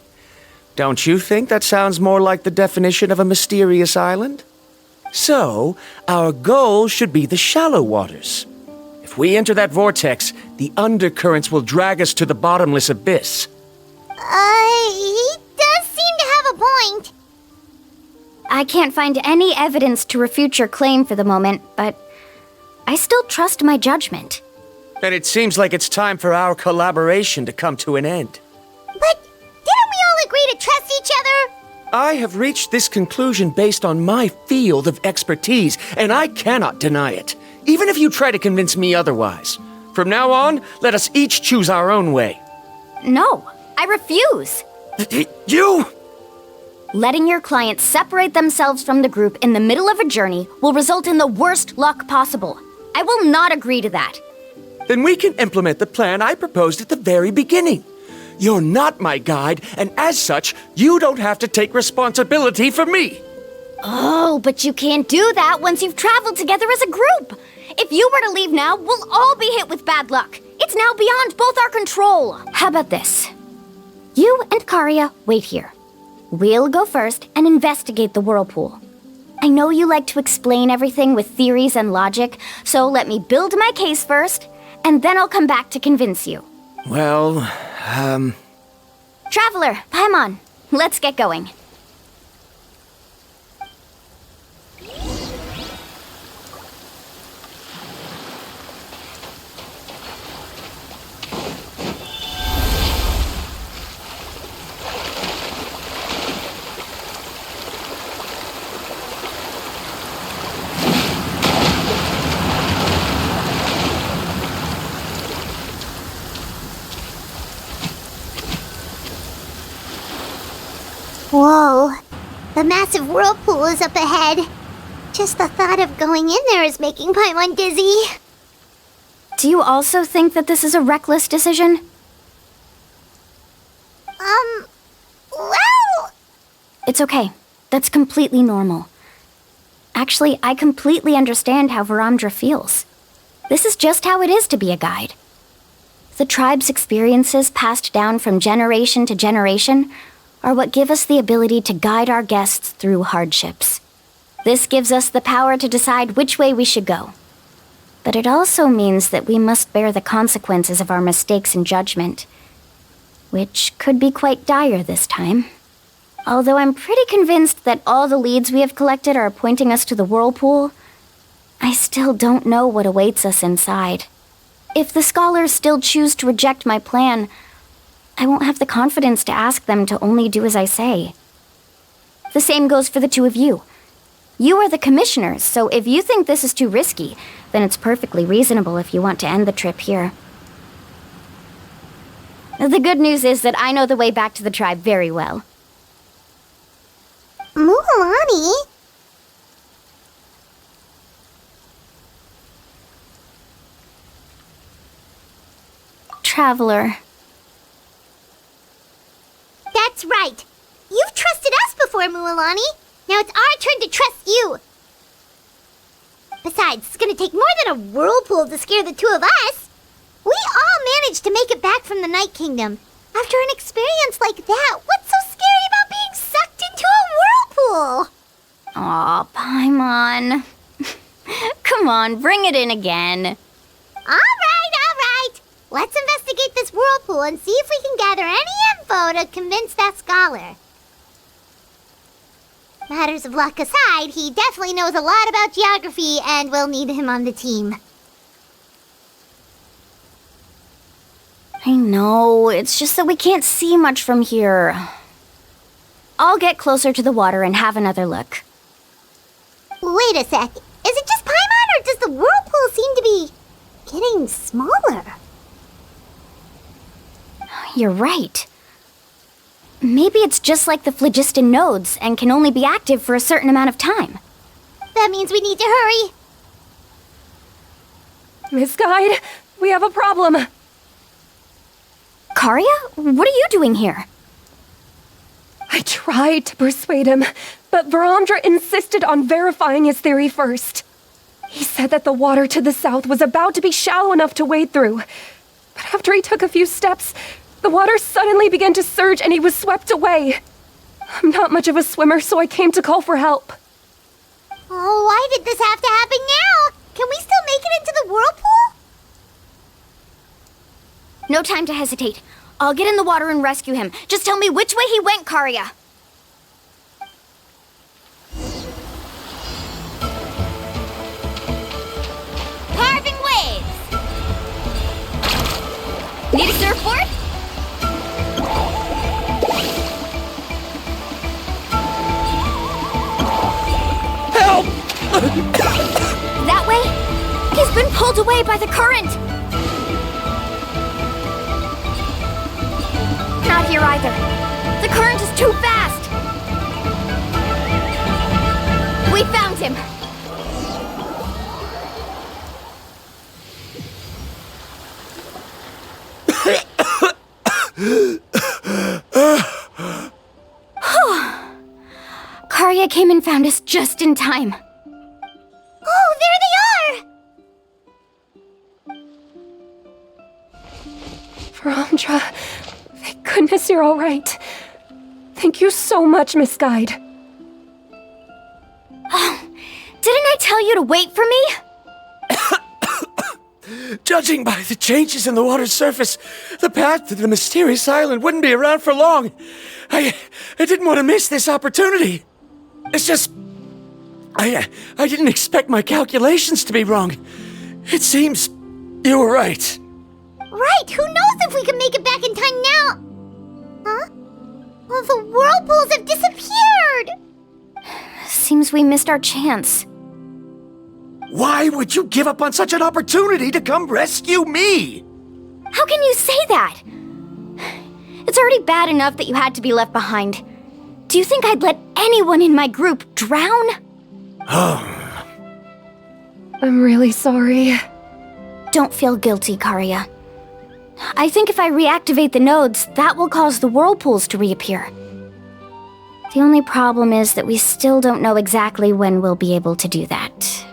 Don't you think that sounds more like the definition of a mysterious island? So, our goal should be the shallow waters. If we enter that vortex, the undercurrents will drag us to the bottomless abyss. He does seem to have a point. I can't find any evidence to refute your claim for the moment, but I still trust my judgment. Then it seems like it's time for our collaboration to come to an end. But didn't we all agree to trust each other? I have reached this conclusion based on my field of expertise, and I cannot deny it, even if you try to convince me otherwise. From now on, let us each choose our own way. No, I refuse. You! Letting your clients separate themselves from the group in the middle of a journey will result in the worst luck possible. I will not agree to that. Then we can implement the plan I proposed at the very beginning. You're not my guide, and as such, you don't have to take responsibility for me. Oh, but you can't do that once you've traveled together as a group. If you were to leave now, we'll all be hit with bad luck. It's now beyond both our control. How about this? You and Karia wait here. We'll go first and investigate the whirlpool. I know you like to explain everything with theories and logic, so let me build my case first, and then I'll come back to convince you. Well, Traveler, Paimon, let's get going. Whoa. The massive whirlpool is up ahead. Just the thought of going in there is making Paimon dizzy. Do you also think that this is a reckless decision? Well... It's okay. That's completely normal. Actually, I completely understand how Varamdra feels. This is just how it is to be a guide. The tribe's experiences passed down from generation to generation are what give us the ability to guide our guests through hardships. This gives us the power to decide which way we should go. But it also means that we must bear the consequences of our mistakes and judgment, which could be quite dire this time. Although I'm pretty convinced that all the leads we have collected are pointing us to the whirlpool, I still don't know what awaits us inside. If the scholars still choose to reject my plan, I won't have the confidence to ask them to only do as I say. The same goes for the two of you. You are the commissioners, so if you think this is too risky, then it's perfectly reasonable if you want to end the trip here. The good news is that I know the way back to the tribe very well. Mualani? Traveler. That's right. You've trusted us before, Mualani. Now it's our turn to trust you. Besides, it's gonna take more than a whirlpool to scare the two of us. We all managed to make it back from the Night Kingdom. After an experience like that, what's so scary about being sucked into a whirlpool? Aw, Paimon. Come on, bring it in again. All right. Let's investigate this whirlpool and see if we can gather any info to convince that scholar. Matters of luck aside, he definitely knows a lot about geography, and we'll need him on the team. I know, it's just that we can't see much from here. I'll get closer to the water and have another look. Wait a sec. Is it just Paimon, or does the whirlpool seem to be getting smaller? You're right. Maybe it's just like the phlogiston nodes and can only be active for a certain amount of time. That means we need to hurry. Miss Guide, we have a problem. Karia? What are you doing here? I tried to persuade him, but Varamdra insisted on verifying his theory first. He said that the water to the south was about to be shallow enough to wade through. But after he took a few steps, the water suddenly began to surge and he was swept away. I'm not much of a swimmer, so I came to call for help. Oh, why did this have to happen now? Can we still make it into the whirlpool? No time to hesitate. I'll get in the water and rescue him. Just tell me which way he went, Karia. Carving waves! Need a surfboard? Help! That way? He's been pulled away by the current! Not here either. The current is too fast! We found him! Karia came and found us just in time. Oh, there they are! Varamdra, thank goodness you're all right. Thank you so much, Miss Guide. Oh, didn't I tell you to wait for me? Judging by the changes in the water's surface, the path to the mysterious island wouldn't be around for long. I didn't want to miss this opportunity. It's just... I didn't expect my calculations to be wrong. It seems you were right. Right, who knows if we can make it back in time now? Huh? Well, the whirlpools have disappeared! Seems we missed our chance. Why would you give up on such an opportunity to come rescue me? How can you say that? It's already bad enough that you had to be left behind. Do you think I'd let anyone in my group drown? I'm really sorry. Don't feel guilty, Karia. I think if I reactivate the nodes, that will cause the whirlpools to reappear. The only problem is that we still don't know exactly when we'll be able to do that.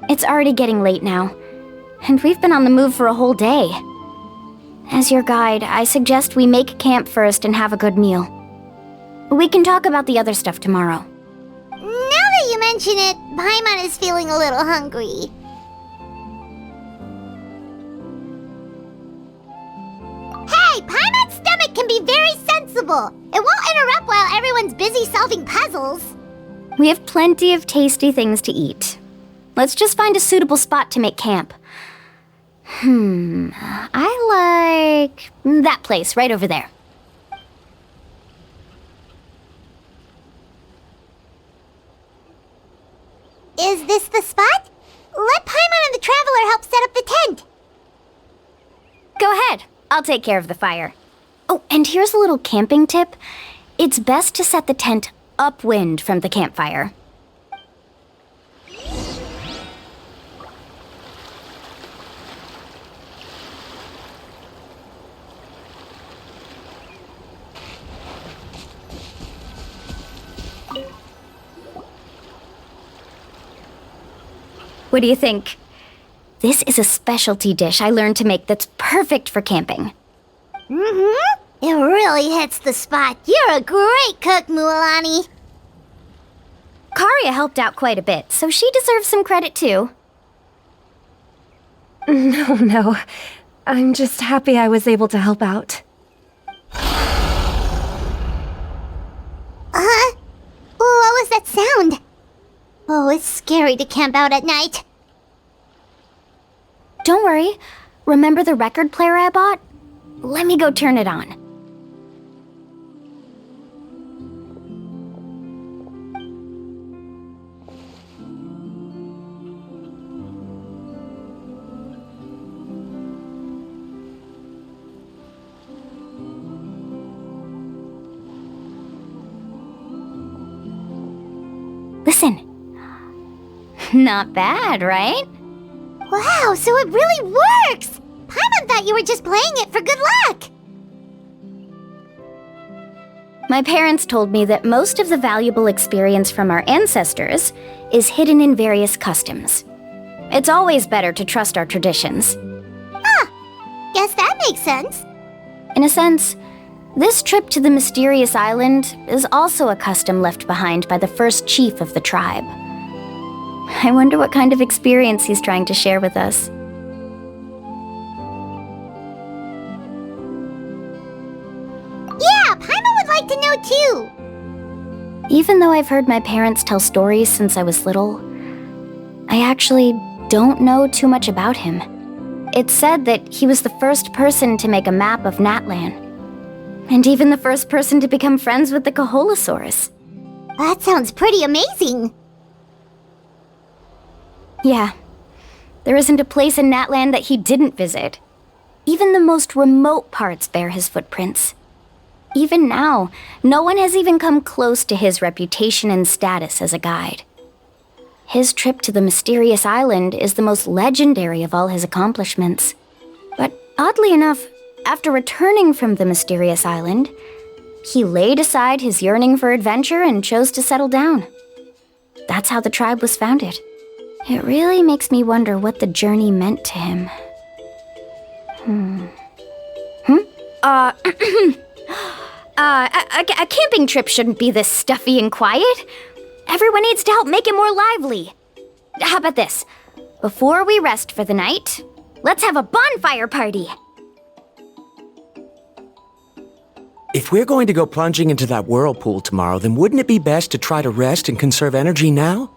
It's already getting late now, and we've been on the move for a whole day. As your guide, I suggest we make camp first and have a good meal. We can talk about the other stuff tomorrow. Now that you mention it, Paimon is feeling a little hungry. Hey, Paimon's stomach can be very sensible. It won't interrupt while everyone's busy solving puzzles. We have plenty of tasty things to eat. Let's just find a suitable spot to make camp. I like that place right over there. Is this the spot? Let Paimon and the Traveler help set up the tent. Go ahead. I'll take care of the fire. Oh, and here's a little camping tip. It's best to set the tent upwind from the campfire. What do you think? This is a specialty dish I learned to make that's perfect for camping. Mm-hmm. It really hits the spot. You're a great cook, Mualani. Karia helped out quite a bit, so she deserves some credit too. No. I'm just happy I was able to help out. What was that sound? Oh, it's scary to camp out at night. Don't worry. Remember the record player I bought? Let me go turn it on. Listen. Not bad, right? Wow, so it really works! Paimon thought you were just playing it for good luck! My parents told me that most of the valuable experience from our ancestors is hidden in various customs. It's always better to trust our traditions. Guess that makes sense. In a sense, this trip to the mysterious island is also a custom left behind by the first chief of the tribe. I wonder what kind of experience he's trying to share with us. Yeah, Paimon would like to know too! Even though I've heard my parents tell stories since I was little, I actually don't know too much about him. It's said that he was the first person to make a map of Natlan, and even the first person to become friends with the Kaholosaurus. That sounds pretty amazing! Yeah, there isn't a place in Natlan that he didn't visit. Even the most remote parts bear his footprints. Even now, no one has even come close to his reputation and status as a guide. His trip to the mysterious island is the most legendary of all his accomplishments. But oddly enough, after returning from the mysterious island, he laid aside his yearning for adventure and chose to settle down. That's how the tribe was founded. It really makes me wonder what the journey meant to him. A camping trip shouldn't be this stuffy and quiet. Everyone needs to help make it more lively. How about this? Before we rest for the night, let's have a bonfire party. If we're going to go plunging into that whirlpool tomorrow, then wouldn't it be best to try to rest and conserve energy now?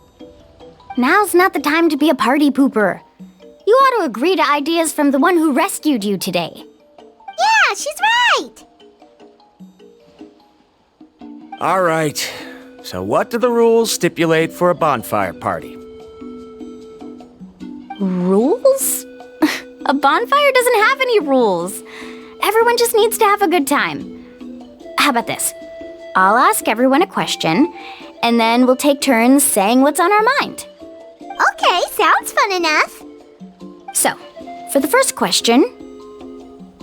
Now's not the time to be a party pooper. You ought to agree to ideas from the one who rescued you today. Yeah, she's right! All right. So what do the rules stipulate for a bonfire party? Rules? A bonfire doesn't have any rules. Everyone just needs to have a good time. How about this? I'll ask everyone a question, and then we'll take turns saying what's on our mind. Okay, sounds fun enough. So, for the first question,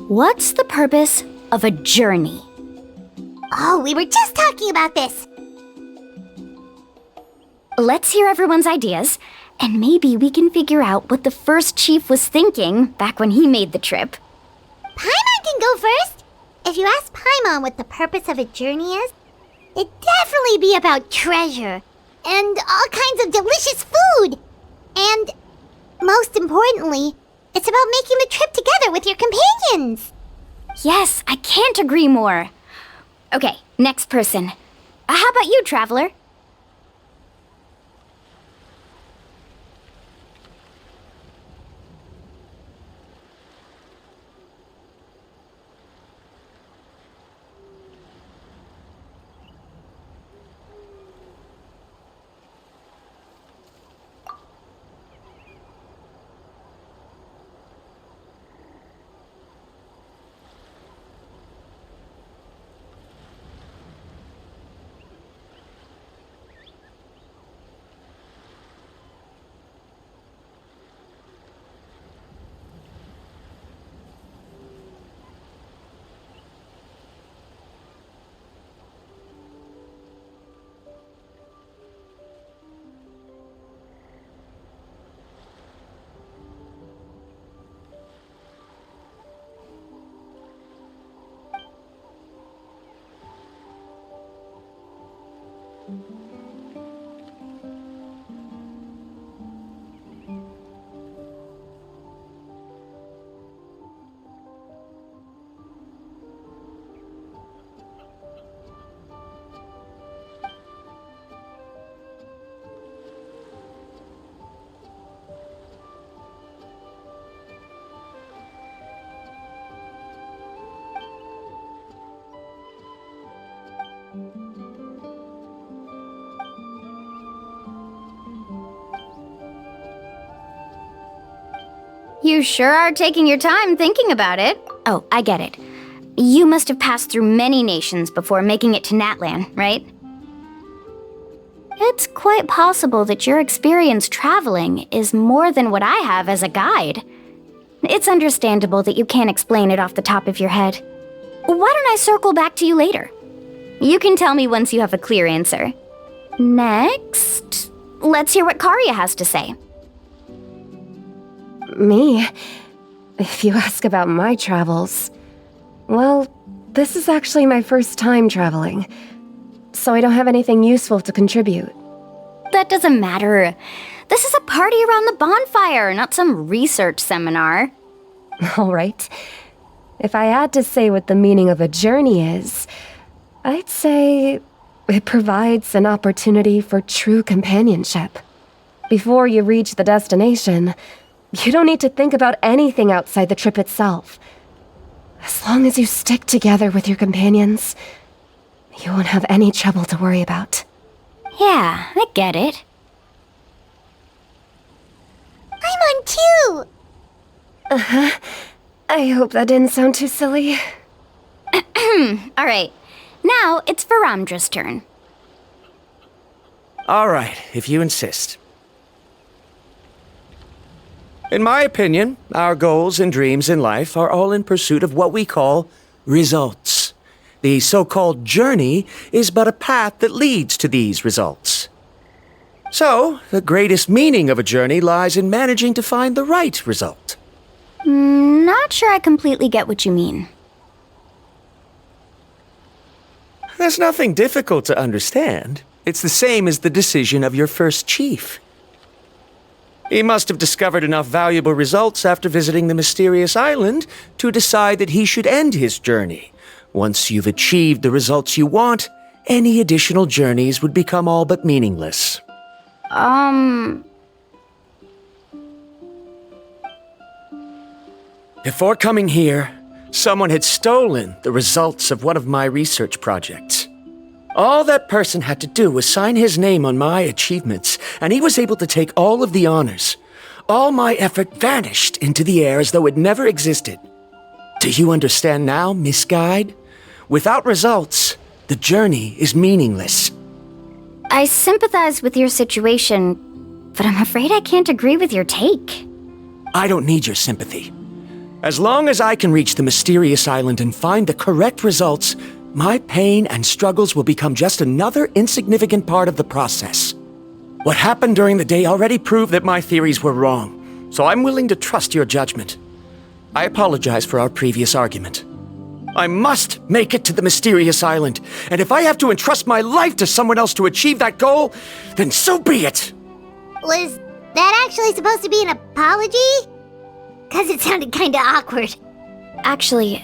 what's the purpose of a journey? Oh, we were just talking about this. Let's hear everyone's ideas, and maybe we can figure out what the first chief was thinking back when he made the trip. Paimon can go first. If you ask Paimon what the purpose of a journey is, it'd definitely be about treasure and all kinds of delicious food. And most importantly, it's about making the trip together with your companions. Yes, I can't agree more. Okay, next person. How about you, Traveler? You sure are taking your time thinking about it. Oh, I get it. You must have passed through many nations before making it to Natlan, right? It's quite possible that your experience traveling is more than what I have as a guide. It's understandable that you can't explain it off the top of your head. Why don't I circle back to you later? You can tell me once you have a clear answer. Next, let's hear what Karya has to say. Me? If you ask about my travels, well, this is actually my first time traveling, so I don't have anything useful to contribute. That doesn't matter. This is a party around the bonfire, not some research seminar. All right. If I had to say what the meaning of a journey is, I'd say it provides an opportunity for true companionship. Before you reach the destination, you don't need to think about anything outside the trip itself. As long as you stick together with your companions, you won't have any trouble to worry about. Yeah, I get it. I'm on too! Uh-huh. I hope that didn't sound too silly. Alright, now it's Varamdra's turn. All right, if you insist. In my opinion, our goals and dreams in life are all in pursuit of what we call results. The so-called journey is but a path that leads to these results. So, the greatest meaning of a journey lies in managing to find the right result. Not sure I completely get what you mean. There's nothing difficult to understand. It's the same as the decision of your first chief. He must have discovered enough valuable results after visiting the mysterious island to decide that he should end his journey. Once you've achieved the results you want, any additional journeys would become all but meaningless. Before coming here, someone had stolen the results of one of my research projects. All that person had to do was sign his name on my achievements, and he was able to take all of the honors. All my effort vanished into the air as though it never existed. Do you understand now, Miss Guide? Without results, the journey is meaningless. I sympathize with your situation, but I'm afraid I can't agree with your take. I don't need your sympathy. As long as I can reach the mysterious island and find the correct results, my pain and struggles will become just another insignificant part of the process. What happened during the day already proved that my theories were wrong, so I'm willing to trust your judgment. I apologize for our previous argument. I must make it to the mysterious island, and if I have to entrust my life to someone else to achieve that goal, then so be it! Was that actually supposed to be an apology? 'Cause it sounded kinda awkward. Actually,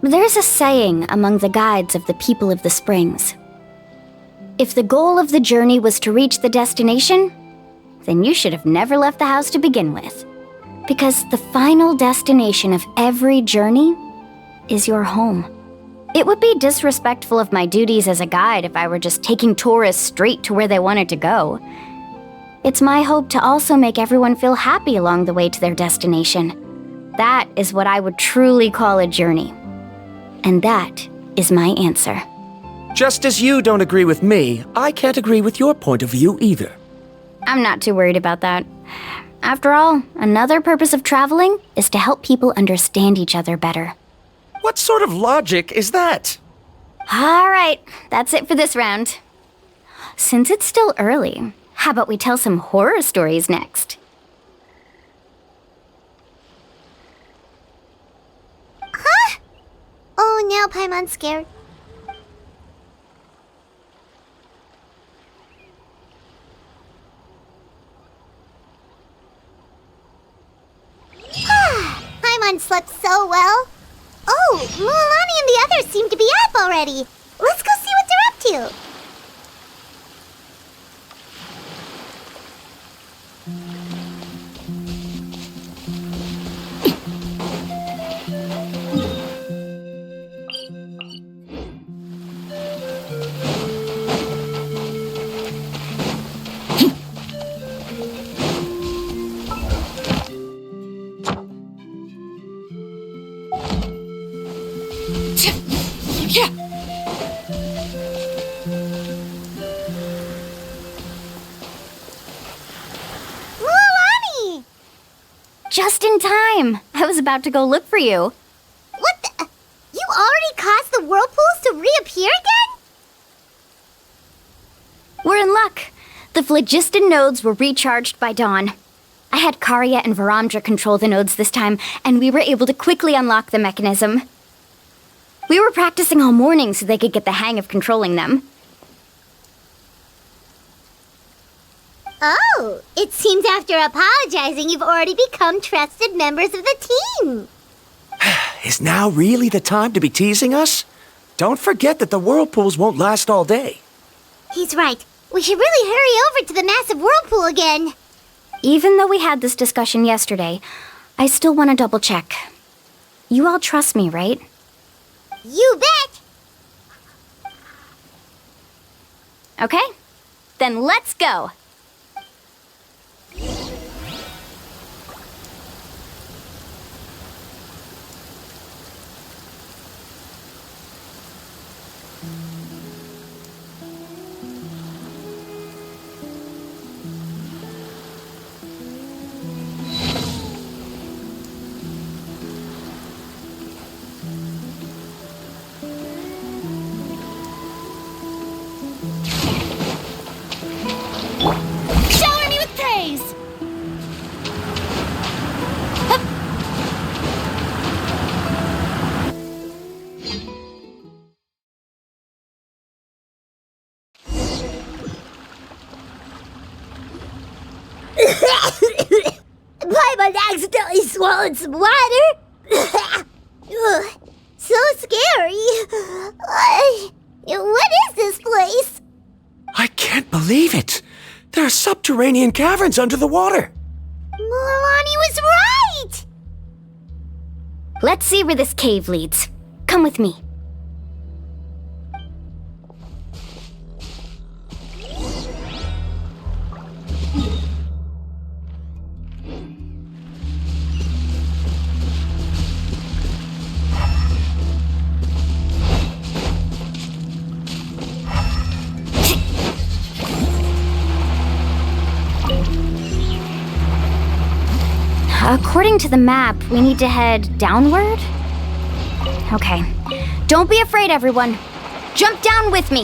there's a saying among the guides of the people of the springs. If the goal of the journey was to reach the destination, then you should have never left the house to begin with. Because the final destination of every journey is your home. It would be disrespectful of my duties as a guide if I were just taking tourists straight to where they wanted to go. It's my hope to also make everyone feel happy along the way to their destination. That is what I would truly call a journey. And that is my answer. Just as you don't agree with me, I can't agree with your point of view either. I'm not too worried about that. After all, another purpose of traveling is to help people understand each other better. What sort of logic is that? All right, that's it for this round. Since it's still early, how about we tell some horror stories next? Huh? Oh, now Paimon's scared. everyone slept so well. Oh, Mualani and the others seem to be up already. Let's go see what they're up to. Mualani! Just in time. I was about to go look for you. What the? You already caused the whirlpools to reappear again? We're in luck. The phlogiston nodes were recharged by dawn. I had Karya and Varamdra control the nodes this time, and we were able to quickly unlock the mechanism. We were practicing all morning so they could get the hang of controlling them. Oh, it seems after apologizing, you've already become trusted members of the team. Is now really the time to be teasing us? Don't forget that the whirlpools won't last all day. He's right. We should really hurry over to the massive whirlpool again. Even though we had this discussion yesterday, I still want to double check. You all trust me, right? You bet! Okay, then let's go! Shower me with praise! Paimon accidentally swallowed some water. Ugh, so scary. What is this place? I can't believe it. There are subterranean caverns under the water. Mualani was right! Let's see where this cave leads. Come with me. According to the map, we need to head downward? Okay. Don't be afraid, everyone. Jump down with me.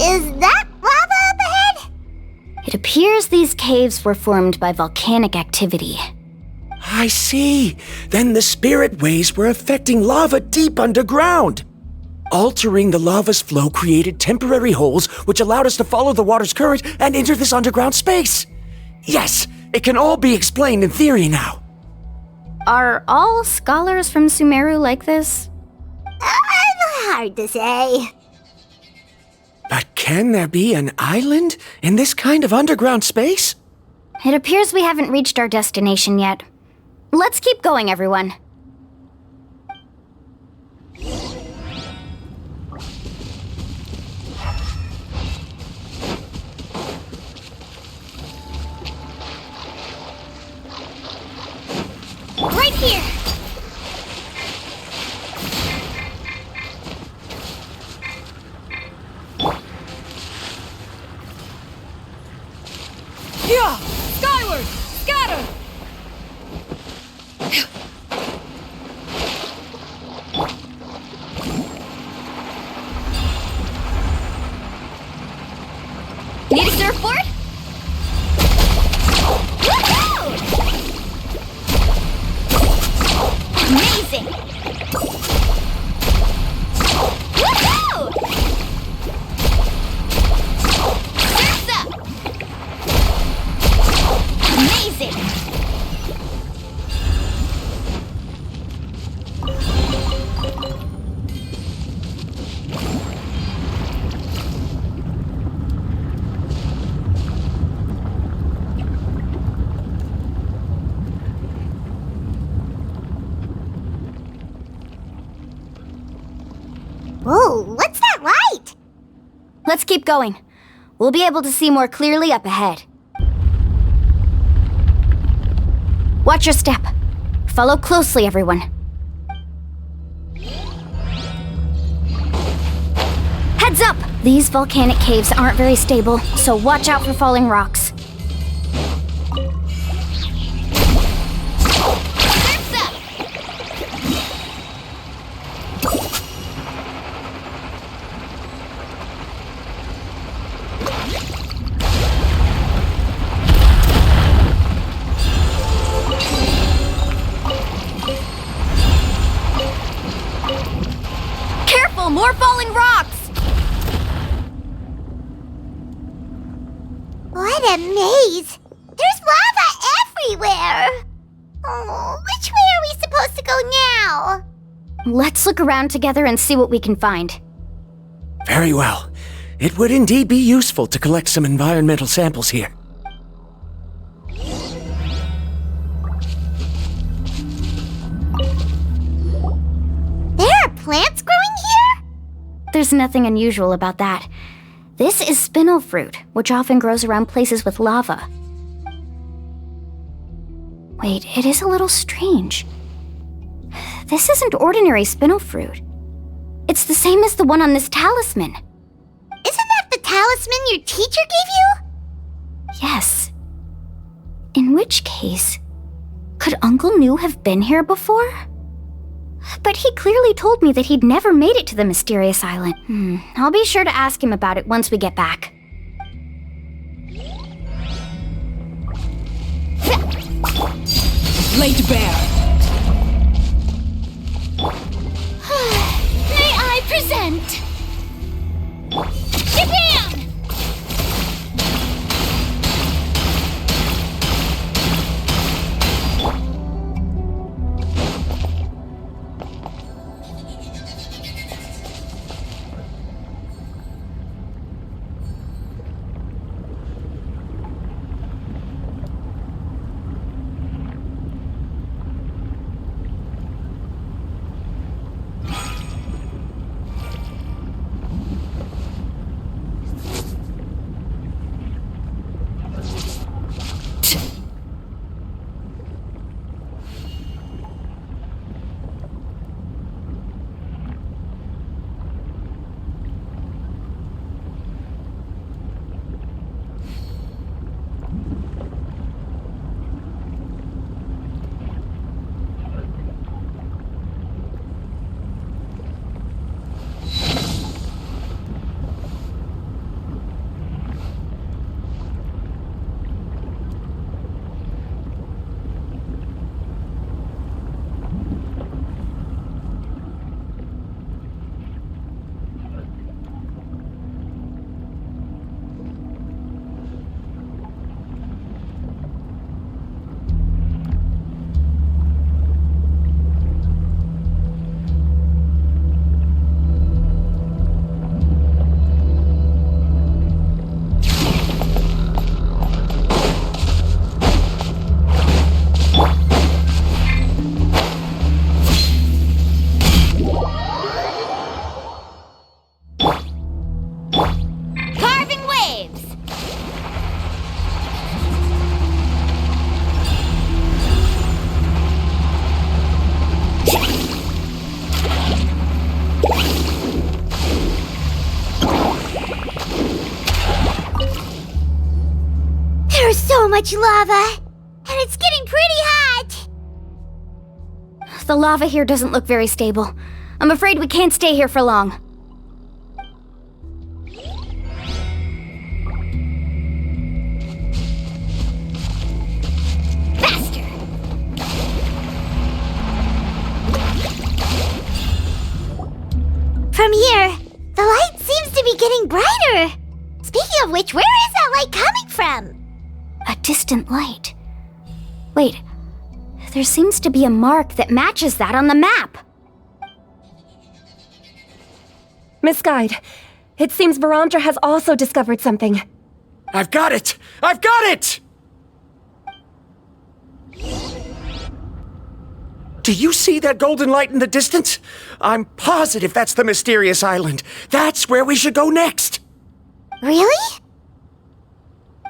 Is that lava up ahead? It appears these caves were formed by volcanic activity. I see. Then the spirit waves were affecting lava deep underground. Altering the lava's flow created temporary holes which allowed us to follow the water's current and enter this underground space. Yes, it can all be explained in theory now. Are all scholars from Sumeru like this? Hard to say. But can there be an island in this kind of underground space? It appears we haven't reached our destination yet. Let's keep going, everyone. Right here! Yeah! Skyward! Scatter! Need a surfboard? Woohoo! Amazing! Woohoo! keep going. We'll be able to see more clearly up ahead. Watch your step. Follow closely, everyone. Heads up! These volcanic caves aren't very stable, so watch out for falling rocks. Careful! More falling rocks! What a maze! There's lava everywhere! Oh, which way are we supposed to go now? Let's look around together and see what we can find. Very well. It would indeed be useful to collect some environmental samples here. There are plants growing here? There's nothing unusual about that. This is spinel fruit, which often grows around places with lava. Wait, it is a little strange. This isn't ordinary spinel fruit. It's the same as the one on this talisman. Isn't that the talisman your teacher gave you? Yes. In which case, could Uncle New have been here before? But he clearly told me that he'd never made it to the mysterious island. I'll be sure to ask him about it once we get back. Laid bare. May I present? Japan! There's so much lava, and it's getting pretty hot. The lava here doesn't look very stable. I'm afraid we can't stay here for long. Faster! From here, the light seems to be getting brighter. Speaking of which, where is that light coming from? A distant light. Wait, there seems to be a mark that matches that on the map. Miss Guide, it seems Baramdra has also discovered something. I've got it! I've got it! Do you see that golden light in the distance? I'm positive that's the mysterious island. That's where we should go next. Really?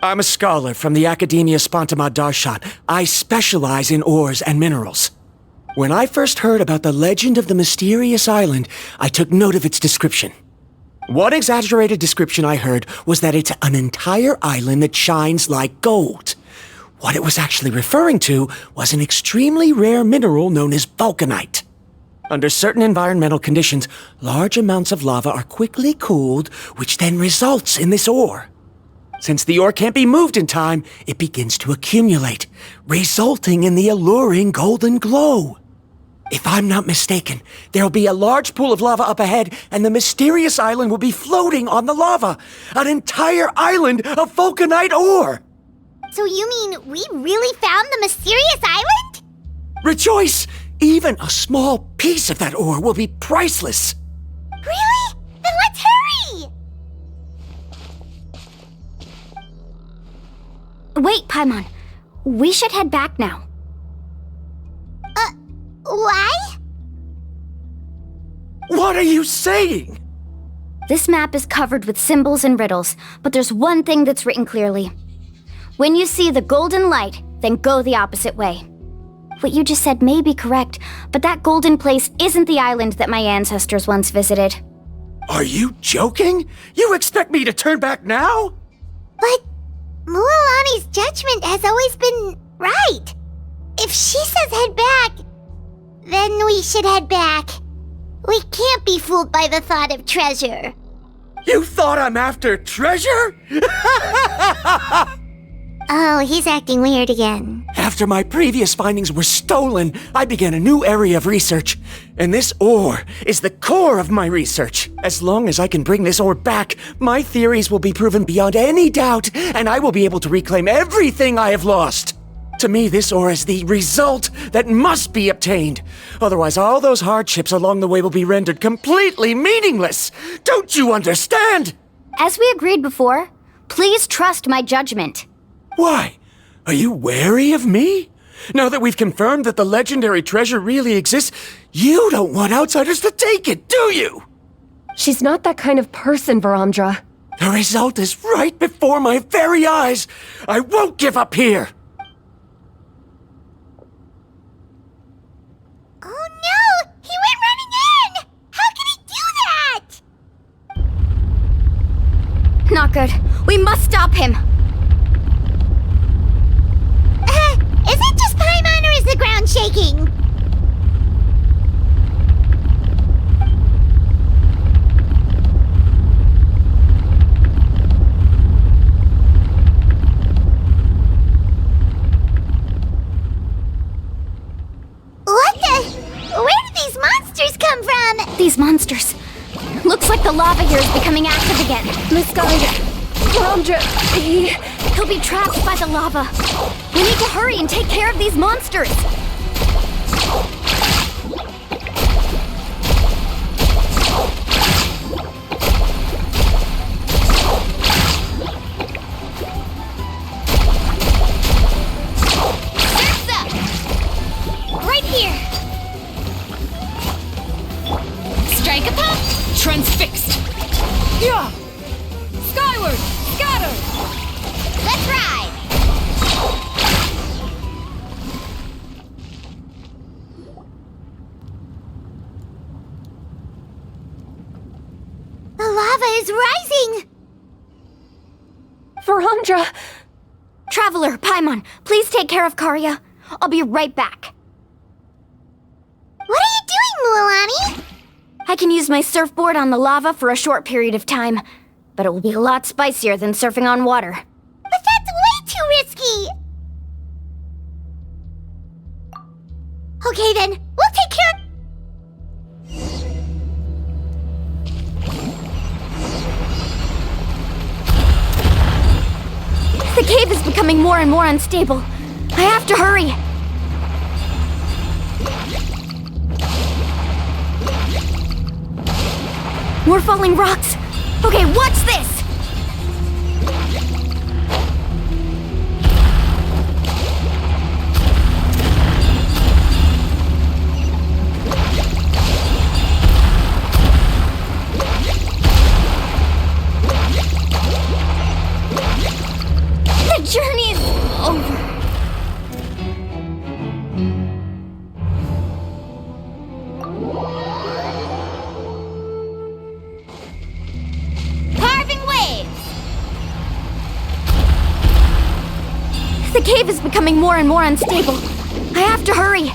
I'm a scholar from the Academia Spontima Darshan. I specialize in ores and minerals. When I first heard about the legend of the mysterious island, I took note of its description. One exaggerated description I heard was that it's an entire island that shines like gold. What it was actually referring to was an extremely rare mineral known as vulcanite. Under certain environmental conditions, large amounts of lava are quickly cooled, which then results in this ore. Since the ore can't be moved in time, it begins to accumulate, resulting in the alluring golden glow. If I'm not mistaken, there'll be a large pool of lava up ahead, and the mysterious island will be floating on the lava. An entire island of vulcanite ore! So you mean we really found the mysterious island? Rejoice! Even a small piece of that ore will be priceless. Really? Then let's hurry! Wait, Paimon. We should head back now. Why? What are you saying? This map is covered with symbols and riddles, but there's one thing that's written clearly. When you see the golden light, then go the opposite way. What you just said may be correct, but that golden place isn't the island that my ancestors once visited. Are you joking? You expect me to turn back now? But Mualani's judgment has always been right. If she says head back, then we should head back. We can't be fooled by the thought of treasure. You thought I'm after treasure? Oh, he's acting weird again. After my previous findings were stolen, I began a new area of research. And this ore is the core of my research. As long as I can bring this ore back, my theories will be proven beyond any doubt, and I will be able to reclaim everything I have lost. To me, this ore is the result that must be obtained. Otherwise, all those hardships along the way will be rendered completely meaningless. Don't you understand? As we agreed before, please trust my judgment. Why? Are you wary of me? Now that we've confirmed that the legendary treasure really exists, you don't want outsiders to take it, do you? She's not that kind of person, Varamdra. The result is right before my very eyes. I won't give up here. Oh no! He went running in! How can he do that? Not good. We must stop him. Is it just Paimon or is the ground shaking? What the? Where did these monsters come from? These monsters. Looks like the lava here is becoming active again. Misguided. Varamdra, He'll be trapped by the lava. We need to hurry and take care of these monsters. Right here! Strike a pop! Transfixed! Yeah! Skyward! Scatter! Let's ride! The lava is rising! Varamdra! Traveler, Paimon, please take care of Karya. I'll be right back. What are you doing, Mualani? I can use my surfboard on the lava for a short period of time, but it will be a lot spicier than surfing on water. But that's way too risky! Okay then, we'll take care of... The cave is becoming more and more unstable. I have to hurry. More falling rocks. Okay, watch this! becoming more and more unstable. I have to hurry.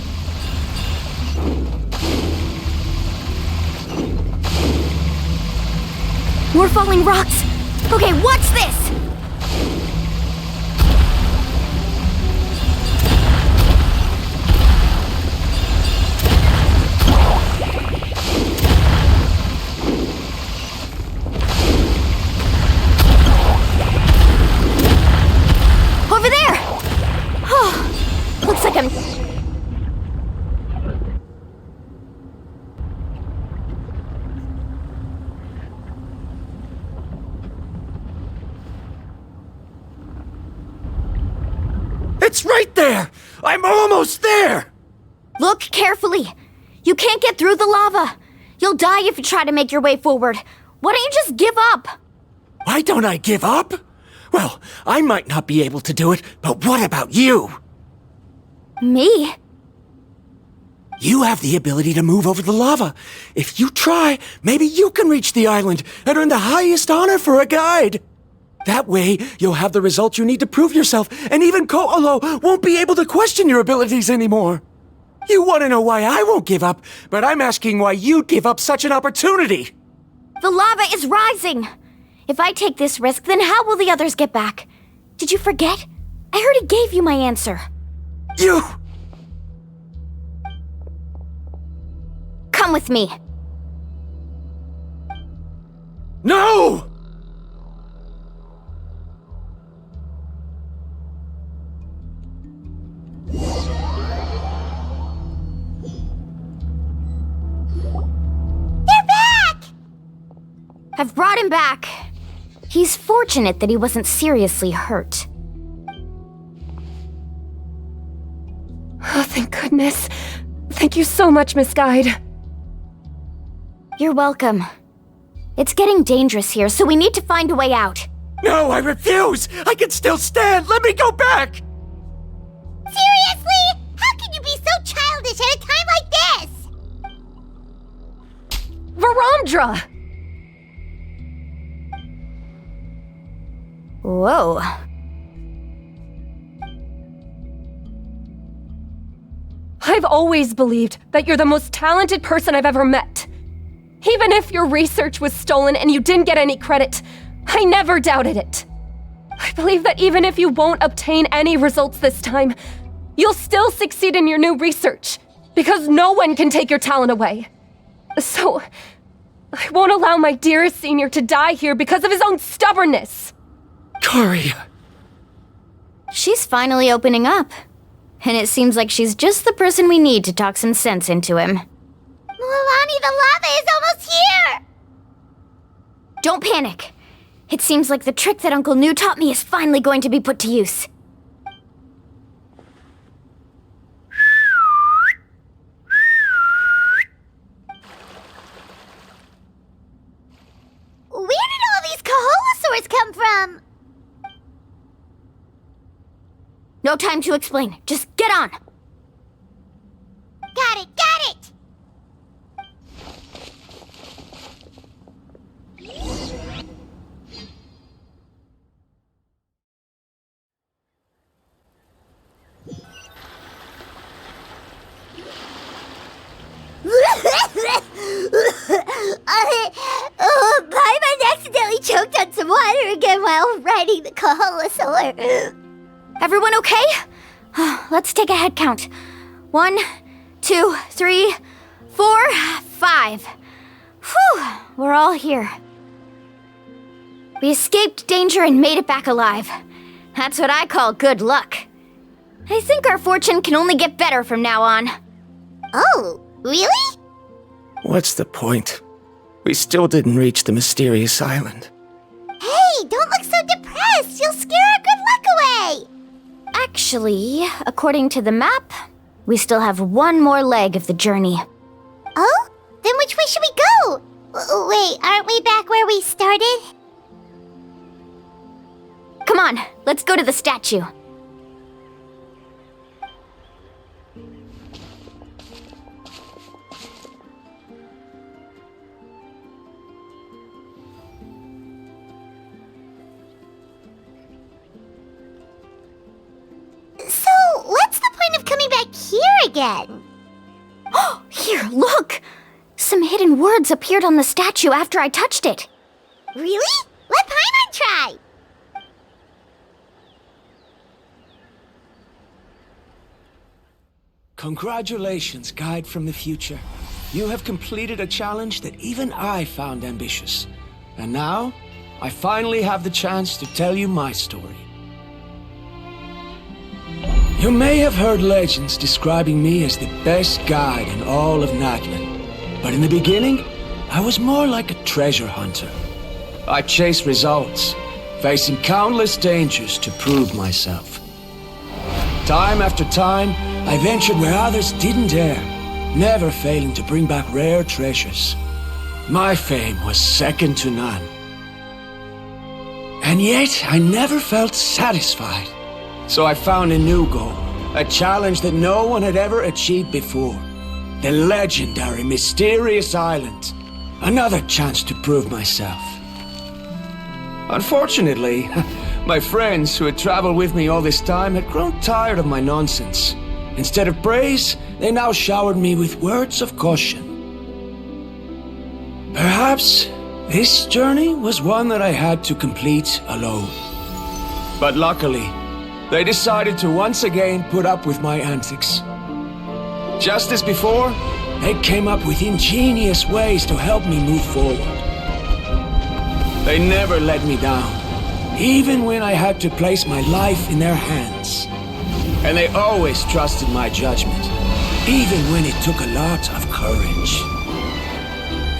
More falling rocks. Okay, what's this? Over there! Oh, looks like I'm... It's right there! I'm almost there! Look carefully. You can't get through the lava. You'll die if you try to make your way forward. Why don't you just give up? Why don't I give up? Well, I might not be able to do it, but what about you? Me? You have the ability to move over the lava. If you try, maybe you can reach the island and earn the highest honor for a guide. That way, you'll have the results you need to prove yourself, and even Ko'olo won't be able to question your abilities anymore. You want to know why I won't give up, but I'm asking why you'd give up such an opportunity. The lava is rising. If I take this risk, then how will the others get back? Did you forget? I already gave you my answer. You... Come with me. No! I've brought him back. He's fortunate that he wasn't seriously hurt. Oh, thank goodness. Thank you so much, Miss Guide. You're welcome. It's getting dangerous here, so we need to find a way out. No, I refuse! I can still stand! Let me go back! Seriously? How can you be so childish at a time like this? Varamdra! Whoa. I've always believed that you're the most talented person I've ever met. Even if your research was stolen and you didn't get any credit, I never doubted it. I believe that even if you won't obtain any results this time, you'll still succeed in your new research, because no one can take your talent away. So, I won't allow my dearest senior to die here because of his own stubbornness. Kari. She's finally opening up. And it seems like she's just the person we need to talk some sense into him. Milani, the lava is almost here! Don't panic. It seems like the trick that Uncle New taught me is finally going to be put to use. Where did all these Kaholosaurs come from? No time to explain. Just get on. Got it, got it! Paimon accidentally choked on some water again while riding the Kaholosaur. Everyone okay? Let's take a head count. 1, 2, 3, 4, 5. Whew, we're all here. We escaped danger and made it back alive. That's what I call good luck. I think our fortune can only get better from now on. Oh, really? What's the point? We still didn't reach the mysterious island. Hey, don't look so depressed. You'll scare our good luck away. Actually, according to the map, we still have one more leg of the journey. Oh? Then which way should we go? Wait, aren't we back where we started? Come on, let's go to the statue. So, again. Here, look! Some hidden words appeared on the statue after I touched it. Really? Let Paimon try. Congratulations, guide from the future. You have completed a challenge that even I found ambitious. And now, I finally have the chance to tell you my story. You may have heard legends describing me as the best guide in all of Natlan. But in the beginning, I was more like a treasure hunter. I chased results, facing countless dangers to prove myself. Time after time, I ventured where others didn't dare, never failing to bring back rare treasures. My fame was second to none. And yet, I never felt satisfied. So I found a new goal, a challenge that no one had ever achieved before. The legendary Mysterious Island. Another chance to prove myself. Unfortunately, my friends who had traveled with me all this time had grown tired of my nonsense. Instead of praise, they now showered me with words of caution. Perhaps this journey was one that I had to complete alone. But luckily, they decided to once again put up with my antics. Just as before, they came up with ingenious ways to help me move forward. They never let me down, even when I had to place my life in their hands. And they always trusted my judgment, even when it took a lot of courage.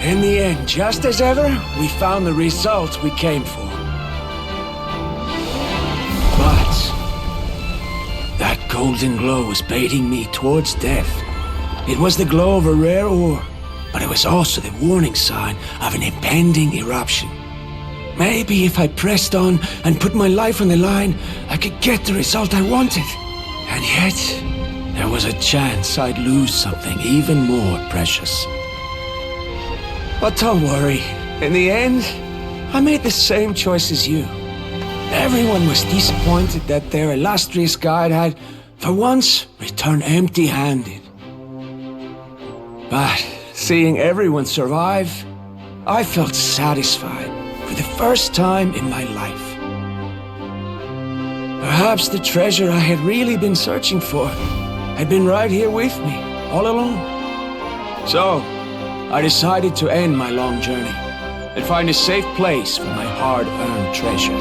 In the end, just as ever, we found the result we came for. But that golden glow was baiting me towards death. It was the glow of a rare ore, but it was also the warning sign of an impending eruption. Maybe if I pressed on and put my life on the line, I could get the result I wanted. And yet, there was a chance I'd lose something even more precious. But don't worry, in the end, I made the same choice as you. Everyone was disappointed that their illustrious guide had, for once, returned empty-handed. But seeing everyone survive, I felt satisfied for the first time in my life. Perhaps the treasure I had really been searching for had been right here with me, all along. So, I decided to end my long journey and find a safe place for my hard-earned treasure.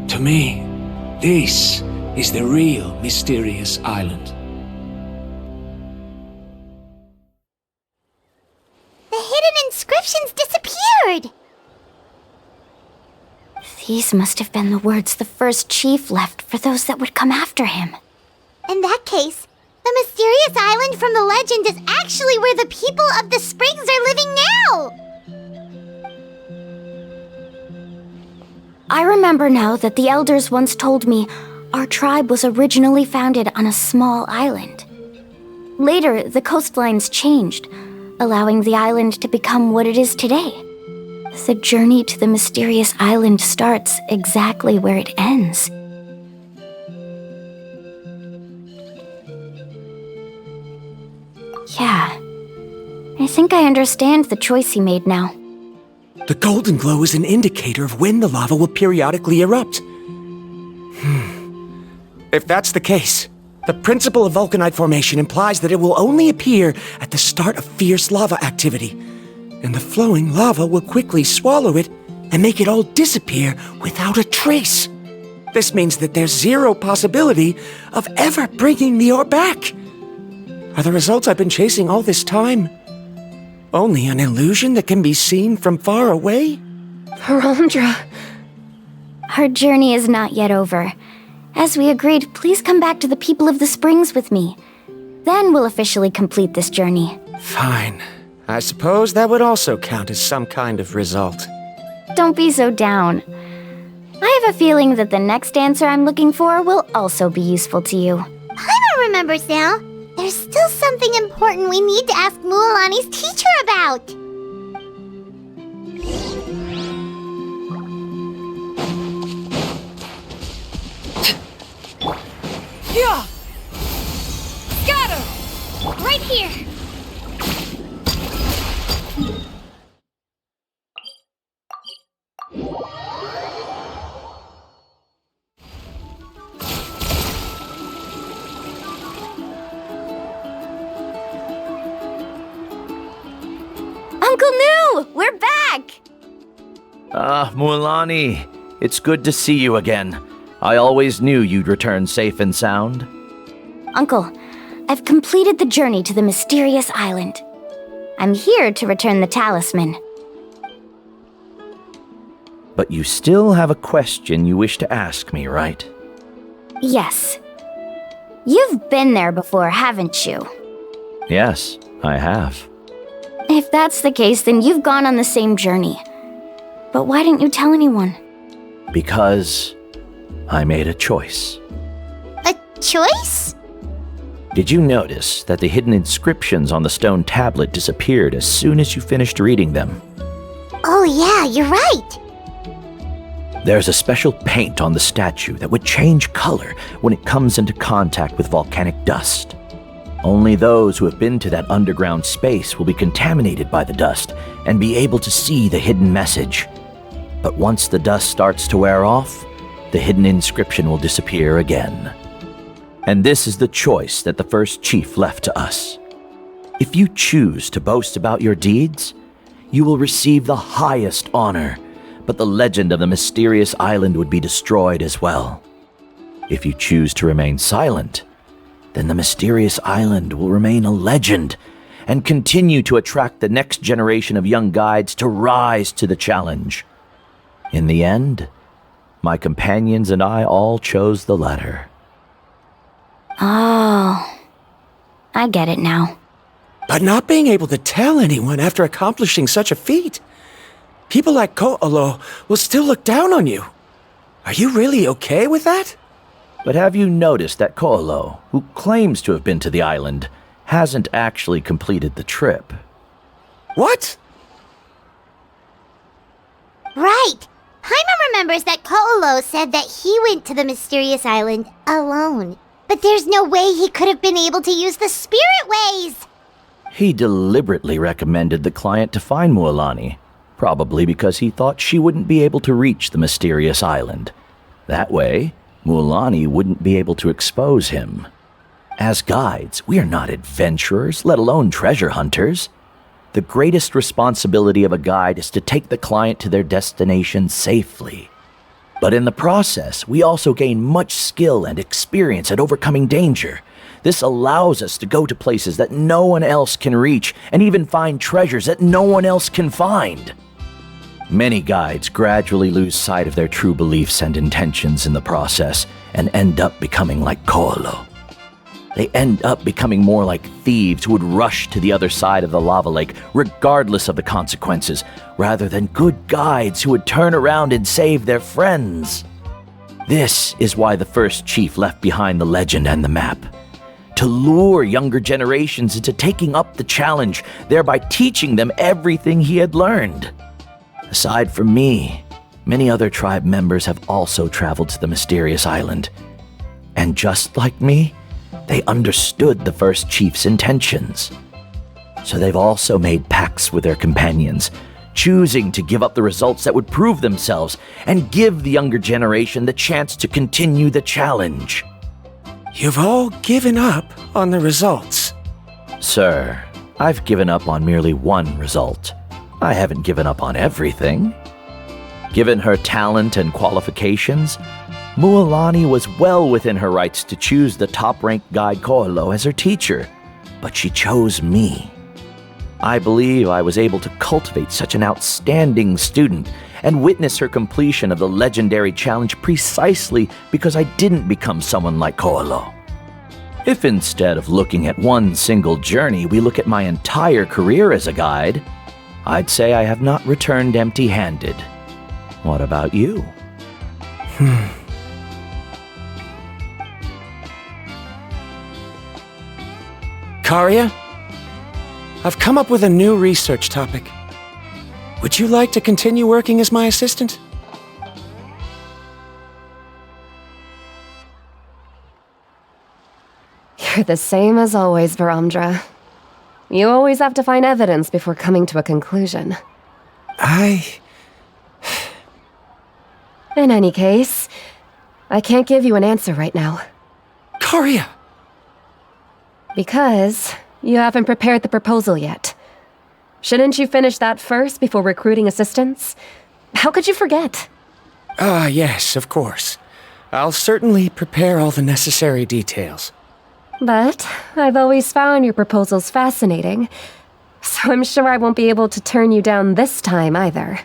To me, this is the real Mysterious Island. The hidden inscriptions disappeared! These must have been the words the first chief left for those that would come after him. In that case, the Mysterious Island from the legend is actually where the people of the Springs are living now! I remember now that the elders once told me our tribe was originally founded on a small island. Later, the coastlines changed, allowing the island to become what it is today. The journey to the Mysterious Island starts exactly where it ends. Yeah, I think I understand the choice he made now. The golden glow is an indicator of when the lava will periodically erupt. If that's the case, the principle of vulcanite formation implies that it will only appear at the start of fierce lava activity, and the flowing lava will quickly swallow it and make it all disappear without a trace. This means that there's zero possibility of ever bringing the ore back. Are the results I've been chasing all this time only an illusion that can be seen from far away? Harandra. Our journey is not yet over. As we agreed, please come back to the people of the Springs with me. Then we'll officially complete this journey. Fine. I suppose that would also count as some kind of result. Don't be so down. I have a feeling that the next answer I'm looking for will also be useful to you. Paimon remembers now. There's still something important we need to ask Mualani's teacher about. Yeah! here! Uncle New! We're back! Mualani, it's good to see you again. I always knew you'd return safe and sound. Uncle, I've completed the journey to the mysterious island. I'm here to return the talisman. But you still have a question you wish to ask me, right? Yes. You've been there before, haven't you? Yes, I have. If that's the case, then you've gone on the same journey. But why didn't you tell anyone? Because I made a choice. A choice? Did you notice that the hidden inscriptions on the stone tablet disappeared as soon as you finished reading them? Oh yeah, you're right. There's a special paint on the statue that would change color when it comes into contact with volcanic dust. Only those who have been to that underground space will be contaminated by the dust and be able to see the hidden message. But once the dust starts to wear off, the hidden inscription will disappear again. And this is the choice that the first chief left to us. If you choose to boast about your deeds, you will receive the highest honor, but the legend of the mysterious island would be destroyed as well. If you choose to remain silent, then the mysterious island will remain a legend and continue to attract the next generation of young guides to rise to the challenge. In the end, my companions and I all chose the latter. Oh, I get it now. But not being able to tell anyone after accomplishing such a feat. People like Ko'olo will still look down on you. Are you really okay with that? But have you noticed that Ko'olo, who claims to have been to the island, hasn't actually completed the trip? What? Right. Paimon remembers that Ko'olo said that he went to the mysterious island alone. But there's no way he could have been able to use the spirit ways! He deliberately recommended the client to find Mualani, probably because he thought she wouldn't be able to reach the mysterious island. That way, Mualani wouldn't be able to expose him. As guides, we are not adventurers, let alone treasure hunters. The greatest responsibility of a guide is to take the client to their destination safely. But in the process, we also gain much skill and experience at overcoming danger. This allows us to go to places that no one else can reach and even find treasures that no one else can find. Many guides gradually lose sight of their true beliefs and intentions in the process and end up becoming like Ko'olo. They end up becoming more like thieves who would rush to the other side of the lava lake regardless of the consequences, rather than good guides who would turn around and save their friends. This is why the first chief left behind the legend and the map. To lure younger generations into taking up the challenge, thereby teaching them everything he had learned. Aside from me, many other tribe members have also traveled to the mysterious island. And just like me, they understood the first chief's intentions. So they've also made pacts with their companions, choosing to give up the results that would prove themselves and give the younger generation the chance to continue the challenge. You've all given up on the results. Sir, I've given up on merely one result. I haven't given up on everything. Given her talent and qualifications, Mualani was well within her rights to choose the top-ranked guide Ko'olo as her teacher, but she chose me. I believe I was able to cultivate such an outstanding student and witness her completion of the legendary challenge precisely because I didn't become someone like Ko'olo. If instead of looking at one single journey, we look at my entire career as a guide, I'd say I have not returned empty-handed. What about you? Karia, I've come up with a new research topic. Would you like to continue working as my assistant? You're the same as always, Varamdra. You always have to find evidence before coming to a conclusion. In any case, I can't give you an answer right now. Karia! Because you haven't prepared the proposal yet. Shouldn't you finish that first before recruiting assistants? How could you forget? Yes, of course. I'll certainly prepare all the necessary details. But I've always found your proposals fascinating, so I'm sure I won't be able to turn you down this time either.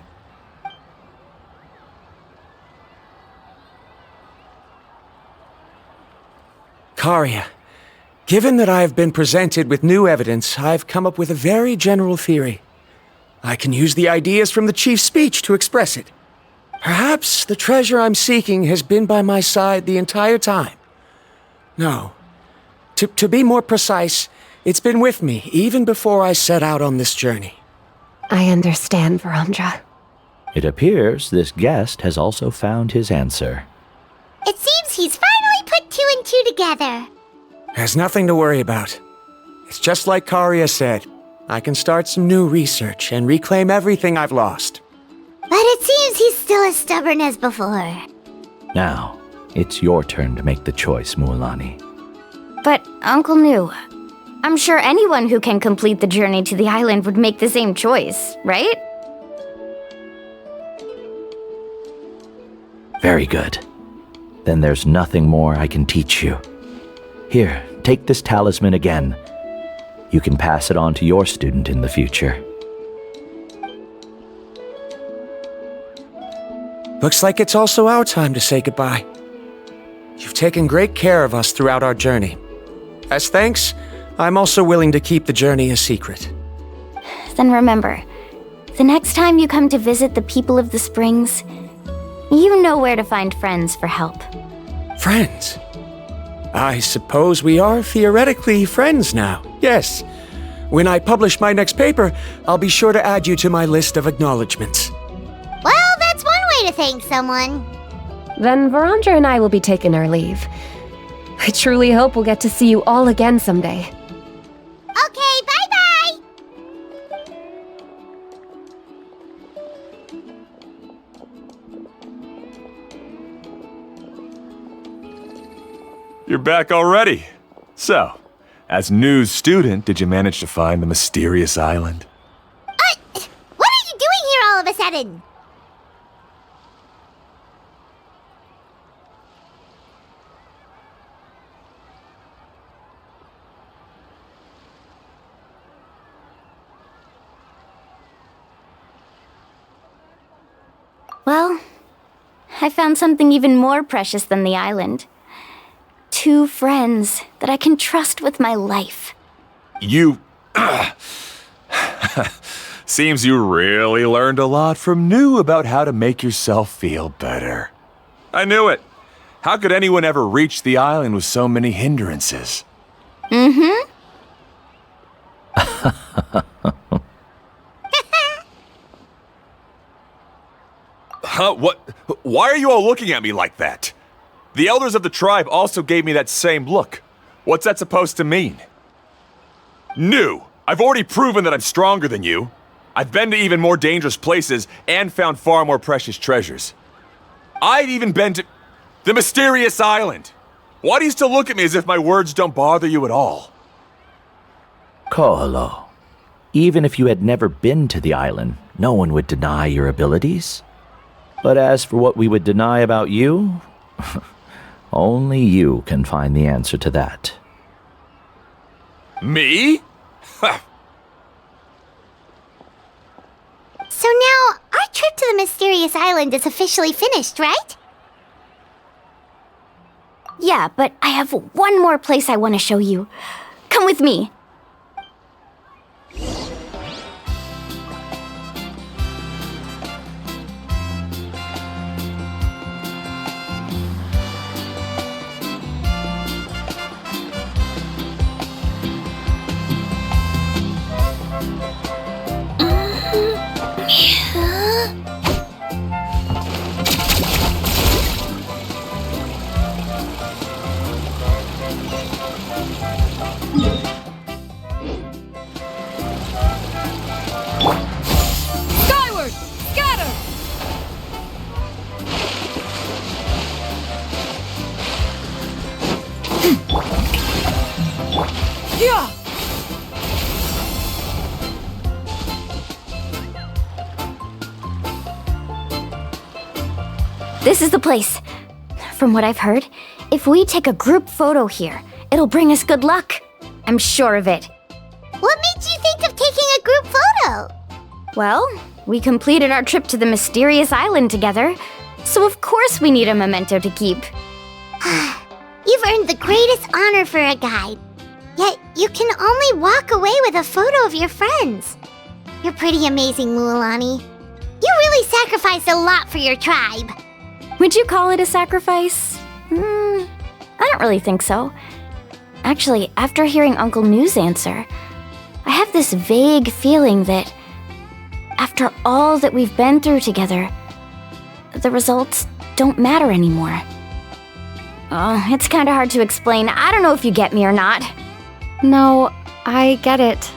Karia, given that I have been presented with new evidence, I've come up with a very general theory. I can use the ideas from the chief's speech to express it. Perhaps the treasure I'm seeking has been by my side the entire time. No. To be more precise, it's been with me even before I set out on this journey. I understand, Verandra. It appears this guest has also found his answer. It seems he's finally put 2 and 2 together. There's nothing to worry about. It's just like Karia said. I can start some new research and reclaim everything I've lost. But it seems he's still as stubborn as before. Now, it's your turn to make the choice, Mualani. But, Uncle Nu, I'm sure anyone who can complete the journey to the island would make the same choice, right? Very good. Then there's nothing more I can teach you. Here, take this talisman again. You can pass it on to your student in the future. Looks like it's also our time to say goodbye. You've taken great care of us throughout our journey. As thanks, I'm also willing to keep the journey a secret. Then remember, the next time you come to visit the people of the Springs, you know where to find friends for help. Friends? I suppose we are theoretically friends now, yes. When I publish my next paper, I'll be sure to add you to my list of acknowledgements. Well, that's one way to thank someone. Then Verandra and I will be taking our leave. I truly hope we'll get to see you all again someday. Okay, bye-bye! You're back already. So, as new student, did you manage to find the mysterious island? What are you doing here all of a sudden? Well, I found something even more precious than the island. 2 friends that I can trust with my life. You... Seems you really learned a lot from New about how to make yourself feel better. I knew it. How could anyone ever reach the island with so many hindrances? Mm-hmm. Huh? What? Why are you all looking at me like that? The elders of the tribe also gave me that same look. What's that supposed to mean? New! I've already proven that I'm stronger than you. I've been to even more dangerous places and found far more precious treasures. I've even been to the mysterious island. Why do you still look at me as if my words don't bother you at all? Koholo, even if you had never been to the island, no one would deny your abilities. But as for what we would deny about you, only you can find the answer to that. Me? So now, our trip to the mysterious island is officially finished, right? Yeah, but I have one more place I want to show you. Come with me. Yeah! This is the place. From what I've heard, if we take a group photo here, it'll bring us good luck. I'm sure of it. What made you think of taking a group photo? Well, we completed our trip to the mysterious island together, so of course we need a memento to keep. You've earned the greatest honor for a guide. Yet, you can only walk away with a photo of your friends. You're pretty amazing, Mualani. You really sacrificed a lot for your tribe. Would you call it a sacrifice? I don't really think so. Actually, after hearing Uncle New's answer, I have this vague feeling that after all that we've been through together, the results don't matter anymore. Oh, it's kind of hard to explain. I don't know if you get me or not. No, I get it.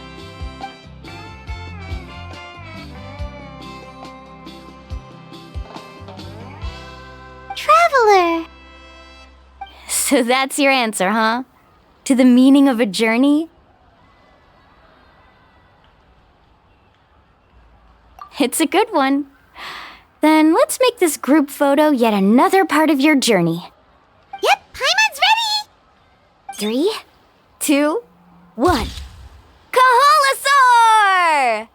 Traveler! So that's your answer, huh? To the meaning of a journey? It's a good one. Then let's make this group photo yet another part of your journey. Yep, Paimon's ready! 3, 2, 1. Kaholasaur!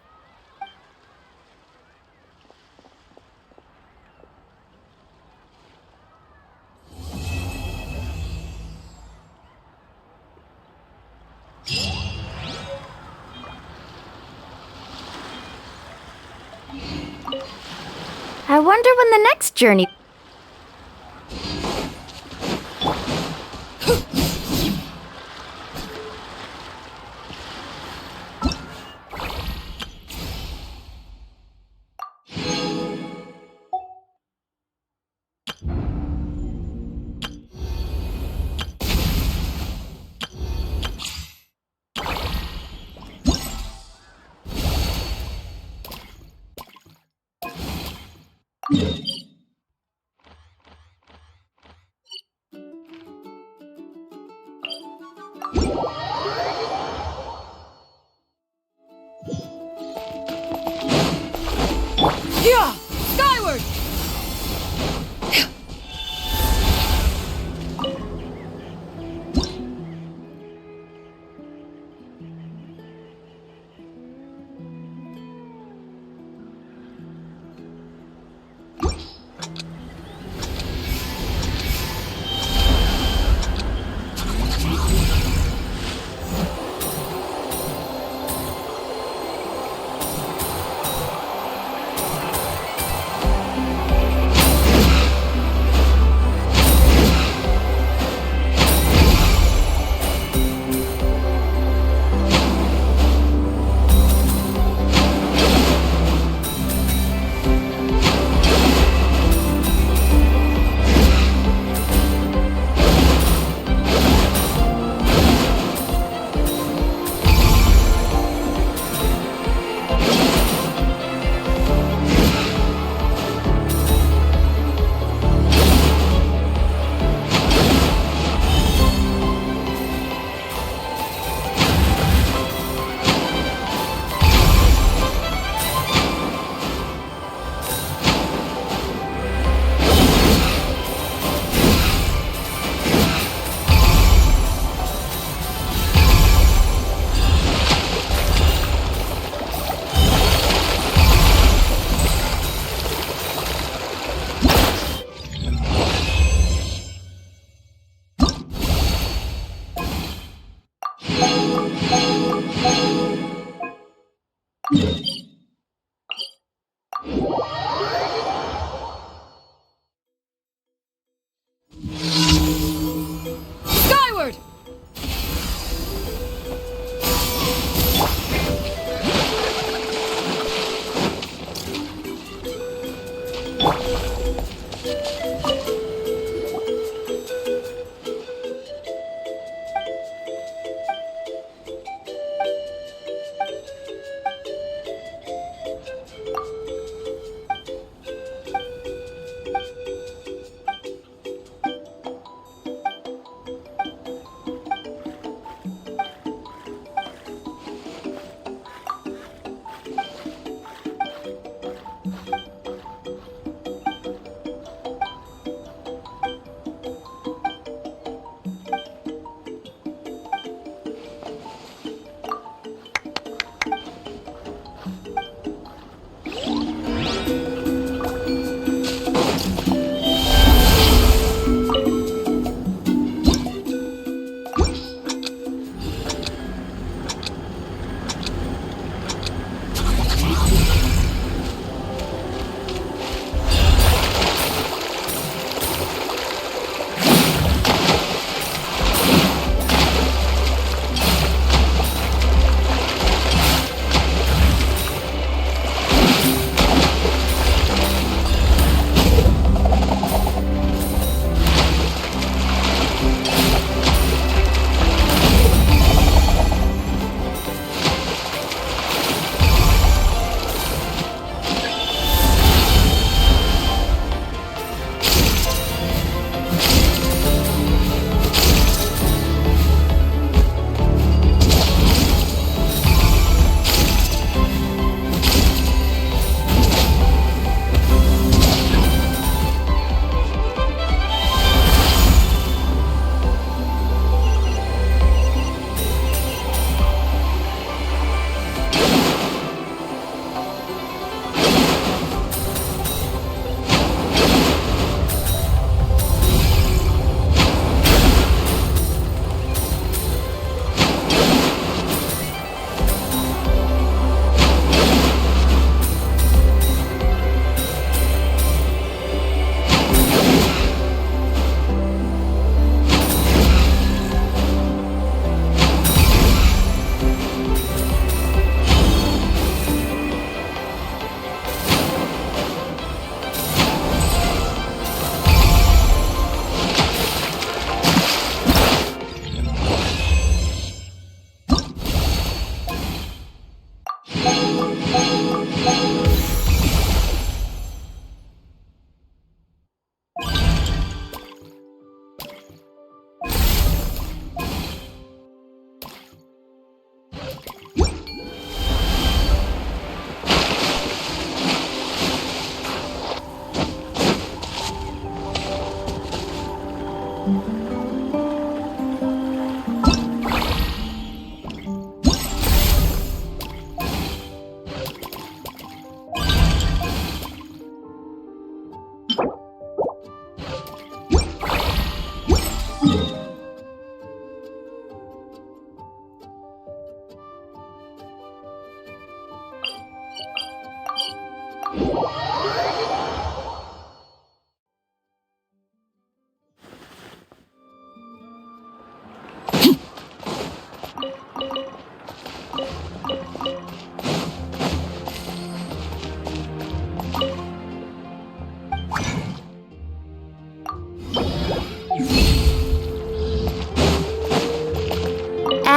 I wonder when the next journey... Yeah! Skyward! Skyward!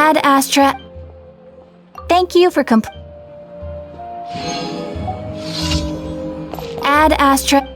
Ad Astra. Thank you for Ad Astra.